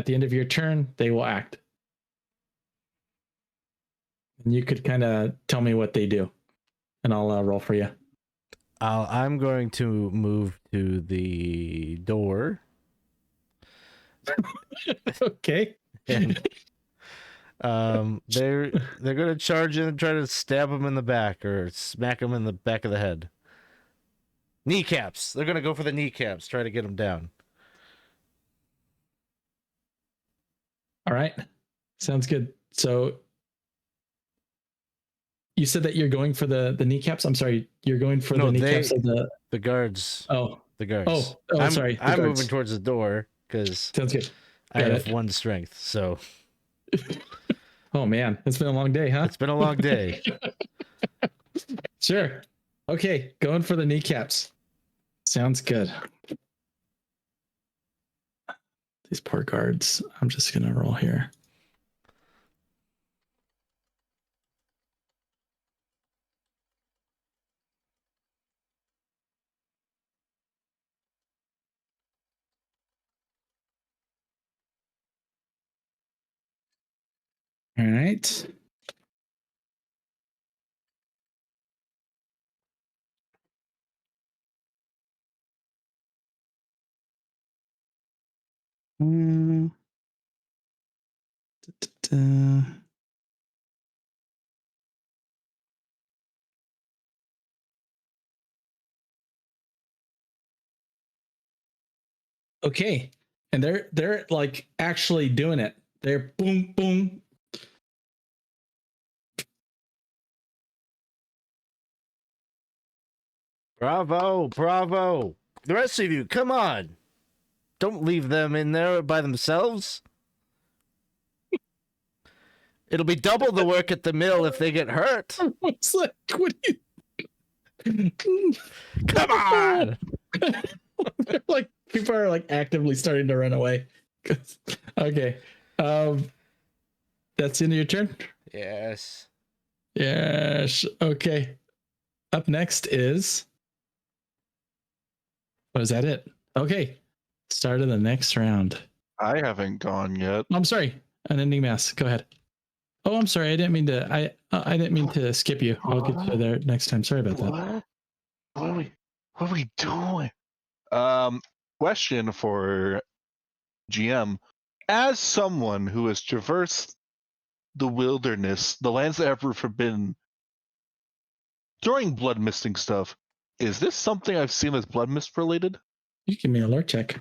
the end of your turn they will act. And you could kind of tell me what they do, and I'll roll for you. I'm going to move to the door. Okay. And they're going to charge in and try to stab him in the back or smack him in the back of the head. Kneecaps. They're going to go for the kneecaps, try to get him down. All right. Sounds good. So you said that you're going for the kneecaps? I'm sorry. You're going for the kneecaps of the... The guards. Oh. The guards. I'm sorry. I'm guards. moving towards the door because Sounds good. I Got have it. 1 strength, so... Oh, man. It's been a long day, huh? It's been a long day. Sure. Okay. Going for the kneecaps. Sounds good. These poor guards. I'm just going to roll here. All right. Okay. And they're like actually doing it. They're boom, boom. Bravo, bravo. The rest of you, come on. Don't leave them in there by themselves. It'll be double the work at the mill if they get hurt. What's like, what do you... Come on. They're like, people are like actively starting to run away. Okay. That's the end of your turn? Yes. Yes. Okay. Up next is... Oh, is that it? Okay. Start of the next round. I haven't gone yet. I'm sorry. Unending mass. Go ahead. Oh, I'm sorry. I didn't mean to. I didn't mean to skip you. I'll get you there next time. Sorry about that. What are we doing? Question for GM. As someone who has traversed the wilderness, the lands that ever forbidden, during blood misting stuff, is this something I've seen as blood mist related? You give me a lore check.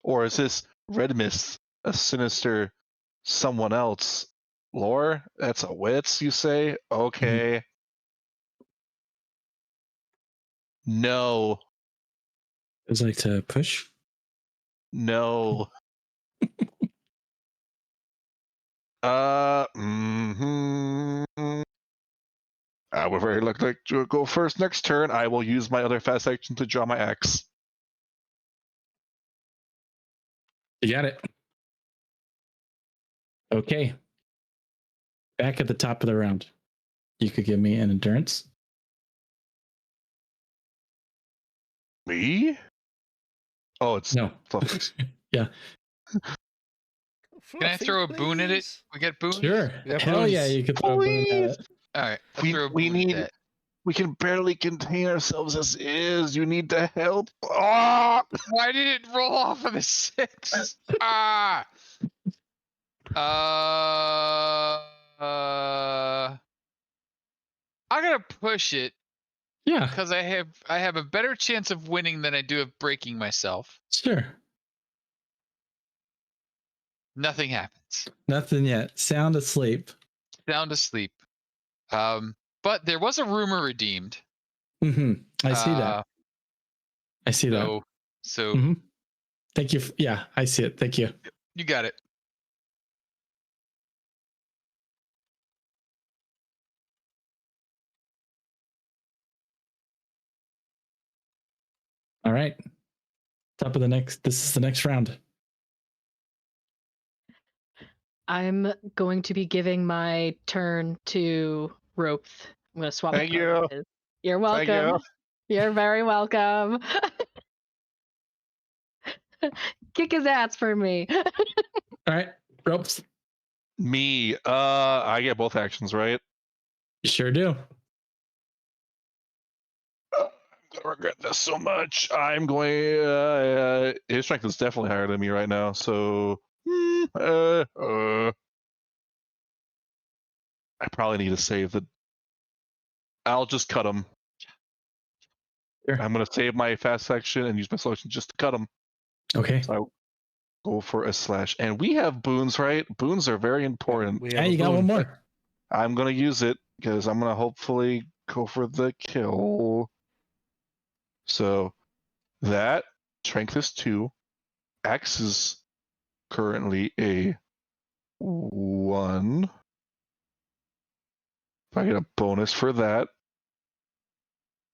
Or is this red mist a sinister someone else lore? That's a wits, you say? Okay. No. Would you like to push? No. I would very like to go first next turn. I will use my other fast action to draw my axe. You got it. Okay. Back at the top of the round. You could give me an endurance. Me? Oh, it's No. Fluffy. Yeah. Can I throw a boon at it? We get boons? Sure. Yeah, Hell yeah, boons. you could throw a boon at it. All right. I'll We- throw a we boon at need- that. We can barely contain ourselves as is. You need to help. Ah! Why did it roll off of the 6? Ah. I gotta push it Yeah, because I have a better chance of winning than I do of breaking myself. sure. Nothing happens. Nothing yet. Sound asleep. Sound asleep. But there was a rumor redeemed. I see that. I see that. So Mhm. Thank you. Yeah, I see it. Thank you. you got it. All right. Top of the next. This is the next round. I'm going to be giving my turn to Ropth. I'm going to swap. Thank you. places. You're Thank welcome. you. You're very welcome. Kick his ass for me. All right. Ropes. Me. I get both actions, right? You sure do. I'm gonna regret this so much. I'm going. His strength is definitely higher than me right now, so. I probably need to save the. I'll just cut him. Sure. I'm gonna save my fast section and use my selection just to cut him. Okay. So I go for a slash, and we have boons, right? Boons are very important. We Yeah, have a you got boon. one more. I'm gonna use it because I'm gonna hopefully go for the kill. So that strength is 2. Axe is currently a 1. If I get a bonus for that,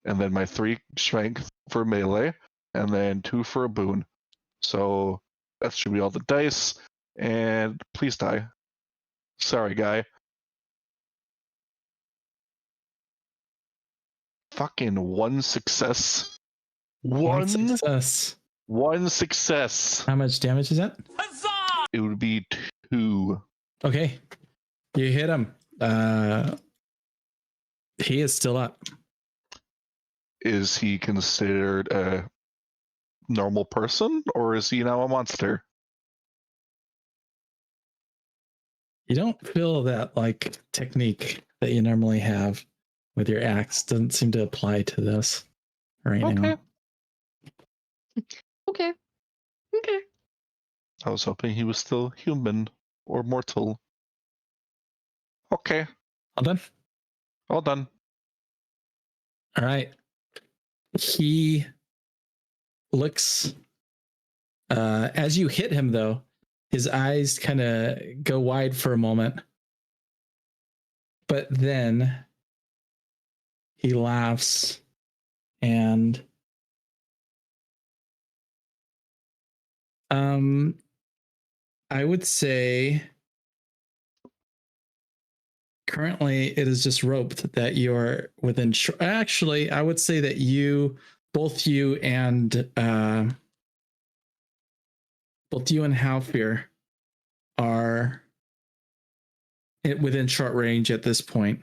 and then my 3 strength for melee, and then 2 for a boon. So that should be all the dice. And please die. Sorry, guy. Fucking 1 success. One success. 1 success. How much damage is that? It would be 2. Okay. You hit him. He is still up. Is he considered a normal person, or is he now a monster? You don't feel that like technique that you normally have with your axe doesn't seem to apply to this right now. Okay. Okay. Okay. I was hoping he was still human or mortal. Okay, All done? all done. All right. He looks as you hit him though, his eyes kind of go wide for a moment. But then he laughs and I would say currently it is just roped that you're within actually I would say that both you and both you and Halfir are within short range at this point.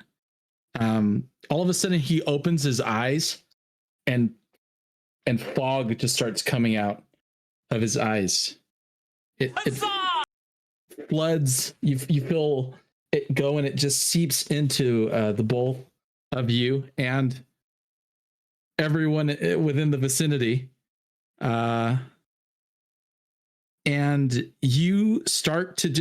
All of a sudden, he opens his eyes, and fog just starts coming out of his eyes. It floods. You feel it go, and it just seeps into the both of you and everyone within the vicinity. And you start to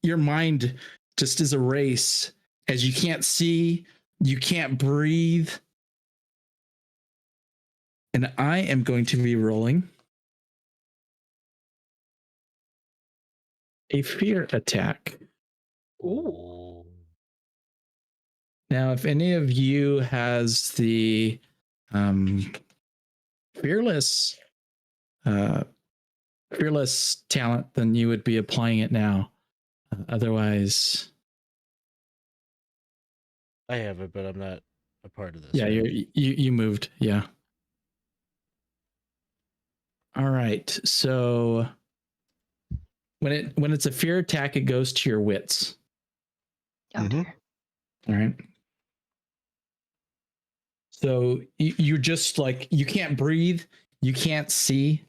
your mind just is erase as you can't see, you can't breathe. And I am going to be rolling a fear attack. Ooh. Now, if any of you has the fearless talent, then you would be applying it now. Otherwise, I have it, but I'm not a part of this. yeah, right? you moved. Yeah. All right. So when it's a fear attack, it goes to your wits. Oh, Mhm. dear. All right. So you're just like, you can't breathe, you can't see,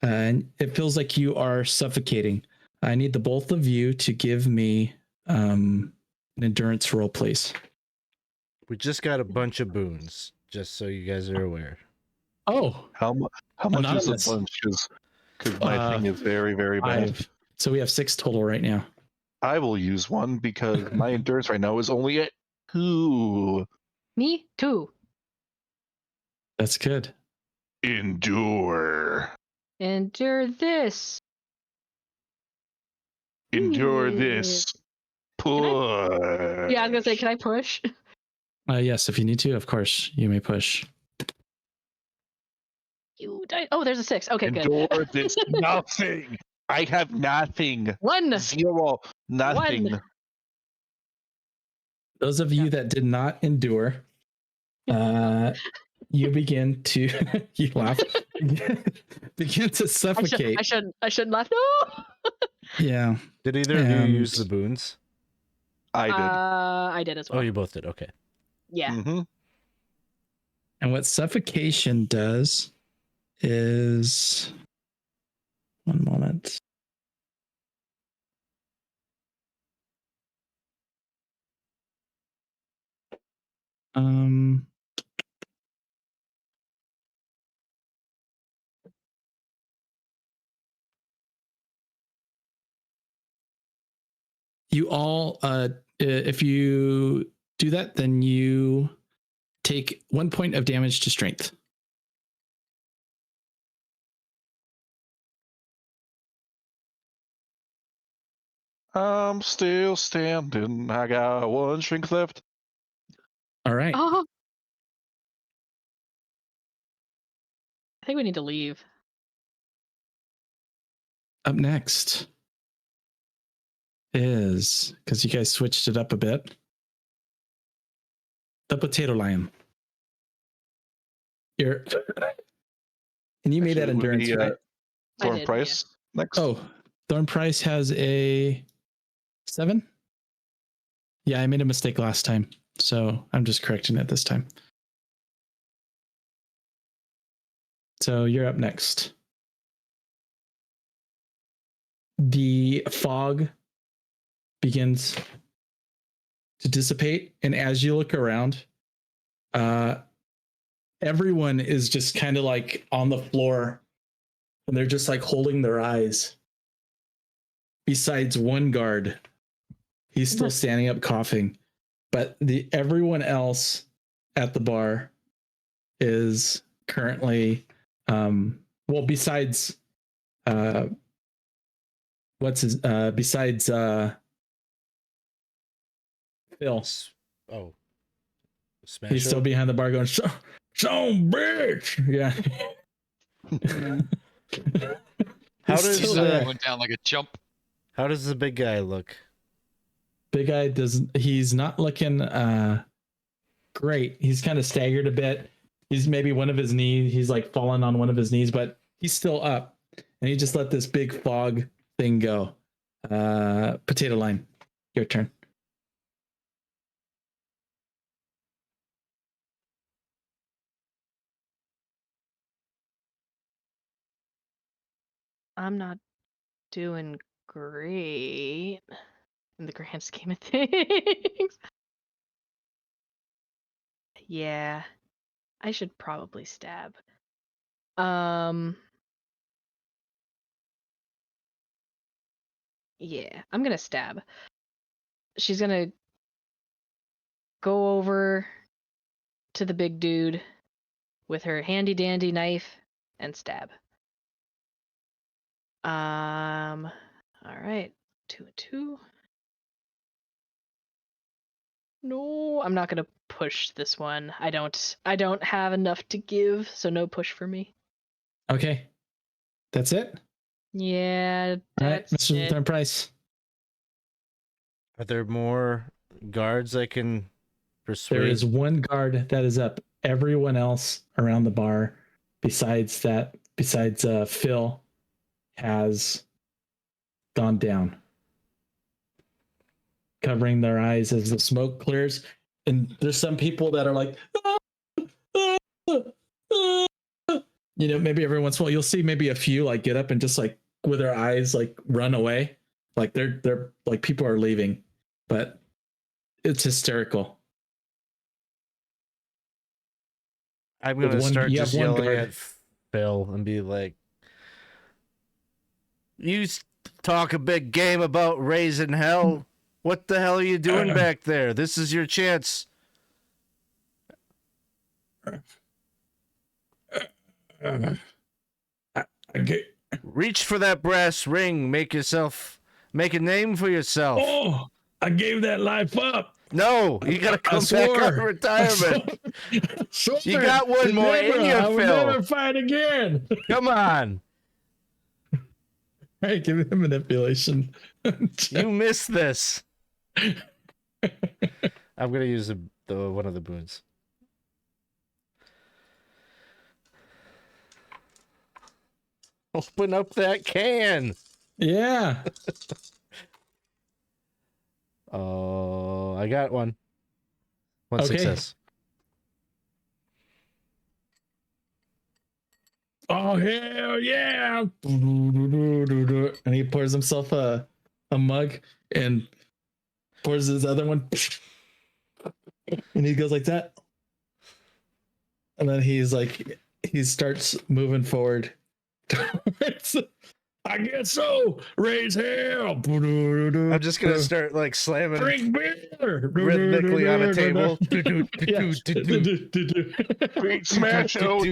and it feels like you are suffocating. I need the both of you to give me an endurance roll, please. We just got a bunch of boons, just so you guys are aware. Oh, How much is Anonymous. a bunch? Because my thing is very, very bad. 5. So we have 6 total right now. I will use one because my endurance right now is only at 2. Me too. That's good. Endure. Endure this. Endure Yeah. this. Push. Yeah, I was gonna say, can I push? Yes, if you need to, of course, you may push. You died. Oh, there's a 6. Okay, Endure good. this. Nothing. I have nothing. 1. 0. Nothing. 1. Those of you that did not endure, you begin to you laugh, begin to suffocate. I shouldn't laugh. No. Yeah. Did either of you use the boons? I did. I did as well. Oh, you both did. Okay. Yeah. Mm-hmm. And what suffocation does is, one moment. You all, if you do that, then you take 1 point of damage to strength. I'm still standing. I got 1 strength left. All right. Oh. I think we need to leave. Up next is, because you guys switched it up a bit, the Potato Lion. And you made that Actually, would endurance, be, right? I Thorn did, Price next. Oh, Thorn Price has a 7. Yeah, I made a mistake last time, so I'm just correcting it this time. So you're up next. The fog begins to dissipate, and as you look around, everyone is just kind of like on the floor, and they're just like holding their eyes. Besides one guard, he's still standing up coughing, but everyone else at the bar is currently besides besides Phil. Oh, Smash. He's still behind the bar going, son bitch. Yeah. How He's does still the- there. Went down like a jump. How does the big guy look? Big guy he's not looking great. He's kind of staggered a bit. He's maybe one of his knees, he's like fallen on one of his knees, but he's still up. and he just let this big fog thing go. Potato Line, your turn. I'm not doing great in the grand scheme of things. Yeah, I should probably stab. Yeah, I'm gonna stab. She's gonna go over to the big dude with her handy dandy knife and stab. All right, 2 and 2. No, I'm not gonna push this one. I don't have enough to give, so no push for me. Okay, that's it. Yeah, All right, that's Mr. it. Return Price. Are there more guards I can persuade? There is one guard that is up. Everyone else around the bar, besides Phil, has gone down, covering their eyes as the smoke clears. And there's some people that are like, maybe every once in a while you'll see maybe a few like get up and just like with their eyes like run away, like they're like people are leaving, but it's hysterical. I'm gonna With one- start you have just one yelling guard. at Phil and be like, "You talk a big game about raising hell. What the hell are you doing back there? This is your chance." I get, Reach for that brass ring. Make a name for yourself. oh, I gave that life up. No, you gotta I come back out of swore. retirement. Swore. You got one more in you, I would Phil. never fight again. Come on, All right, give me a manipulation. you missed this. I'm gonna use the one of the boons. Open up that can. Yeah. Oh, I got one. One Okay. success. Oh hell yeah! And he pours himself a mug and pours his other one, and he goes like that, and then he starts moving forward. I guess so. Raise hell. I'm just gonna start like slamming Drink beer. rhythmically on a table. Yeah. Big smash. And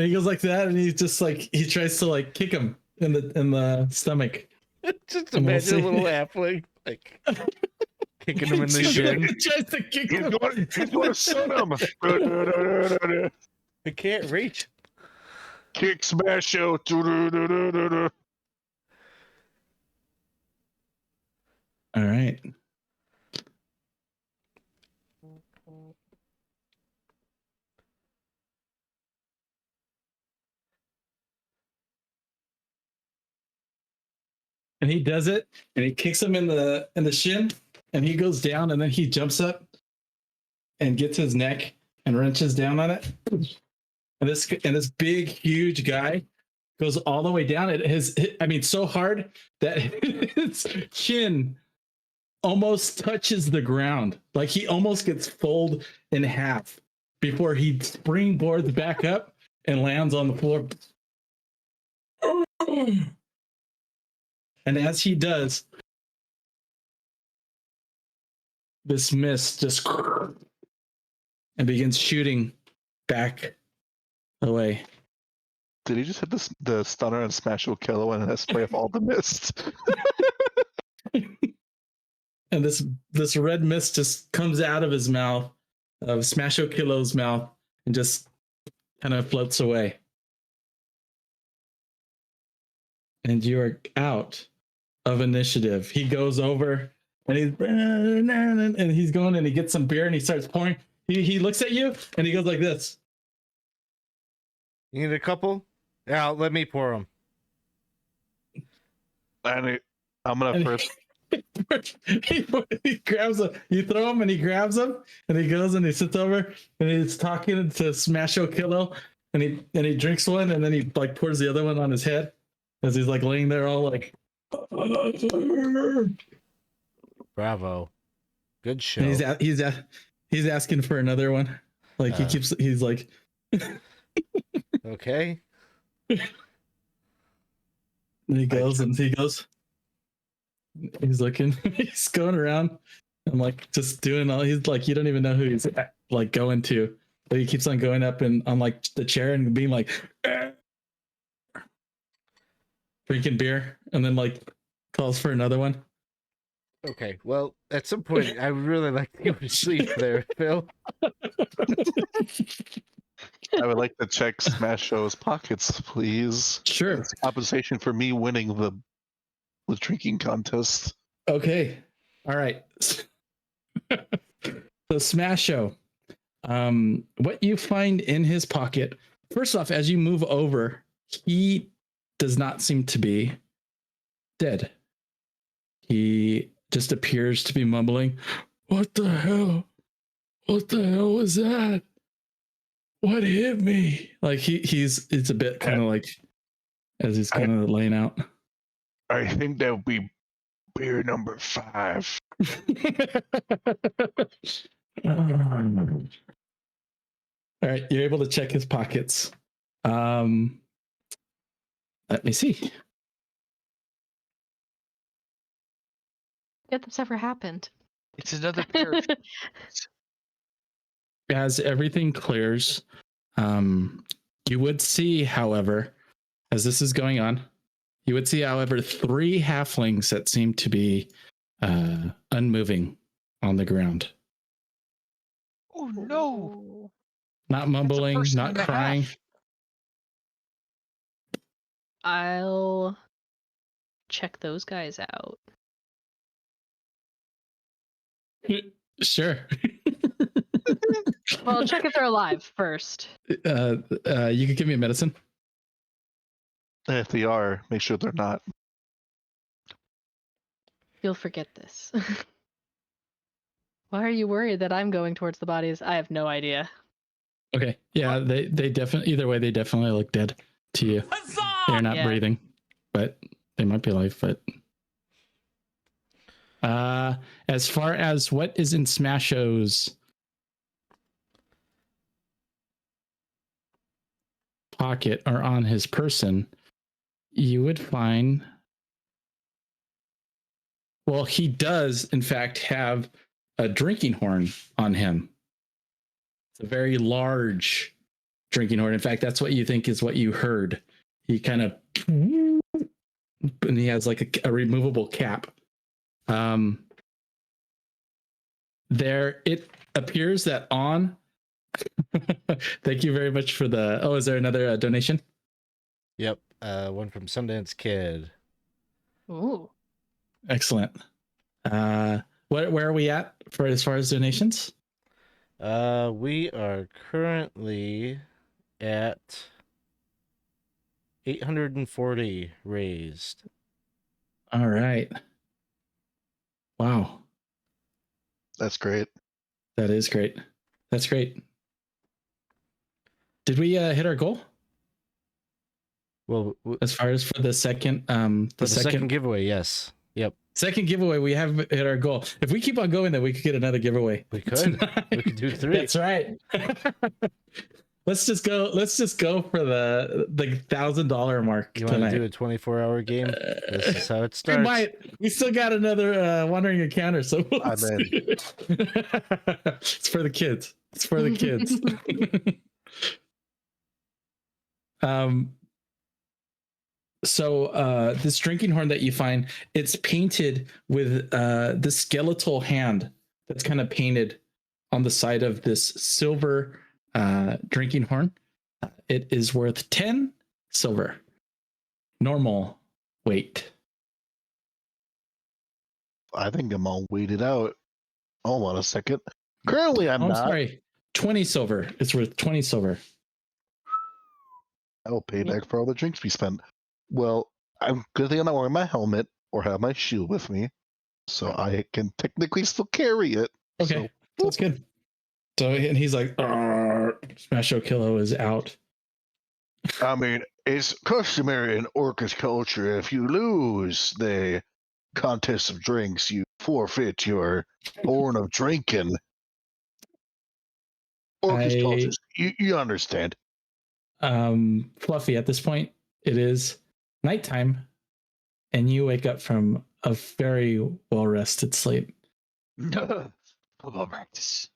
he goes like that, and he's just like he tries to like kick him in the stomach. Just And we'll imagine see. a little halfling like kicking him in the shin. He tries to kick He's him. going to son him. I can't reach. Kick smash show. All right. And he does it, and he kicks him in the shin, and he goes down, and then he jumps up and gets his neck and wrenches down on it. And this big, huge guy goes all the way down. So hard that his chin almost touches the ground. Like he almost gets folded in half before he springboards back up and lands on the floor. And as he does, this mist just and begins shooting back away. Did he just hit the stunner and smash will kill and has spray off all the mist? And this red mist just comes out of his mouth, of Smash O'Killo's mouth, and just kind of floats away. And you are out of initiative. He goes over and he's going and he gets some beer and he starts pouring. He looks at you and he goes like this. You need a couple? Yeah, let me pour them. And I'm gonna And first. he grabs them. You throw him, and he grabs them, and he goes and he sits over, and he's talking to Smasho Kilo, and he drinks one, and then he like pours the other one on his head as he's like laying there all like. Bravo. Good show. And he's asking for another one. Like he's like. Okay. And he goes. He's looking. He's going around. I'm like just doing all. He's like, you don't even know who he's like going to. But he keeps on going up and on like the chair and being like, drinking beer, and then like calls for another one. Okay. Well, at some point, I would really like to go to sleep there, Phil. I would like to check Smash Show's pockets, please. Sure. It's compensation for me winning the drinking contest. Okay. All right. So Smash Show. What you find in his pocket, first off, as you move over, he does not seem to be dead. He just appears to be mumbling, "What the hell? What the hell was that? What hit me?" Like it's a bit kind of like as he's kind of laying out. I think that would be beer number 5. All right, you're able to check his pockets. Let me see. Yet this ever happened. It's another pair of As everything clears, you would see, however, as this is going on, you would see, however, 3 halflings that seem to be unmoving on the ground. Oh no! Not mumbling, person not and a crying. half. I'll check those guys out. Sure. Well, I'll check if they're alive first. You could give me a medicine. And if they are, make sure they're not. You'll forget this. Why are you worried that I'm going towards the bodies? I have no idea. Okay. Yeah, they definitely, either way, they definitely look dead to you. They're not Yeah. breathing, but they might be alive. But as far as what is in Smasho's pocket or on his person, you would find, well, he does in fact have a drinking horn on him. It's a very large drinking horn. In fact, that's what you think is what you heard. He kind of, and he has like a removable cap. There, it appears that on. Thank you very much for the. Oh, is there another donation? Yep. One from Sundance Kid. Ooh. Excellent. Where are we at for as far as donations? We are currently at 840 raised. All right. Wow, That's great. that is great. That's great. Did we hit our goal Well, as far as for the second for the second giveaway, yes. Yep. second giveaway? We have hit our goal. If we keep on going, then we could get another giveaway. We could. We could do 3. That's right. Let's just go for the $1,000 mark You want tonight. to do a 24-hour game? This is how it We starts. might. We still got another wandering encounter, so we'll I'm see. in. It's for the kids. It's for the kids. So this drinking horn that you find, it's painted with the skeletal hand that's kind of painted on the side of this silver drinking horn. It is worth 10 silver. Normal weight. I think I'm all weighted out. Hold on a second. Currently, I'm Oh, not. sorry. 20 silver. It's worth 20 silver. I'll pay back for all the drinks we spent. Well, I'm good thing I'm not wearing my helmet or have my shield with me, so I can technically still carry it. Okay, So, that's good. So and he's like, Smasho Kilo is out. I mean, it's customary in Orcish culture. If you lose the contest of drinks, you forfeit your born of drinking. Orcish culture, you understand. Fluffy, at this point, it is nighttime, and you wake up from a very well rested sleep. Football practice.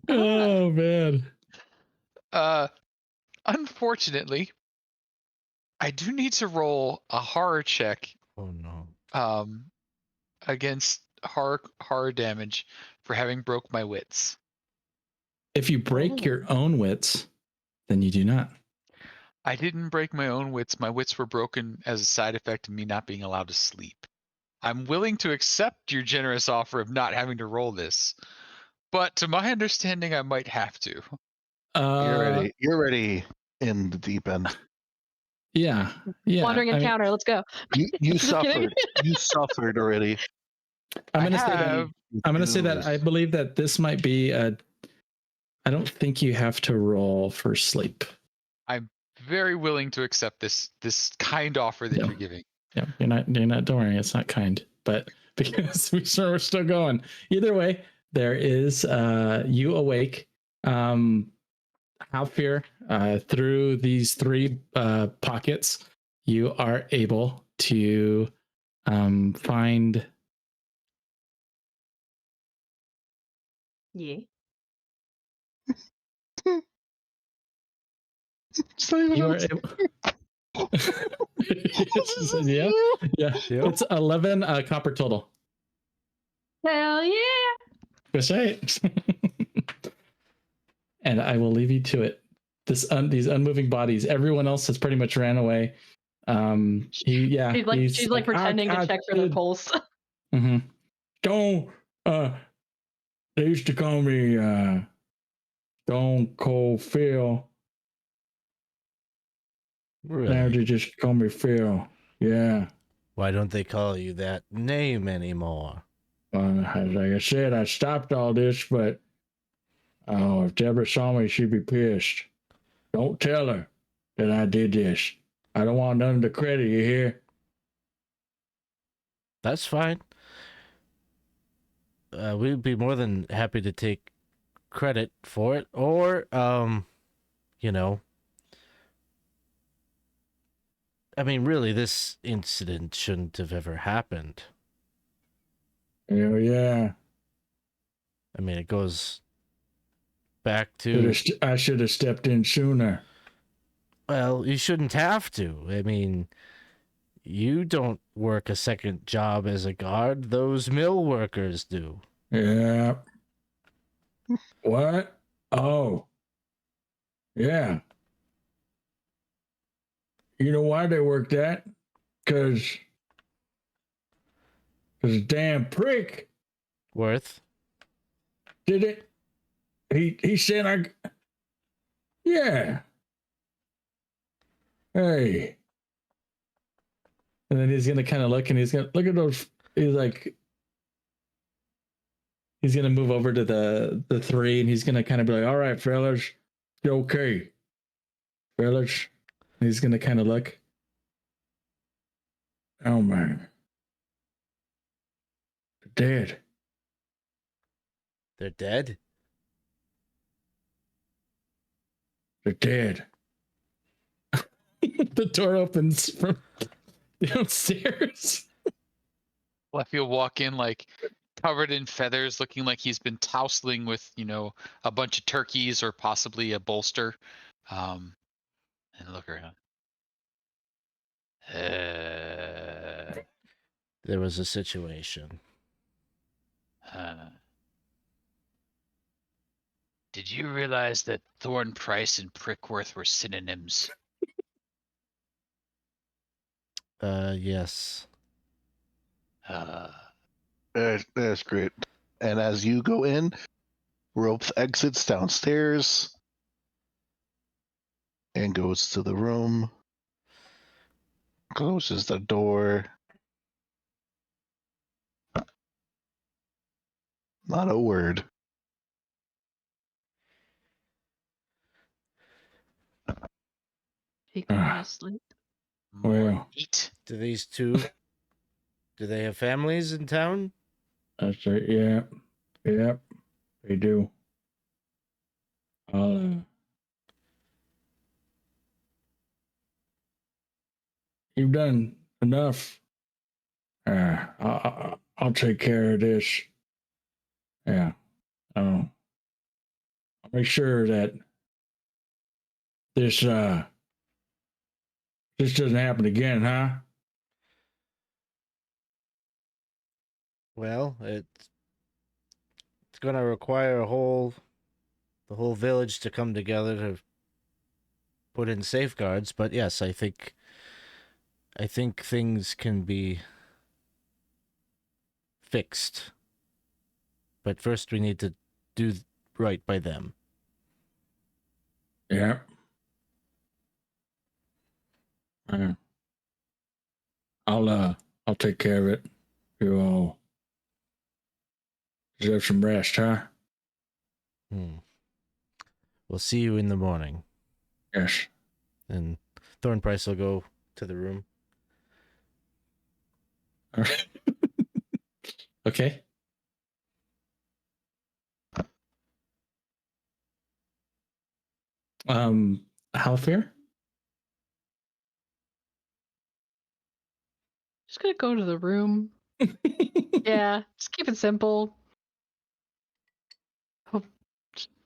Oh man. Unfortunately, I do need to roll a horror check Oh no. against horror damage for having broke my wits. If you break your own wits, then you do not. I didn't break my own wits. My wits were broken as a side effect of me not being allowed to sleep. I'm willing to accept your generous offer of not having to roll this, but to my understanding, I might have to. you're ready in the deep end. Yeah. Wandering I mean, encounter. Let's go. You Just kidding. suffered. You suffered already. I'm I gonna say that. have. I'm gonna say that I believe that this might be a. I don't think you have to roll for sleep. I'm very willing to accept this kind offer that Yeah. you're giving. Yeah, you're not. Don't worry, it's not kind. But because we're still going. Either way, there is. You awake. Have fear. Through these three pockets, you are able to find. Yeah. You are able. Yeah. Yep. It's 11 copper total. Hell yeah. That's right. And I will leave you to it. These unmoving bodies. Everyone else has pretty much ran away. She's like pretending to check for their pulse. Mm-hmm. Don't they used to call me Stone Cold Phil. Now Really? they just call me Phil. Yeah. Why don't they call you that name anymore? Like I said, I stopped all this, but if Deborah saw me, she'd be pissed. Don't tell her that I did this. I don't want none of the credit, you hear? That's fine. We'd be more than happy to take credit for it, or I mean, really, this incident shouldn't have ever happened. Hell yeah. I mean, it goes back to, I should have stepped in sooner. well, you shouldn't have to. I mean, you don't work a second job as a guard. Those mill workers do. Yeah. What? Oh. Yeah. You know why they work that? Because damn prick Worth? did it. He said yeah. Hey. And then he's gonna kind of look, and he's gonna look at those. He's gonna move over to the three, and he's gonna kind of be like, "All right, fellas, You okay? fellas." And he's gonna kind of look. Oh man. Dead. They're dead? They're dead. The door opens from downstairs. Fluffy will walk in like covered in feathers, looking like he's been tousling with, a bunch of turkeys or possibly a bolster. And look around. There was a situation. Did you realize that Thorn Price and Prickworth were synonyms? Yes. That's great. And as you go in, Ropes exits downstairs and goes to the room, closes the door. Not a word. He can go to sleep. More Well. meat. Do these two? Do they have families in town? That's it. Yeah. Yep. They do. You've done enough. I'll take care of this. Yeah. I'll make sure that this doesn't happen again, huh? Well, it's going to require the whole village to come together to put in safeguards. But yes, I think things can be fixed. But first, we need to do right by them. Yeah. I'll take care of it. You all deserve some rest, huh? We'll see you in the morning. Yes. And Thornprice will go to the room. All right. Okay. Halfir? Just gonna go to the room. Yeah, just keep it simple.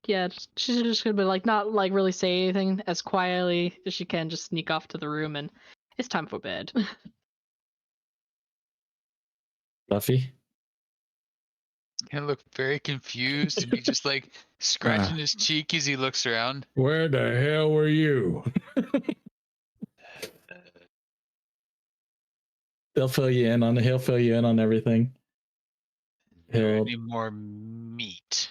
Yeah, she's just gonna be like, not like really say anything, as quietly as she can, just sneak off to the room, and it's time for bed. Fluffy? Gonna look very confused and be just like scratching his cheek as he looks around. Where the hell were you? He'll fill you in on everything. There He'll any more meat?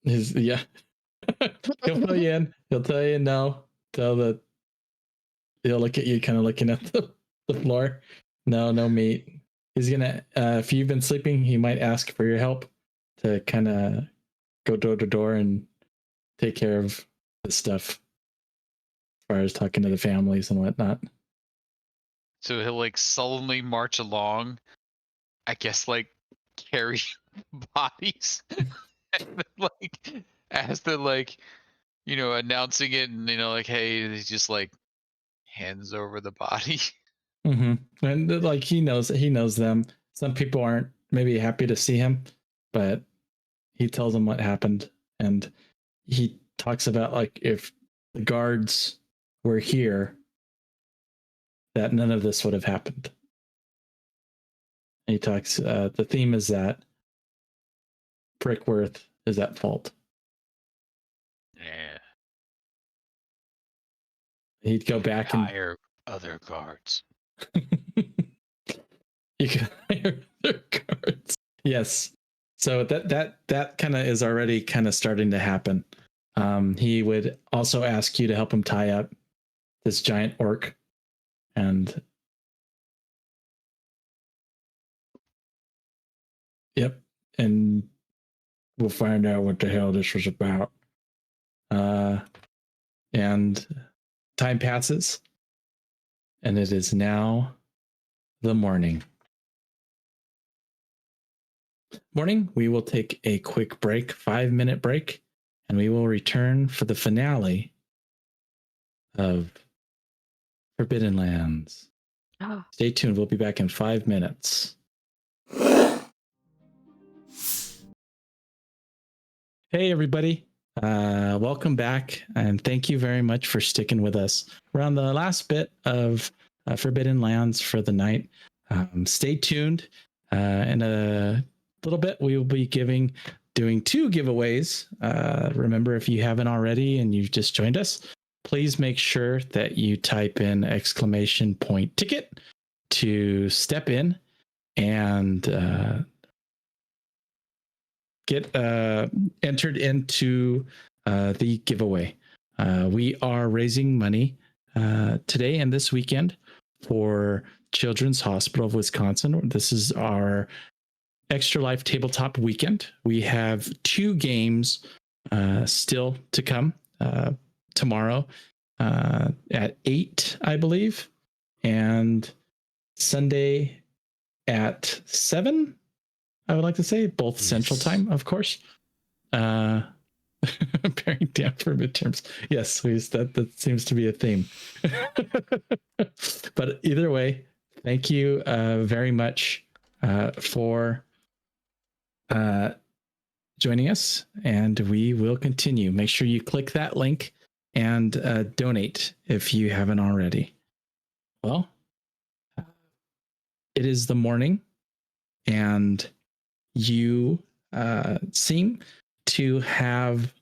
He'll fill you in. He'll tell you no. He'll look at you kind of looking at the floor. No meat. He's gonna if you've been sleeping, he might ask for your help to kind of go door to door and take care of the stuff as far as talking to the families and whatnot. So he'll like sullenly march along, I guess, like carry bodies, and then, like as the like, announcing it, and like, hey, he just like hands over the body. Mm-hmm. And like he knows them. Some people aren't maybe happy to see him, but he tells them what happened, and he talks about like if the guards were here, that none of this would have happened. And he talks. The theme is that Brickworth is at fault. Yeah. He'd go back and hire other guards. You can hire other guards. Yes. So that kind of is already kind of starting to happen. He would also ask you to help him tie up this giant orc, and yep, and we'll find out what the hell this was about. And time passes, and it is now the morning. We will take a quick break, 5-minute break, and we will return for the finale of Forbidden Lands. Oh. Stay tuned. We'll be back in 5 minutes. Hey, everybody. Welcome back, and thank you very much for sticking with us. We're on the last bit of Forbidden Lands for the night. Stay tuned. In a little bit, we will be doing 2 giveaways. Remember, if you haven't already and you've just joined us, please make sure that you type in !ticket to step in and get entered into the giveaway. We are raising money today and this weekend for Children's Hospital of Wisconsin. This is our Extra Life Tabletop weekend. We have 2 games still to come tomorrow at 8, I believe, and Sunday at 7. I would like to say both Central Time, of course. Bearing down for midterms. Yes, that seems to be a theme. But either way, thank you very much for joining us, and we will continue. Make sure you click that link and donate if you haven't already. Well, it is the morning, and you seem to have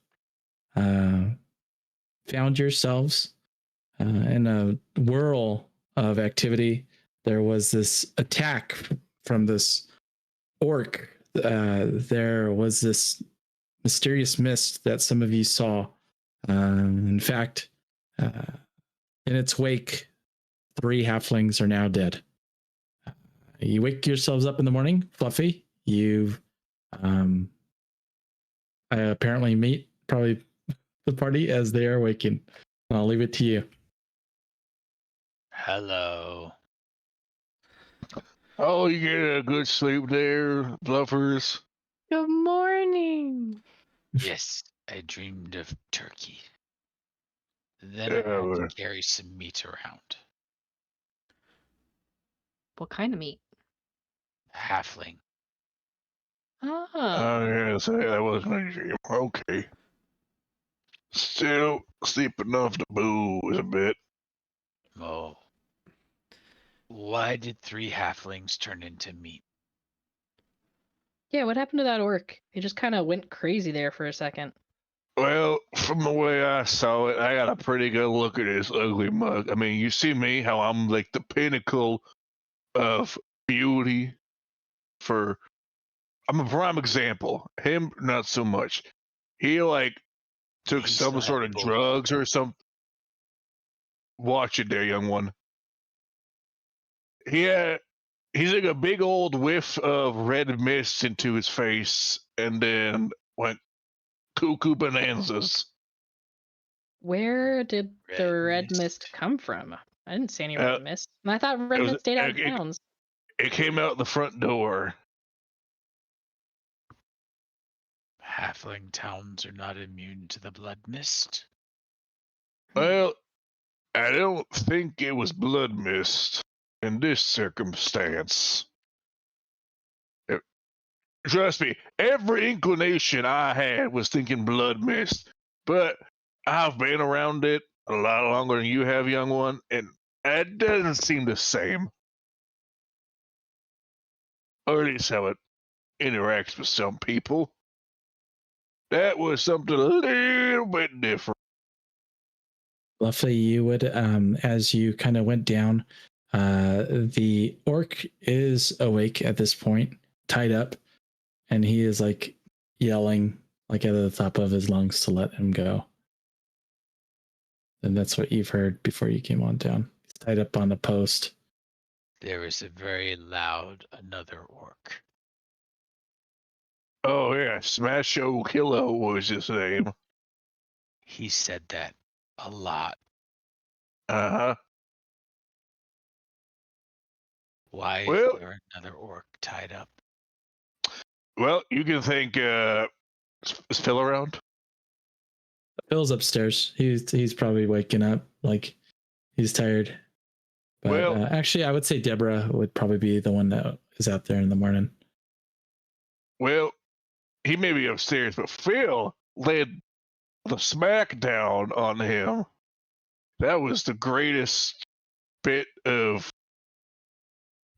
found yourselves in a whirl of activity. There was this attack from this orc. There was this mysterious mist that some of you saw. In fact, in its wake, 3 halflings are now dead. You wake yourselves up in the morning, Fluffy. You apparently meet probably the party as they are waking. I'll leave it to you. Hello. Oh, you get a good sleep there, Bluffers. Good morning. Yes, I dreamed of turkey. Then I had to carry some meat around. What kind of meat? Halfling. Ah. Oh, yes, that wasn't a dream. Okay. Still sleep enough to booze a bit. Oh. Why did 3 halflings turn into meat? Yeah, what happened to that orc? He just kind of went crazy there for a second. Well, from the way I saw it, I got a pretty good look at his ugly mug. I mean, you see me, how I'm like the pinnacle of beauty for... I'm a prime example. Him, not so much. He like took He's some like sort of both. drugs or something. Watch it there, young one. He's like a big old whiff of red mist into his face and then went cuckoo bonanzas. Where did the Red red mist. mist come from? I didn't see any red mist. And I thought red mist stayed out of towns. It came out the front door. Halfling towns are not immune to the blood mist. Well, I don't think it was blood mist in this circumstance. Trust me, every inclination I had was thinking blood mist, but I've been around it a lot longer than you have, young one, and it doesn't seem the same. Or at least how it interacts with some people. That was something a little bit different. Luckily, you would, as you kind of went down, the orc is awake at this point, tied up, and he is like yelling like at the top of his lungs to let him go. And that's what you've heard before you came on down. He's tied up on a post. There is a very loud another orc. Oh yeah, Smasho Kilo was his name. He said that a lot. Uh-huh. Why is Well- there another orc tied up? Well, you can think, is Phil around? Phil's upstairs. He's probably waking up, like he's tired. But Well- actually, I would say Deborah would probably be the one that is out there in the morning. Well, he may be upstairs, but Phil led the smackdown on him. That was the greatest bit of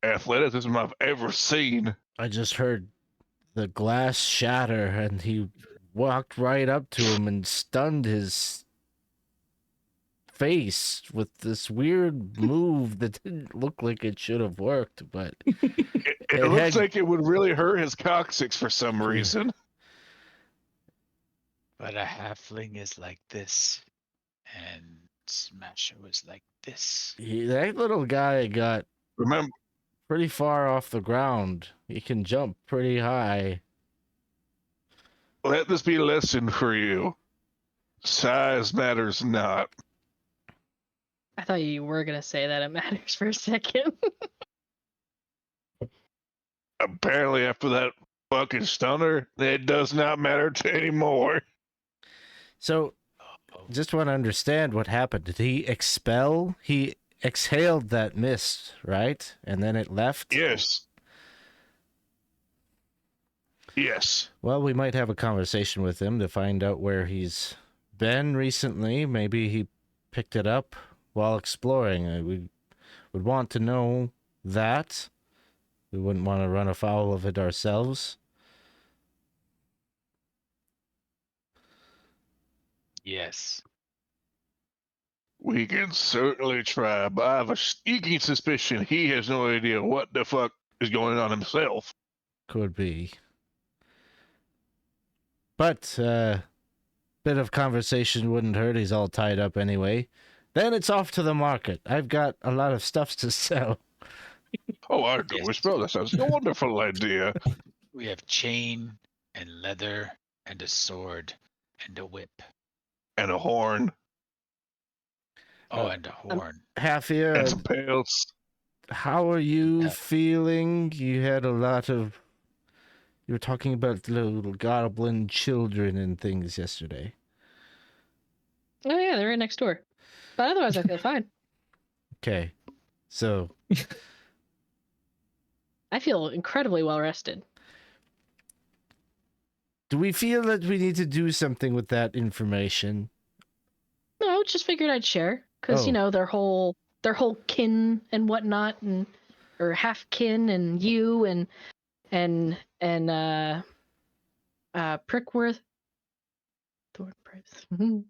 athleticism I've ever seen. I just heard the glass shatter, and he walked right up to him and stunned his face with this weird move that didn't look like it should have worked, but It It looks had- like it would really hurt his coccyx for some reason. But a halfling is like this, and Smasher was like this. that little guy got Remember, pretty far off the ground. He can jump pretty high. let this be a lesson for you. Size matters not. I thought you were gonna say that it matters for a second. Apparently, after that fucking stunner, it does not matter to anymore. So, just want to understand what happened. Did he expel? He exhaled that mist, right? And then it left? Yes. Yes. Well, we might have a conversation with him to find out where he's been recently. Maybe he picked it up while exploring. We would want to know that. We wouldn't want to run afoul of it ourselves. Yes. We can certainly try, but I have a sneaking suspicion he has no idea what the fuck is going on himself. Could be. But, bit of conversation wouldn't hurt. He's all tied up anyway. Then it's off to the market. I've got a lot of stuff to sell. Oh, I do as well. That sounds like a wonderful idea. We have chain and leather and a sword and a whip. And a horn Oh, and a horn. Half year. and some pails. How are you Yeah. feeling? You had a lot of. You were talking about the little goblin children and things yesterday. Oh yeah, they're right next door. But otherwise, I feel fine. Okay. So, I feel incredibly well rested. do we feel that we need to do something with that information? No, just figured I'd share because Oh. their whole kin and whatnot, and or half kin, and you and Prickworth, Thornprice.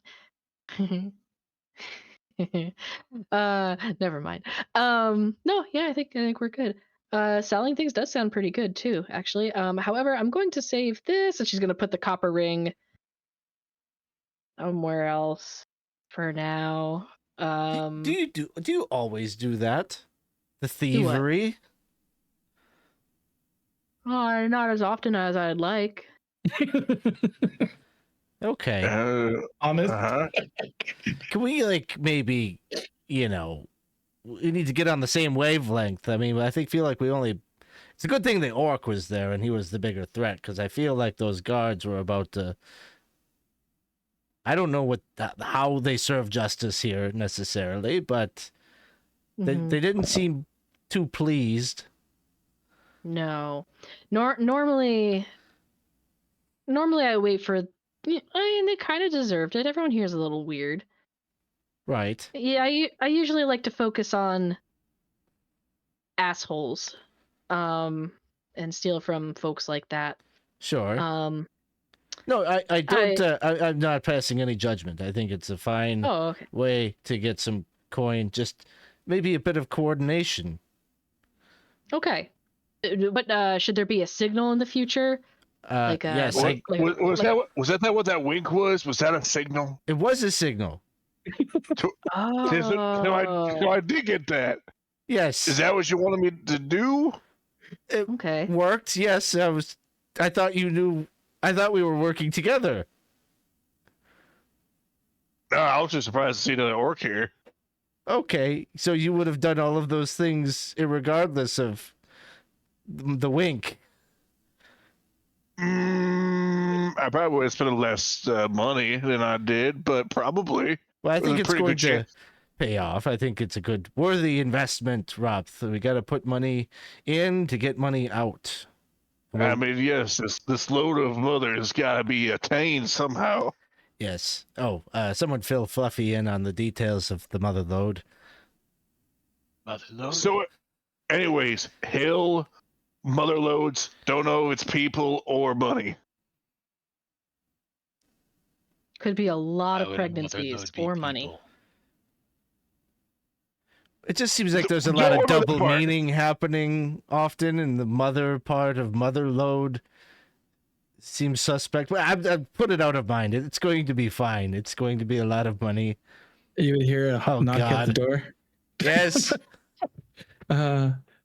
Never mind. No, yeah, I think we're good. Selling things does sound pretty good too, actually. However, I'm going to save this, and she's going to put the copper ring somewhere else for now. Do you always do that? The what? thievery? Not as often as I'd like. Okay. Honest. Uh-huh. Can we maybe, we need to get on the same wavelength. I mean, feel like it's a good thing the orc was there and he was the bigger threat, because I feel like those guards were about to. I don't know how they serve justice here necessarily, but Mhm. they didn't seem too pleased. No. Normally I wait for. I mean, they kind of deserved it. Everyone here is a little weird. Right. Yeah, I usually like to focus on assholes, and steal from folks like that. Sure. Oh, No, I don't. I'm not passing any judgment. I think it's a fine okay. way to get some coin. Just maybe a bit of coordination. Okay. But should there be a signal in the future? Yes, What, was that what that wink was? Was that a signal? it was a signal. Oh. So I did get that. Yes, Is that what you wanted me to do? it Okay. worked. Yes, I thought you knew. I thought we were working together. No, I was just surprised to see another orc here. Okay, so you would have done all of those things regardless of the wink. I probably would have spent less money than I did, but probably. Well, I think There's a it's pretty going good to chance. pay off. I think it's a good, worthy investment, Rob. So we got to put money in to get money out. I mean, yes, this load of mother has got to be attained somehow. Yes. Oh, someone fill Fluffy in on the details of the mother load. Mother load. So, anyways, hill, mother loads, don't know if it's people or money. Could be a lot Why of would a mother pregnancies load be or money. people? It just seems like there's a lot of Go to the double park. meaning happening often, and the mother part of mother load seems suspect. But I put it out of mind. It's going to be fine. It's going to be a lot of money. You would hear a Oh, knock at the God. door. Yes,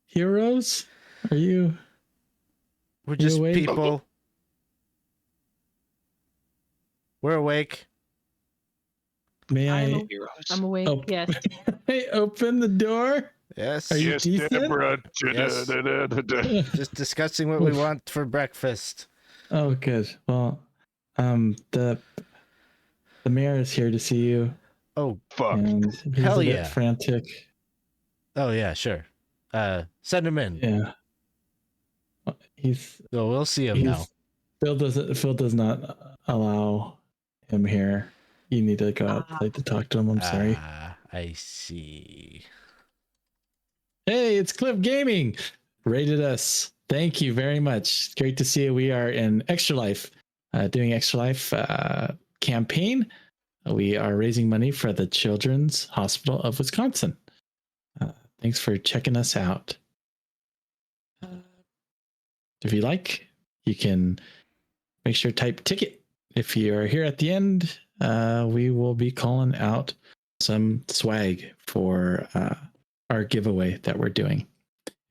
Heroes, are you? we're just awake? people. We're awake. May I'm I? a heroes. I'm awake. Oh. Yes. I open the door? Yes. Are you Yes, decent? Deborah. Yes. Da-da-da-da-da. Just discussing what we want for breakfast. Oh, good. Well, the mayor is here to see you, Oh, Fuck. and he's Hell a bit yeah. frantic. oh yeah, sure. Send him in. Yeah. He's So we'll see him now. Phil does not allow him here. You need to go outside to talk to him. I'm sorry. I see. Hey, it's Cliff Gaming. Rated us. Thank you very much. Great to see you. We are in Extra Life, doing Extra Life campaign. We are raising money for the Children's Hospital of Wisconsin. Thanks for checking us out. If you like, you can make sure to type ticket. If you are here at the end, we will be calling out some swag for our giveaway that we're doing.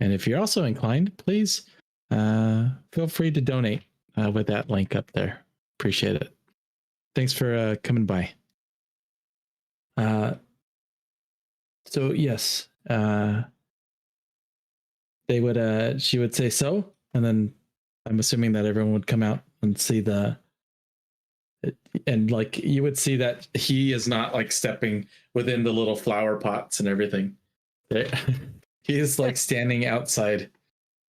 And if you're also inclined, please feel free to donate with that link up there. Appreciate it. Thanks for coming by. So yes, she would say so, and then I'm assuming that everyone would come out and see and like you would see that he is not like stepping within the little flower pots and everything. He is like standing outside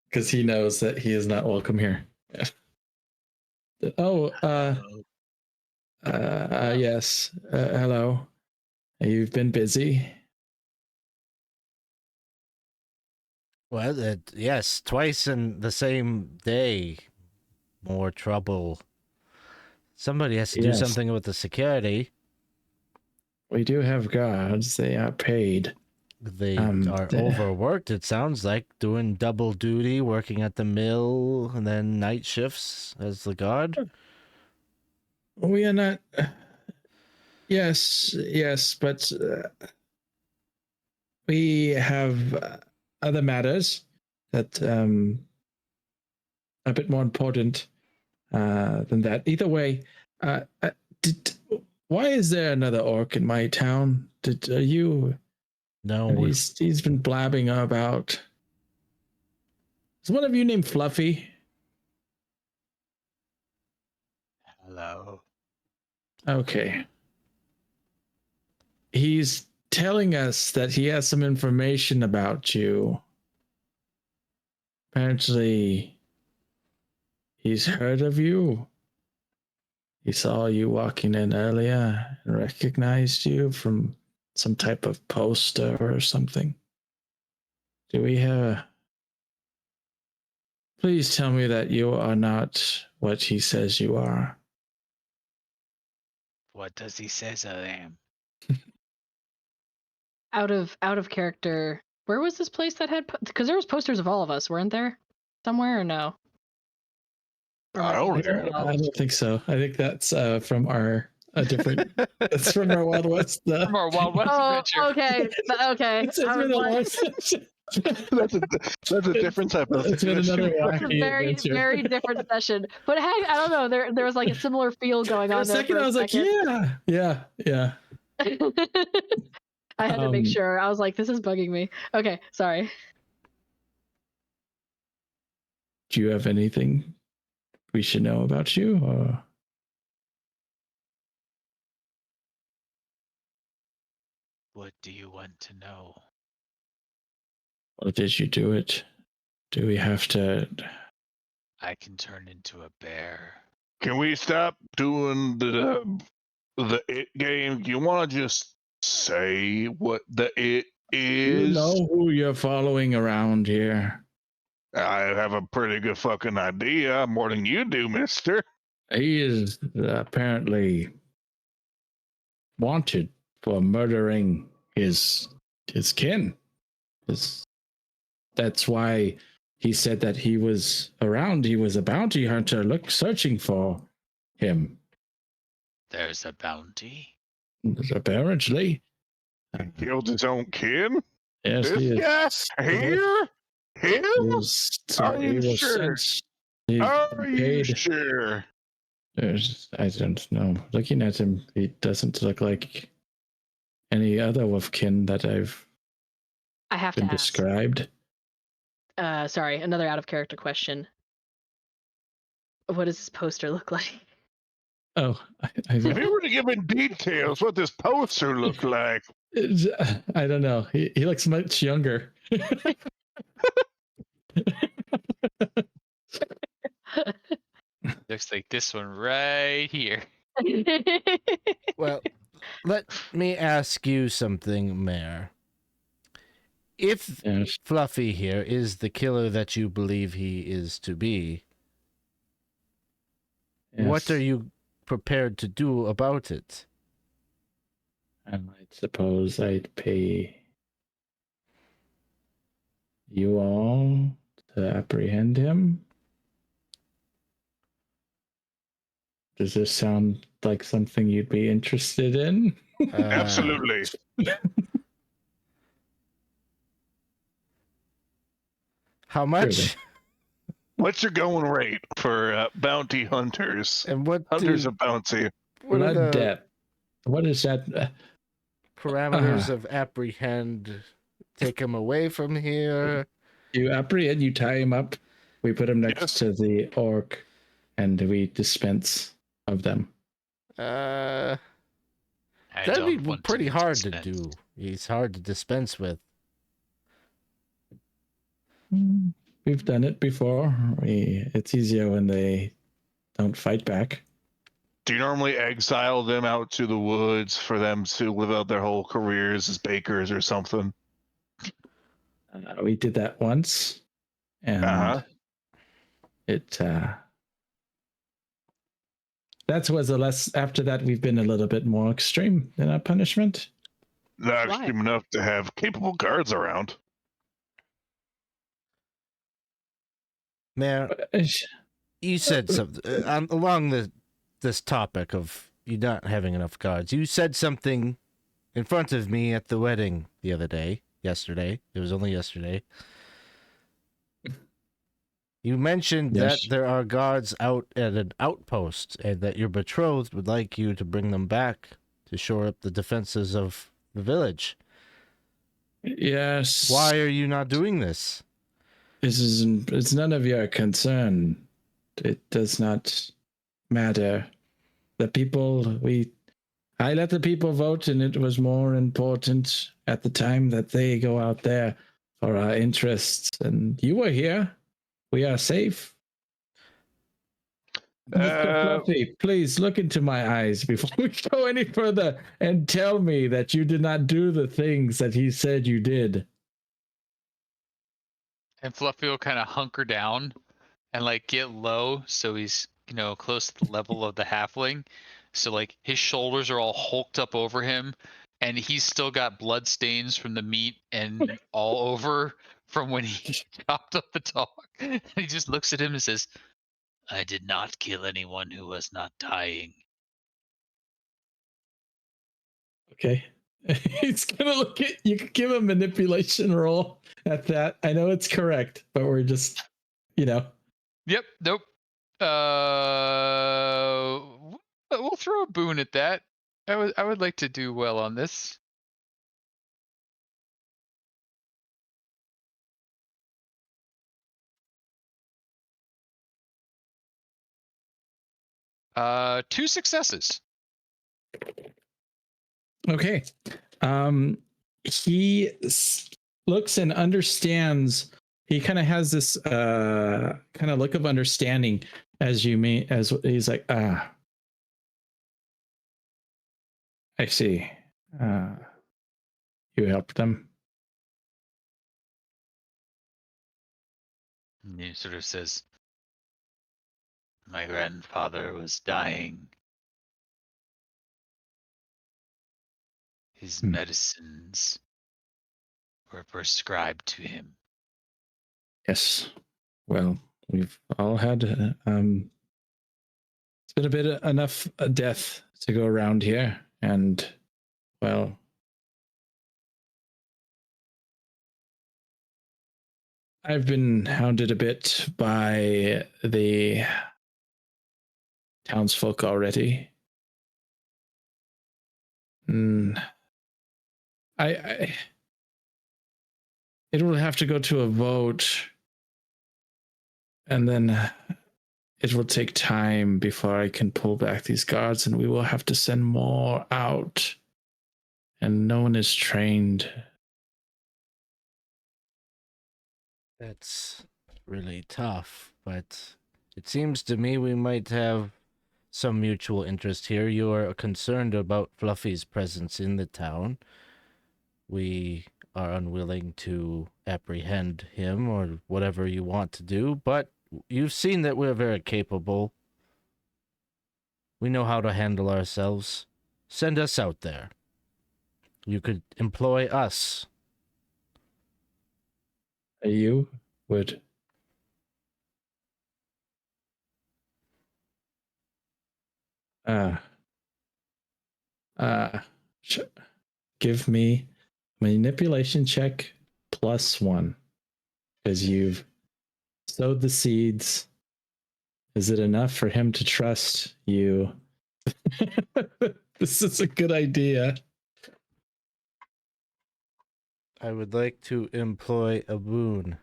because he knows that he is not welcome here. Yes. Hello. You've been busy. Well, yes, twice in the same day. More trouble. Somebody has to do Yes. something with the security. We do have guards. They are paid. They are overworked, it sounds like, doing double duty, working at the mill, and then night shifts as the guard. We are not. Yes, but we have other matters that a bit more important than that. Either way, why is there another orc in my town? Are you? No, He's been blabbing about. Is one of you named Fluffy? Hello. Okay. He's telling us that he has some information about you. Apparently, he's heard of you. He saw you walking in earlier and recognized you from some type of poster or something. Do we have... Please tell me that you are not what he says you are. What does he says I am? Out of character. Where was this place that had? Because there was posters of all of us, weren't there? Somewhere or no? Or am I don't thinking hear. something I else? don't think so. I think that's from a different... That's from our Wild West. From our Wild West Oh, adventure. okay, okay. It's I was been a like, long session. That's a different type of It's been another situation. it's a wacky very, adventure. very different session. But hey, I don't know. There was like a similar feel going For on a there. second, for I a was like, second. yeah. I had to make Um, sure. I was like, this is bugging me. Okay, sorry. Do you have anything we should know about you? Or... What do you want to know? Or did you do it? Do we have to... I can turn into a bear. Can we stop doing the it game? You want to just say what the it You is? know who you're following around here. I have a pretty good fucking idea, more than you do, mister. He is apparently wanted for murdering his kin. That's why he said that he was around. He was a bounty hunter searching for him. There's a bounty. Apparently. Killed his own kid? Yes, This he guy is. here? Him? He was, Are he you was sure? sent. He's Are been you paid. sure? I don't know. Looking at him, he doesn't look like any other wolfkin that I've I have to been ask. described. Sorry, another out of character question. What does this poster look like? Oh, If you were to give me details, what this poster look like? I don't know. He looks much younger. Looks like this one right here. Well, let me ask you something, Mayor. If Yes. Fluffy here is the killer that you believe he is to be, what Yes. are you prepared to do about it? I suppose I'd pay you all to apprehend him. Does this sound like something you'd be interested in? Absolutely. How much? Really? What's your going rate for bounty hunters? And what Hunters do, of bounty. what are Blood the debt. What is that? parameters of apprehend? Take him away from here. You apprehend, you tie him up. We put him next Yes. to the orc, and we dispense of them. I That'd be don't want pretty hard to dispense. do. He's hard to dispense with. We've done it before. It's easier when they don't fight back. Do you normally exile them out to the woods for them to live out their whole careers as bakers or something? We did that once, and Uh-huh. it that was a less. After that, we've been a little bit more extreme in our punishment. Not Why? extreme enough to have capable guards around. Mayor, you said something along this topic of you not having enough guards. You said something in front of me at the wedding the other day. Yesterday. It was only yesterday. You mentioned Yes. that there are guards out at an outpost and that your betrothed would like you to bring them back to shore up the defenses of the village. Yes. Why are you not doing this? It's none of your concern. It does not matter. I let the people vote, and it was more important at the time that they go out there for our interests. And you were here. We are safe. Mr. Fluffy, please look into my eyes before we go any further and tell me that you did not do the things that he said you did. And Fluffy will kind of hunker down and like get low so he's, close to the level of the halfling. So like his shoulders are all hulked up over him and he's still got blood stains from the meat and all over from when he chopped up the dog. And he just looks at him and says, I did not kill anyone who was not dying. Okay. He's gonna look at you. Could give a manipulation roll at that. I know it's correct, but we're just, Yep, nope. We'll throw a boon at that. I would like to do well on this. Two successes. Okay. He looks and understands. He kind of has this kind of look of understanding as he's like, I see. You helped them. And he sort of says, my grandfather was dying. His medicines were prescribed to him. Yes. Well, we've all had. It's been a bit enough death to go around here, and well, I've been hounded a bit by the townsfolk already. I it will have to go to a vote, and then it will take time before I can pull back these guards, and we will have to send more out, and no one is trained. That's really tough, but it seems to me we might have some mutual interest here. You are concerned about Fluffy's presence in the town. We are unwilling to apprehend him or whatever you want to do, but you've seen that we're very capable. We know how to handle ourselves. Send us out there. You could employ us. You would. Give me manipulation check +1, because you've sowed the seeds. Is it enough for him to trust you? This is a good idea. I would like to employ a boon.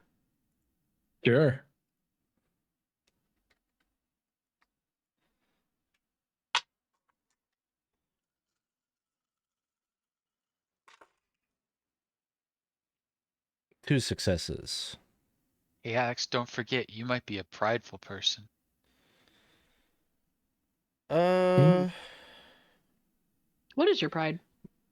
Sure. Two successes. Hey, Alex, don't forget, you might be a prideful person. Uh, What is your pride?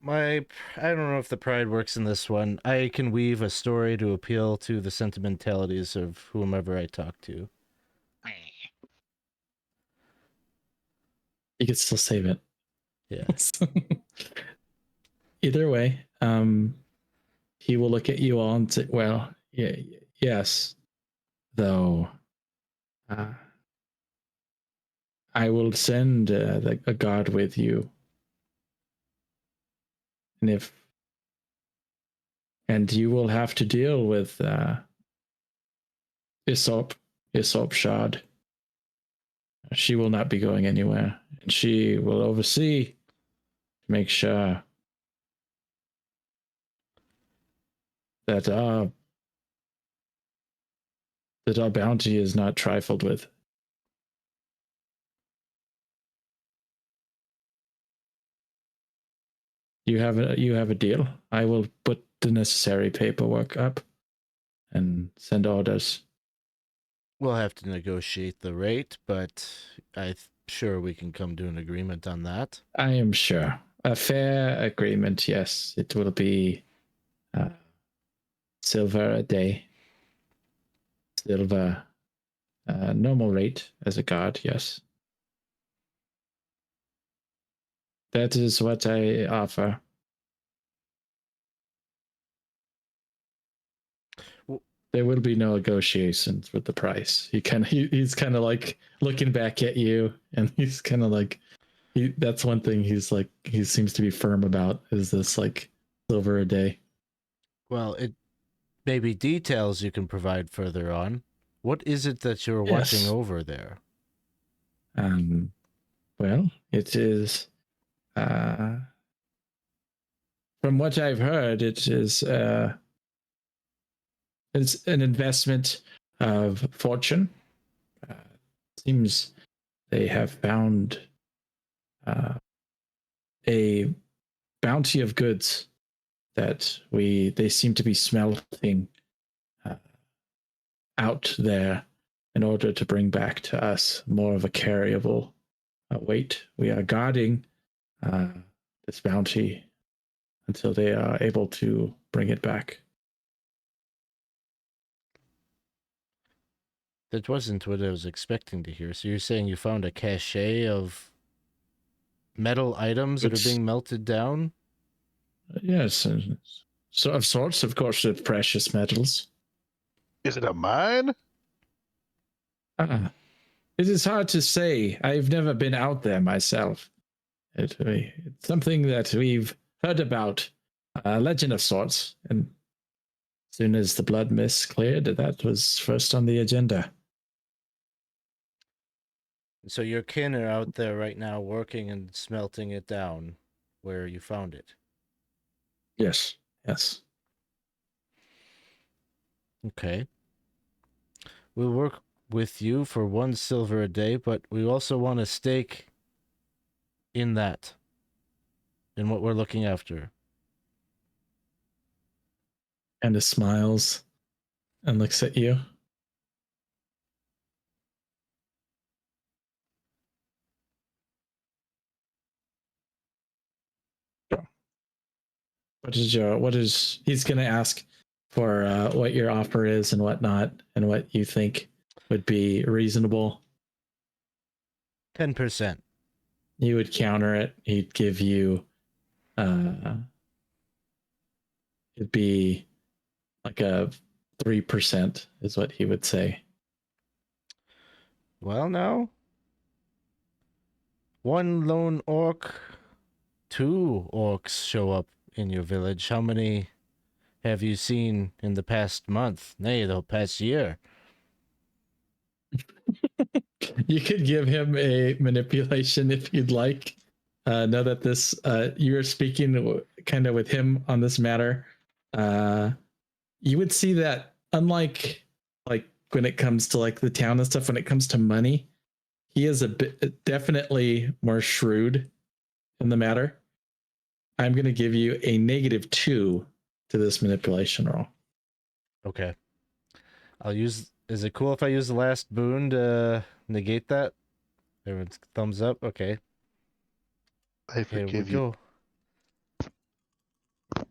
I don't know if the pride works in this one. I can weave a story to appeal to the sentimentalities of whomever I talk to. You could still save it. Yeah. Either way, he will look at you all and say, well, yeah, yes, though I will send a guard with you, and you will have to deal with Isop Shad. She will not be going anywhere, and she will oversee to make sure that our bounty is not trifled with. You have a deal. I will put the necessary paperwork up and send orders. We'll have to negotiate the rate, but I'm sure we can come to an agreement on that. I am sure. A fair agreement, yes. It will be silver a day. Silver, normal rate as a guard, yes. That is what I offer. There will be no negotiations with the price. He's kind of like looking back at you, and he's kind of like, that's one thing he seems to be firm about, is this like silver a day. Well, it may be details you can provide further on. What is it that you're watching over there? Well, it is, from what I've heard, it is, it's an investment of fortune. Seems they have found a bounty of goods that they seem to be smelting out there in order to bring back to us more of a carryable weight. We are guarding this bounty until they are able to bring it back. That wasn't what I was expecting to hear. So you're saying you found a cache of metal items that are being melted down? Yes, and So of sorts, of course, with precious metals. Is it a mine? Ah, it is hard to say. I've never been out there myself. It's something that we've heard about, a legend of sorts. And as soon as the blood mist cleared, that was first on the agenda. So your kin are out there right now working and smelting it down where you found it. Yes, yes. Okay. We'll work with you for 1 silver a day, but we also want a stake in that, in what we're looking after. And smiles and looks at you. He's gonna ask for what your offer is and whatnot, and what you think would be reasonable. 10%. You would counter it. He'd give you it'd be like a 3% is what he would say. Well, now, 1 lone orc, 2 orcs show up in your village. How many have you seen in the past month? Nay, the past year. You could give him a manipulation if you'd like. Know that this you're speaking kind of with him on this matter. You would see that unlike like when it comes to like the town and stuff, when it comes to money, he is a bit definitely more shrewd in the matter. I'm going to give you a -2 to this manipulation roll. Okay. I'll use. Is it cool if I use the last boon to negate that? Everyone's thumbs up. Okay. I Here we forgive you. go.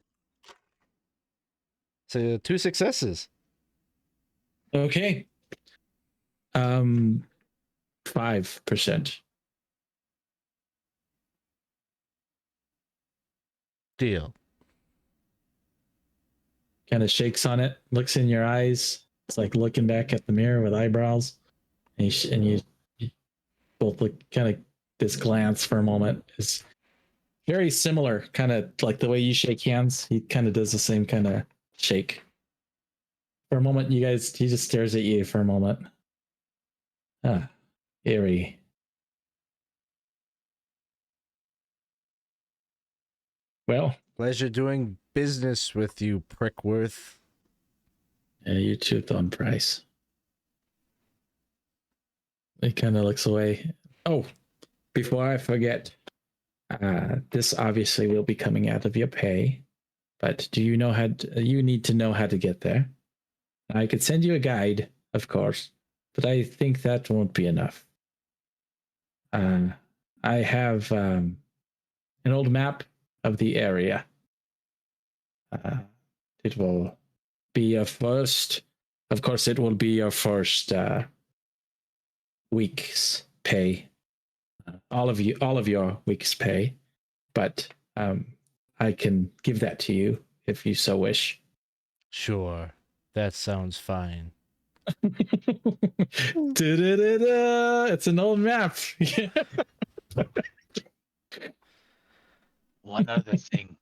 So 2 successes. Okay. 5%. Deal. Kind of shakes on it, looks in your eyes. It's like looking back at the mirror with eyebrows. And you both look kind of this glance for a moment is very similar, kind of like the way you shake hands. He kind of does the same kind of shake. For a moment, he just stares at you for a moment. Ah, eerie. Well, Pleasure doing business with you, Prickworth. you too, Thorn Price. He kind of looks away. Oh, before I forget, this obviously will be coming out of your pay, but do you know you need to know how to get there? I could send you a guide, of course, but I think that won't be enough. I have an old map of the area. It will be your first, of course, it will be your first week's pay. All of your week's pay, but I can give that to you if you so wish. Sure. That sounds fine. It's an old map. One other thing.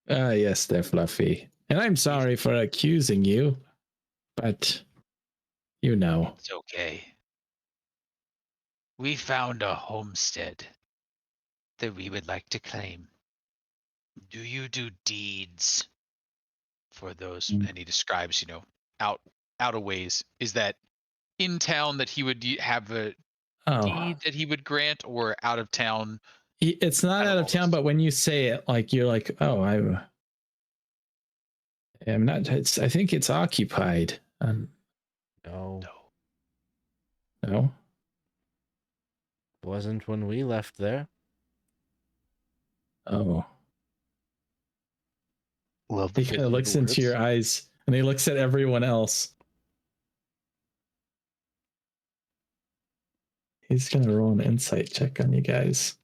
Yes, they're fluffy. And I'm sorry for accusing you, but you know. It's okay. We found a homestead that we would like to claim. Do you do deeds for those? And he describes, out a ways. Is that in town that he would have a deed that he would grant, or out of town? It's not out of town, but when you say it, like you're like, oh, I'm not. I think it's occupied. No. No. Wasn't when we left there. Oh. Love He kind of looks into your eyes and he looks at everyone else. He's going to roll an insight check on you guys.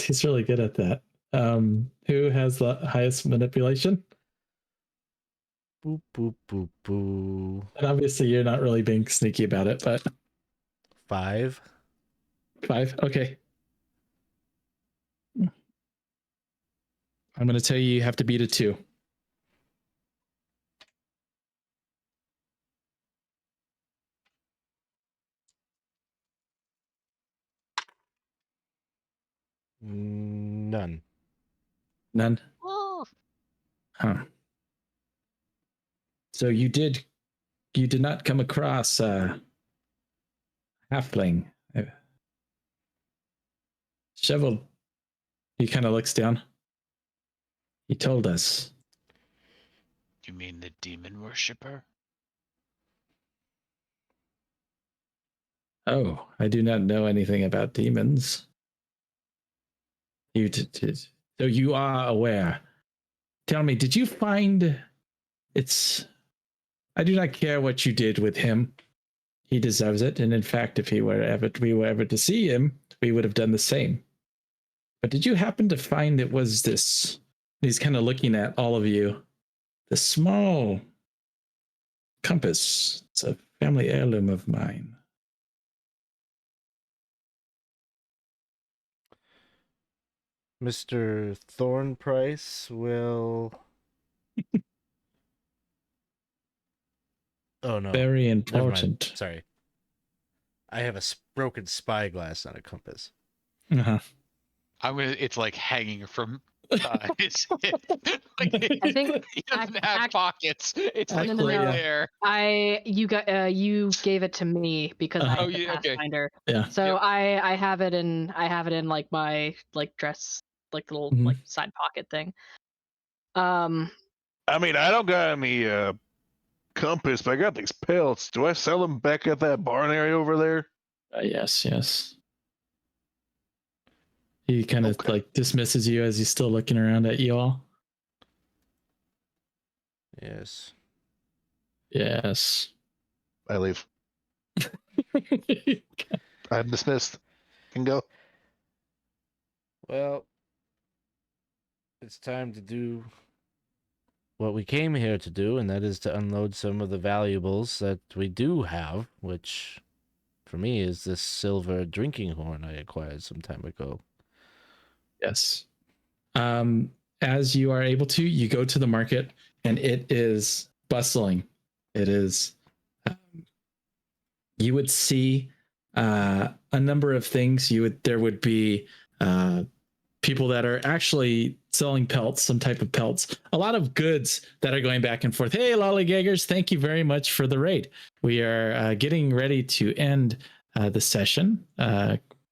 He's really good at that. Who has the highest manipulation? Boop, boop, boop, boop. And obviously, you're not really being sneaky about it, but 5. 5. Okay. I'm going to tell you have to beat a 2. None. None. Oh. Huh. So you did not come across halfling. Shovel. He kind of looks down. He told us. You mean the demon worshipper? Oh, I do not know anything about demons. So you are aware. Tell me, did you find I do not care what you did with him. He deserves it, and in fact, if we were ever to see him, we would have done the same. But did you happen to find it was this? He's kind of looking at all of you. The small compass. It's a family heirloom of mine. Mr. Thornprice will. Oh no! Very Never mind. important. Sorry. I have a broken spyglass, not a compass. Uh-huh. It's like hanging from his hip. Like, I think he doesn't have pockets. It's like Actually, right yeah. there. You gave it to me because I Uh-huh. have Oh, the yeah, okay. Pathfinder. Yeah. So Yep. I have it in like my like dress like little Mhm. like side pocket thing. I mean, I don't got any compass, but I got these pelts. Do I sell them back at that barn area over there? Yes. He kind of Okay. like dismisses you as he's still looking around at you all. Yes. Yes. I leave. I'm dismissed. Can go. Well, it's time to do what we came here to do, and that is to unload some of the valuables that we do have, which for me is this silver drinking horn I acquired some time ago. Yes. As you are able to, you go to the market and it is bustling. It is, you would see a number of things. There would be people that are actually selling pelts, some type of pelts, a lot of goods that are going back and forth. Hey, lollygaggers, thank you very much for the raid. We are getting ready to end the session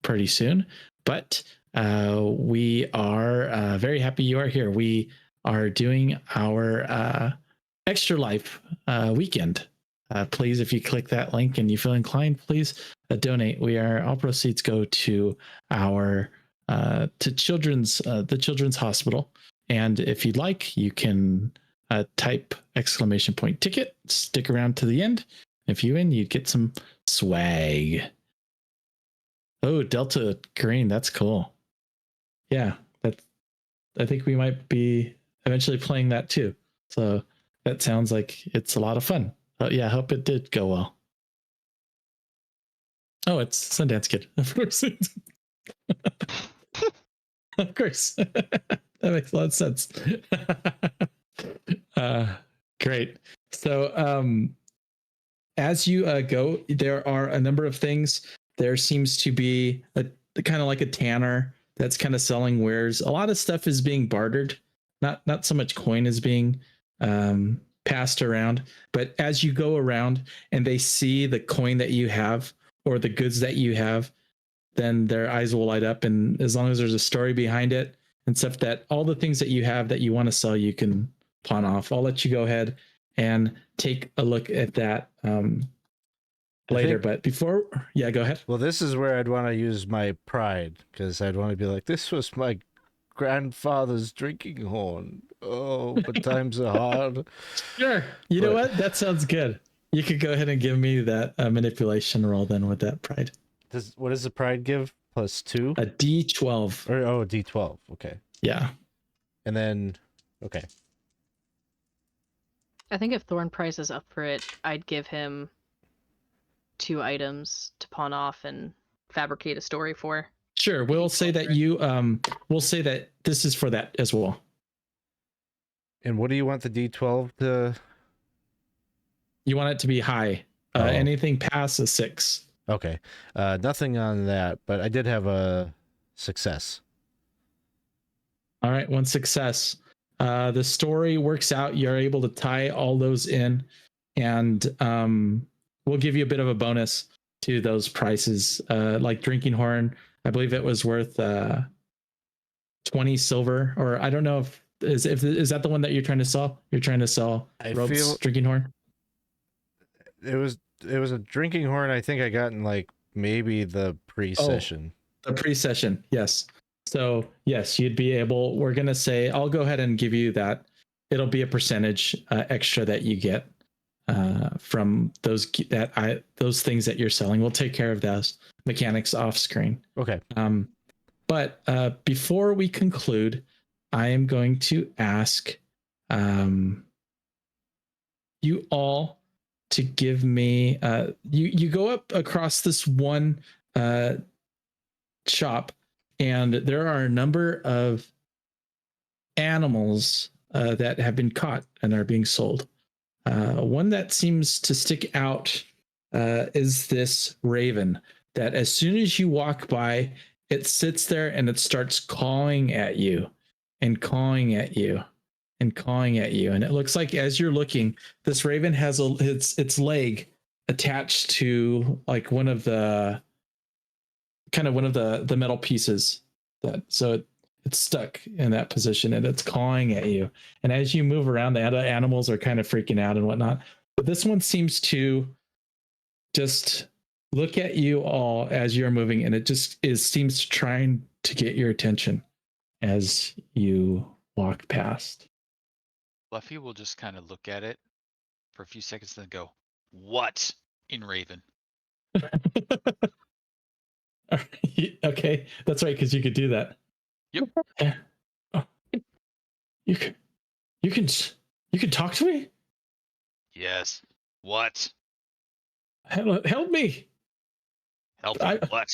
pretty soon, but we are very happy you are here. We are doing our Extra Life weekend. Please, if you click that link and you feel inclined, please donate. All proceeds go to our to children's the Children's Hospital. And if you'd like, you can type !ticket, stick around to the end. If you win, you'd get some swag. Oh, Delta Green, that's cool. Yeah, I think we might be eventually playing that too. So that sounds like it's a lot of fun. Yeah, I hope it did go well. Oh, it's Sundance Kid, of course. Of course. That makes a lot of sense. Great. So as you go, there are a number of things. There seems to be a kind of like a tanner that's kind of selling wares. A lot of stuff is being bartered. Not so much coin is being passed around, but as you go around and they see the coin that you have or the goods that you have, then their eyes will light up. And as long as there's a story behind it and stuff, that all the things that you have that you want to sell, you can pawn off. I'll let you go ahead and take a look at that later. But before, yeah, go ahead. Well, this is where I'd want to use my pride, because I'd want to be like, this was my grandfather's drinking horn. Oh, but times are hard. Sure. You know what? That sounds good. You could go ahead and give me that manipulation roll then with that pride. What does the pride give? plus 2? A D12. Or D12. Okay. Yeah. And then okay. I think if Thorn Price is up for it, I'd give him 2 items to pawn off and fabricate a story for. Sure. We'll say that you we'll say that this is for that as well. And what do you want the D12 to? You want it to be high. Oh. Anything past a 6. Okay. Nothing on that, but I did have a success. All right, 1 success. The story works out. You're able to tie all those in, and we'll give you a bit of a bonus to those prices. Like Drinking Horn, I believe it was worth 20 silver, or I don't know if is that the one that you're trying to sell? You're trying to sell I ropes, feel- Drinking Horn. It was a drinking horn. I think I got in like maybe the pre-session. The pre-session, yes. So yes, you'd be able. We're gonna say I'll go ahead and give you that. It'll be a percentage extra that you get from those those things that you're selling. We'll take care of those mechanics off screen. Okay. But before we conclude, I am going to ask you all to give me. You go up across this one shop, and there are a number of animals that have been caught and are being sold. One that seems to stick out is this raven that as soon as you walk by, it sits there and it starts cawing at you and cawing at you and cawing at you. And it looks like as you're looking, this raven has its leg attached to like one of the metal pieces so it's stuck in that position and it's cawing at you. And as you move around, the other animals are kind of freaking out and whatnot. But this one seems to just look at you all as you're moving, and it just seems trying to get your attention as you walk past. Fluffy will just kind of look at it for a few seconds, then go, "What?" in Raven. Okay, that's right, because you could do that. Yep. Oh, you can talk to me? Yes. What? Help me. Help I- you what?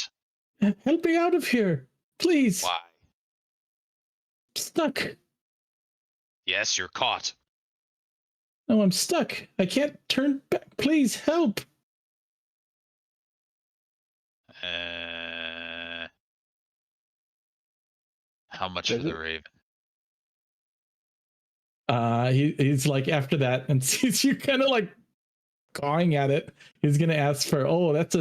Help me out of here, please. Why? I'm stuck. Yes, you're caught. No, I'm stuck. I can't turn back. Please help. How much Does for the it- Raven? He's like, after that, and sees you kind of like cawing at it, he's gonna ask for, that's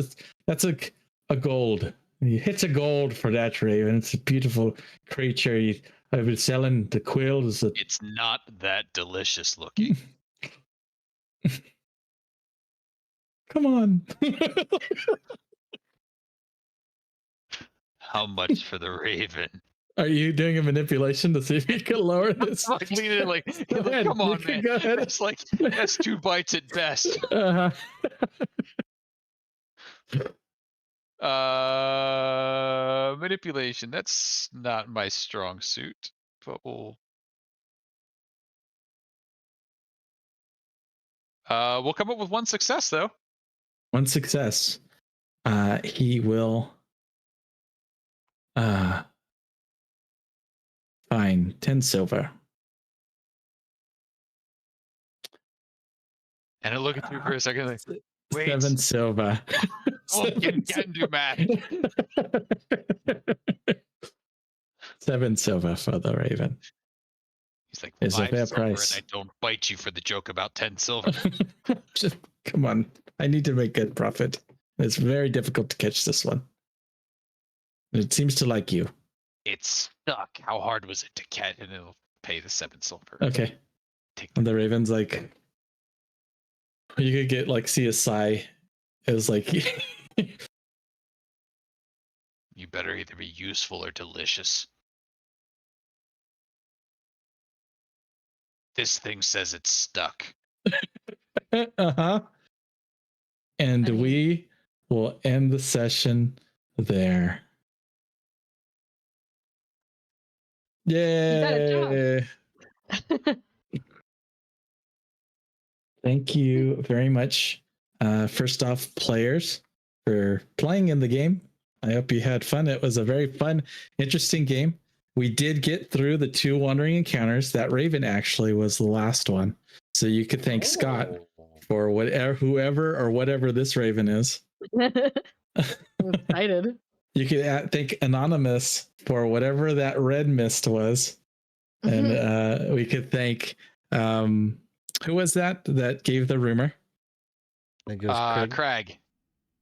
a gold. He hits a gold for that raven. It's a beautiful creature. I've been selling the quills. It's not that delicious looking. Come on. How much for the Raven? Are you doing a manipulation to see if you can lower this? Like, leaning in, like, Go ahead. come You on, can man. go ahead. That's like that's 2 bites at best. Uh-huh. Manipulation. That's not my strong suit, but we'll come up with 1 success though. 1 success. He will fine, 10 silver. And I look at you for a second, like, wait, 7 silver. oh, you can do math. 7 silver for the raven. He's like, It's a 5 fair silver, price. and I don't bite you for the joke about 10 silver. Just come on. I need to make good profit. It's very difficult to catch this one. It seems to like you. It's stuck. How hard was it to catch? And it'll pay the 7 silver. Okay. Take And the raven's like, you could get like, see a sigh. It was like, You better either be useful or delicious. This thing says it's stuck. uh-huh. And I mean- we will end the session there. got a job. Yeah. Thank you very much. First off, players, for playing in the game. I hope you had fun. It was a very fun, interesting game. We did get through the 2 wandering encounters. That Raven actually was the last one. So you could thank Scott for whoever or whatever this Raven is. I'm excited. You could thank Anonymous for whatever that red mist was. And we could thank who was that gave the rumor? I think it was Craig.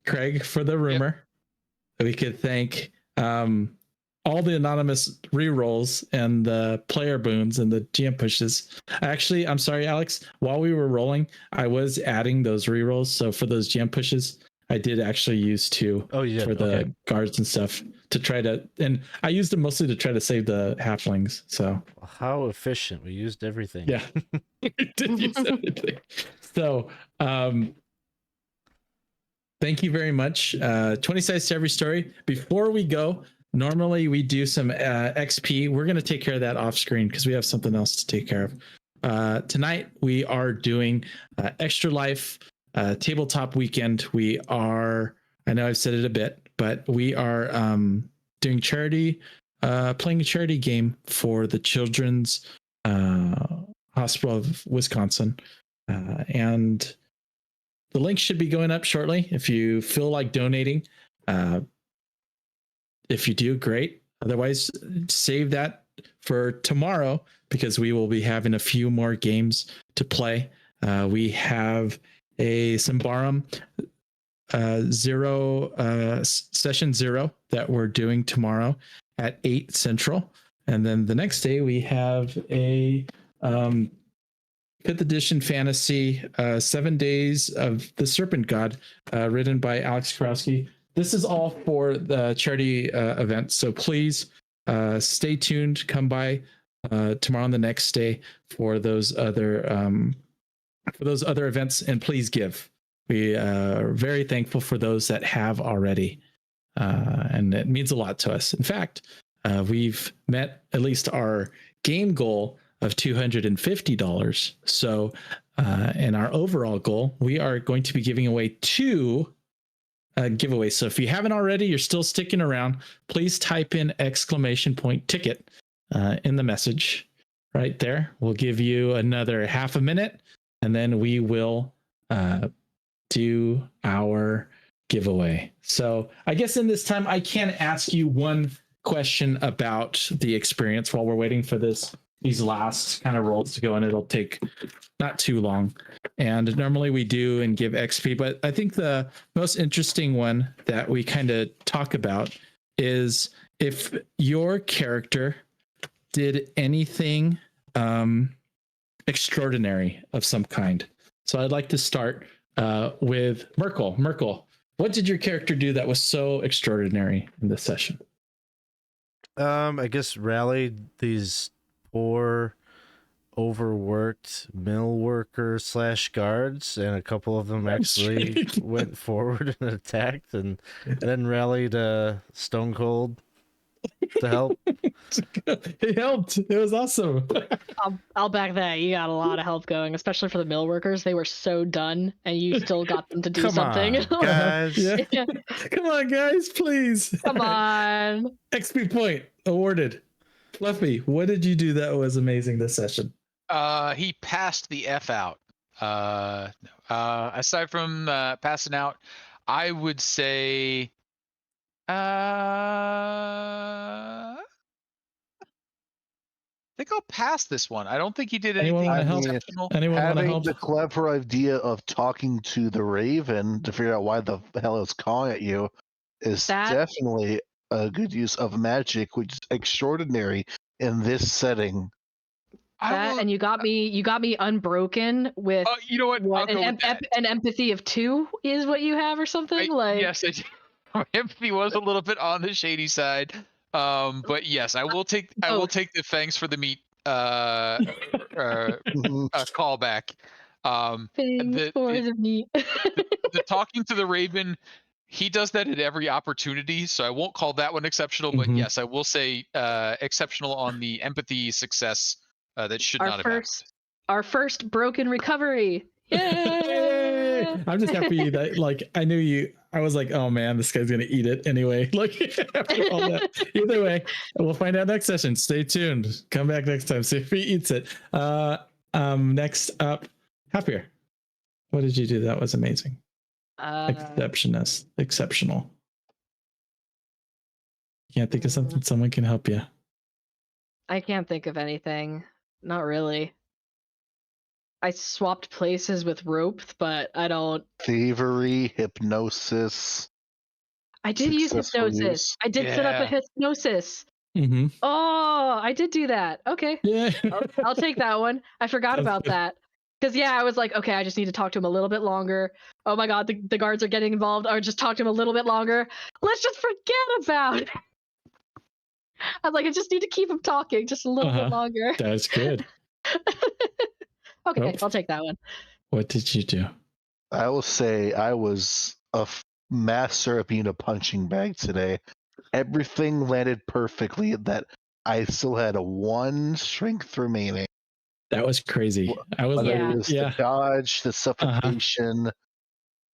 Craig for the rumor. We could thank all the anonymous rerolls and the player boons and the GM pushes. Actually, I'm sorry, Alex. While we were rolling, I was adding those rerolls. So for those GM pushes, I did actually use 2 for the guards and stuff to try to, and I used them mostly to try to save the halflings. So how efficient. We used everything. Yeah. We did use everything. So thank you very much. 20 sides to every story. Before we go, normally we do some XP. We're going to take care of that off screen because we have something else to take care of. Tonight we are doing Extra Life tabletop weekend. We are, I know I've said it a bit, but we are doing charity, playing a charity game for the Children's Hospital of Wisconsin. And the link should be going up shortly if you feel like donating. If you do, great. Otherwise, save that for tomorrow because we will be having a few more games to play. We have a Symbaroum session 0 that we're doing tomorrow at 8 Central. And then the next day we have a 5th edition fantasy 7 Days of the Serpent God written by Alex Karowski. This is all for the charity event. So please stay tuned. Come by tomorrow and the next day for those other events, and please give. We are very thankful for those that have already, and it means a lot to us. In fact, we've met at least our game goal of $250. So in our overall goal, we are going to be giving away 2 giveaways. So if you haven't already, you're still sticking around, please type in !ticket in the message right there. We'll give you another half a minute and then we will do our giveaway. So I guess in this time, I can ask you one question about the experience while we're waiting for these last kind of rolls to go, and it'll take not too long. And normally we do and give XP, but I think the most interesting one that we kind of talk about is if your character did anything extraordinary of some kind. So I'd like to start with Merkel. Merkel, what did your character do that was so extraordinary in this session? I guess rallied these poor, overworked mill workers / guards, and a couple of them actually went forward and attacked, and then rallied Stone Cold to help. He helped. It was awesome. I'll back that. You got a lot of help going, especially for the mill workers. They were so done, and you still got them to do something. On, guys. Yeah. Come on, guys, please. Come on. XP point awarded. Fluffy, what did you do that was amazing this session? He passed the F out. Aside from passing out, I would say I think I'll pass this one. I don't think he did anything exceptional. Anyone want to Having help? the clever idea of talking to the Raven to figure out why the hell it's calling at you is definitely a good use of magic, which is extraordinary in this setting. And you got me unbroken with you know what? An empathy of 2 is what you have or something. Yes, I do. My empathy was a little bit on the shady side. But yes, I will take the thanks for the meat callback. Thanks for the meat. The talking to the Raven he does that at every opportunity, so I won't call that one exceptional. But Mhm. yes, I will say exceptional on the empathy success that should Our not have happened. Our first broken recovery. Yay! I'm just happy that like I knew you. I was like, oh man, this guy's gonna eat it anyway. Like after all that. Either way, we'll find out next session. Stay tuned. Come back next time. See if he eats it. Next up, Happier. What did you do? That was amazing. Exceptional. Can't think of something. Someone can help you. I can't think of anything. Not really. I swapped places with Rope, but I don't. Thievery, hypnosis. I did use Successful hypnosis. use. I did set up a Yeah. hypnosis. Mm-hmm. Oh, I did do that. Okay. Yeah. I'll take that one. I forgot Sounds about good. that. Because, yeah, I was like, okay, I just need to talk to him a little bit longer. Oh my god, the guards are getting involved. Or just talk to him a little bit longer. Let's just forget about it. I was like, I just need to keep him talking just a little bit longer. That's good. Okay, Nope. I'll take that one. What did you do? I will say I was a master of being a punching bag today. Everything landed perfectly. That I still had a 1 strength remaining. That was crazy. I was Whether Yeah. it was yeah. the dodge, the suffocation,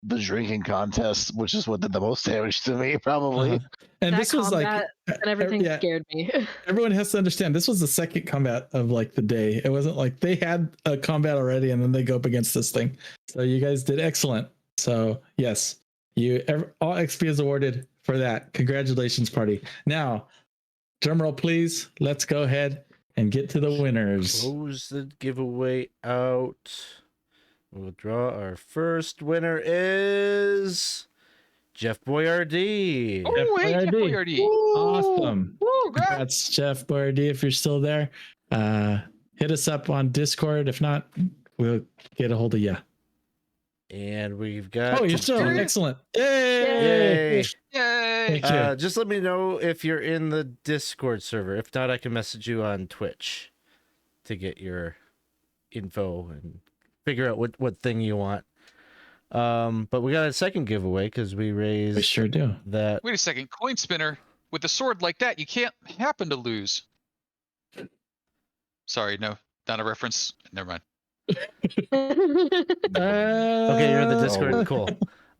the drinking contest, which is what did the most damage to me, probably. And That this was like combat and everything yeah, scared me. everyone has to understand this was the second combat of like the day. It wasn't like they had a combat already and then they go up against this thing. So you guys did excellent. So yes, all XP is awarded for that. Congratulations, party. Now, drumroll, please. Let's go ahead and get to the winners. Close the giveaway out. We'll draw our first winner is Jeff Boyardee. Oh, hey, Jeff Boyardee. Boyardee. Awesome. Woo, congrats. Congrats, Jeff Boyardee, if you're still there. Hit us up on Discord. If not, we'll get a hold of you. And we've got. Oh, you're still Yay. excellent. Yay. Yay. Thank you. Just let me know if you're in the Discord server. If not, I can message you on Twitch to get your info and figure out what thing you want. But we got a second giveaway because we raised We sure do. that. Wait a second, coin spinner. With a sword like that, you can't happen to lose. Sorry, no, not a reference. Never mind. Okay, you're in the Discord. Oh. Cool.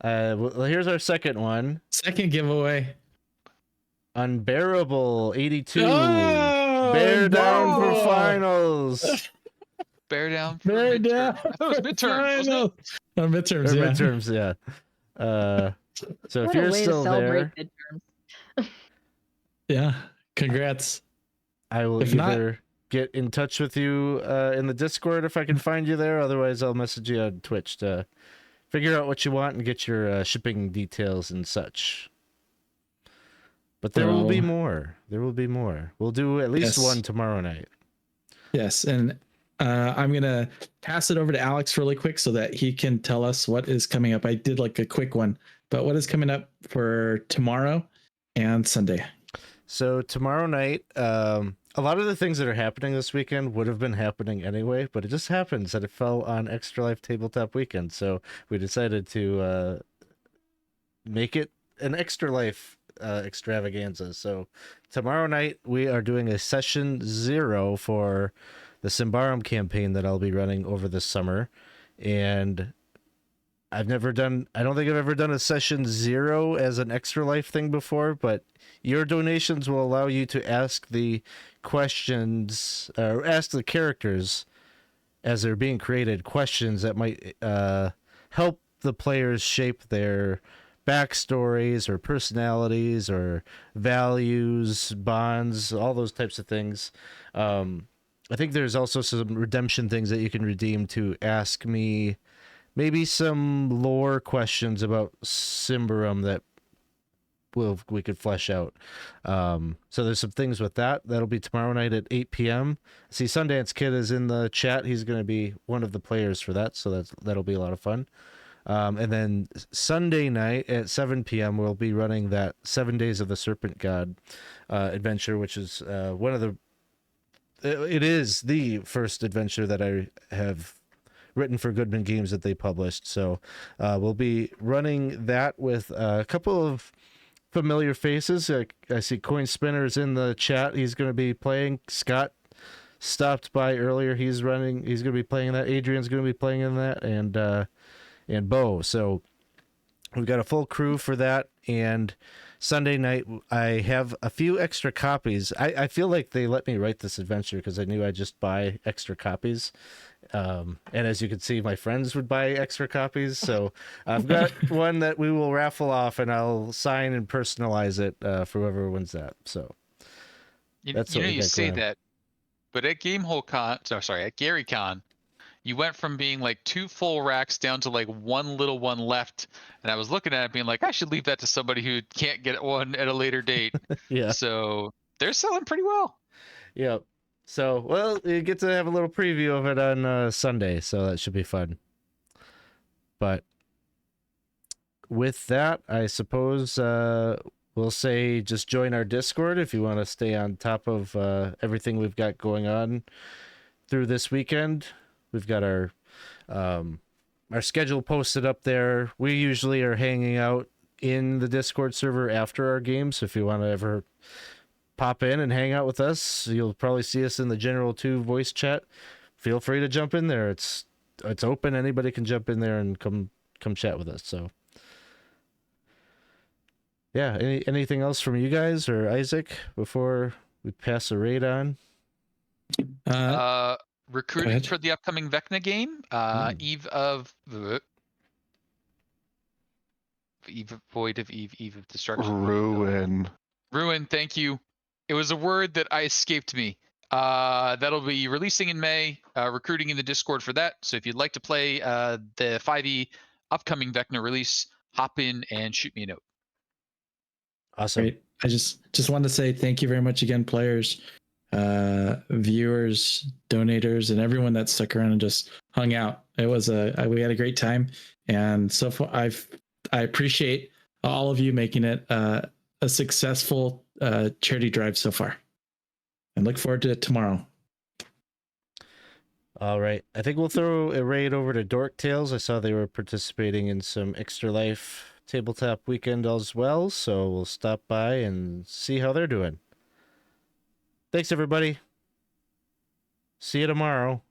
Well, here's our second one. Second giveaway. Unbearable 82. Oh, Bear down for no. finals. Bear down. For Bear midterm. down. I thought it was midterm. Wasn't it? Oh, midterms, Or yeah. midterms, yeah. So if What a you're way still to celebrate there, midterms. Yeah. Congrats. I will If not- either get in touch with you in the Discord if I can find you there. Otherwise, I'll message you on Twitch to figure out what you want and get your shipping details and such. But there will be Well- more. There will be more. We'll do at least Yes. one tomorrow night. Yes. And I'm going to pass it over to Alex really quick so that he can tell us what is coming up. I did like a quick one, but what is coming up for tomorrow and Sunday? So tomorrow night, a lot of the things that are happening this weekend would have been happening anyway, but it just happens that it fell on Extra Life Tabletop Weekend. So we decided to make it an Extra Life extravaganza. So tomorrow night we are doing a session 0 for the Symbaroum campaign that I'll be running over the summer. And I don't think I've ever done a session 0 as an Extra Life thing before, but your donations will allow you to ask the questions, or ask the characters as they're being created questions that might help the players shape their backstories or personalities or values, bonds, all those types of things. I think there's also some redemption things that you can redeem to ask me maybe some lore questions about Symbaroum that we could flesh out. So there's some things with that. That'll be tomorrow night at 8 p.m. See, Sundance Kid is in the chat. He's going to be one of the players for that, so that'll be a lot of fun. And then Sunday night at 7 p.m. we'll be running that 7 Days of the Serpent God adventure, which is it is the first adventure that I have written for Goodman Games that they published. So we'll be running that with a couple of familiar faces. I see Coin Spinner's in the chat. He's going to be playing. Scott stopped by earlier. He's going to be playing that. Adrian's going to be playing in that, and Bo. So we've got a full crew for that. And Sunday night, I have a few extra copies. I feel like they let me write this adventure because I knew I'd just buy extra copies. And as you can see, my friends would buy extra copies. So I've got one that we will raffle off, and I'll sign and personalize it for whoever wins that. So that's what we you got say going on. that, but at Gamehole Con, at Gary Con, you went from being like 2 full racks down to like 1 little one left. And I was looking at it being like, I should leave that to somebody who can't get one at a later date. Yeah. So they're selling pretty well. Yeah. So, well, you get to have a little preview of it on Sunday, so that should be fun. But with that, I suppose we'll say just join our Discord if you want to stay on top of everything we've got going on through this weekend. We've got our schedule posted up there. We usually are hanging out in the Discord server after our games. So if you want to ever pop in and hang out with us, you'll probably see us in the General 2 voice chat. Feel free to jump in there. It's open. Anybody can jump in there and come chat with us. So yeah, anything else from you guys or Isaac before we pass the raid on? Recruiting ahead. for the upcoming Vecna game, Eve of Destruction. Ruin. Thank you. It was a word that escaped me. That'll be releasing in May. Recruiting in the Discord for that. So if you'd like to play the 5e upcoming Vecna release, hop in and shoot me a note. Awesome. Great. I just wanted to say thank you very much again, players, viewers, donators, and everyone that stuck around and just hung out. It was we had a great time, and so far I appreciate all of you making it a successful charity drive so far, and look forward to it tomorrow. All right. I think we'll throw a raid over to Dork Tales. I saw they were participating in some Extra Life tabletop weekend as well, so we'll stop by and see how they're doing. Thanks, everybody. See you tomorrow.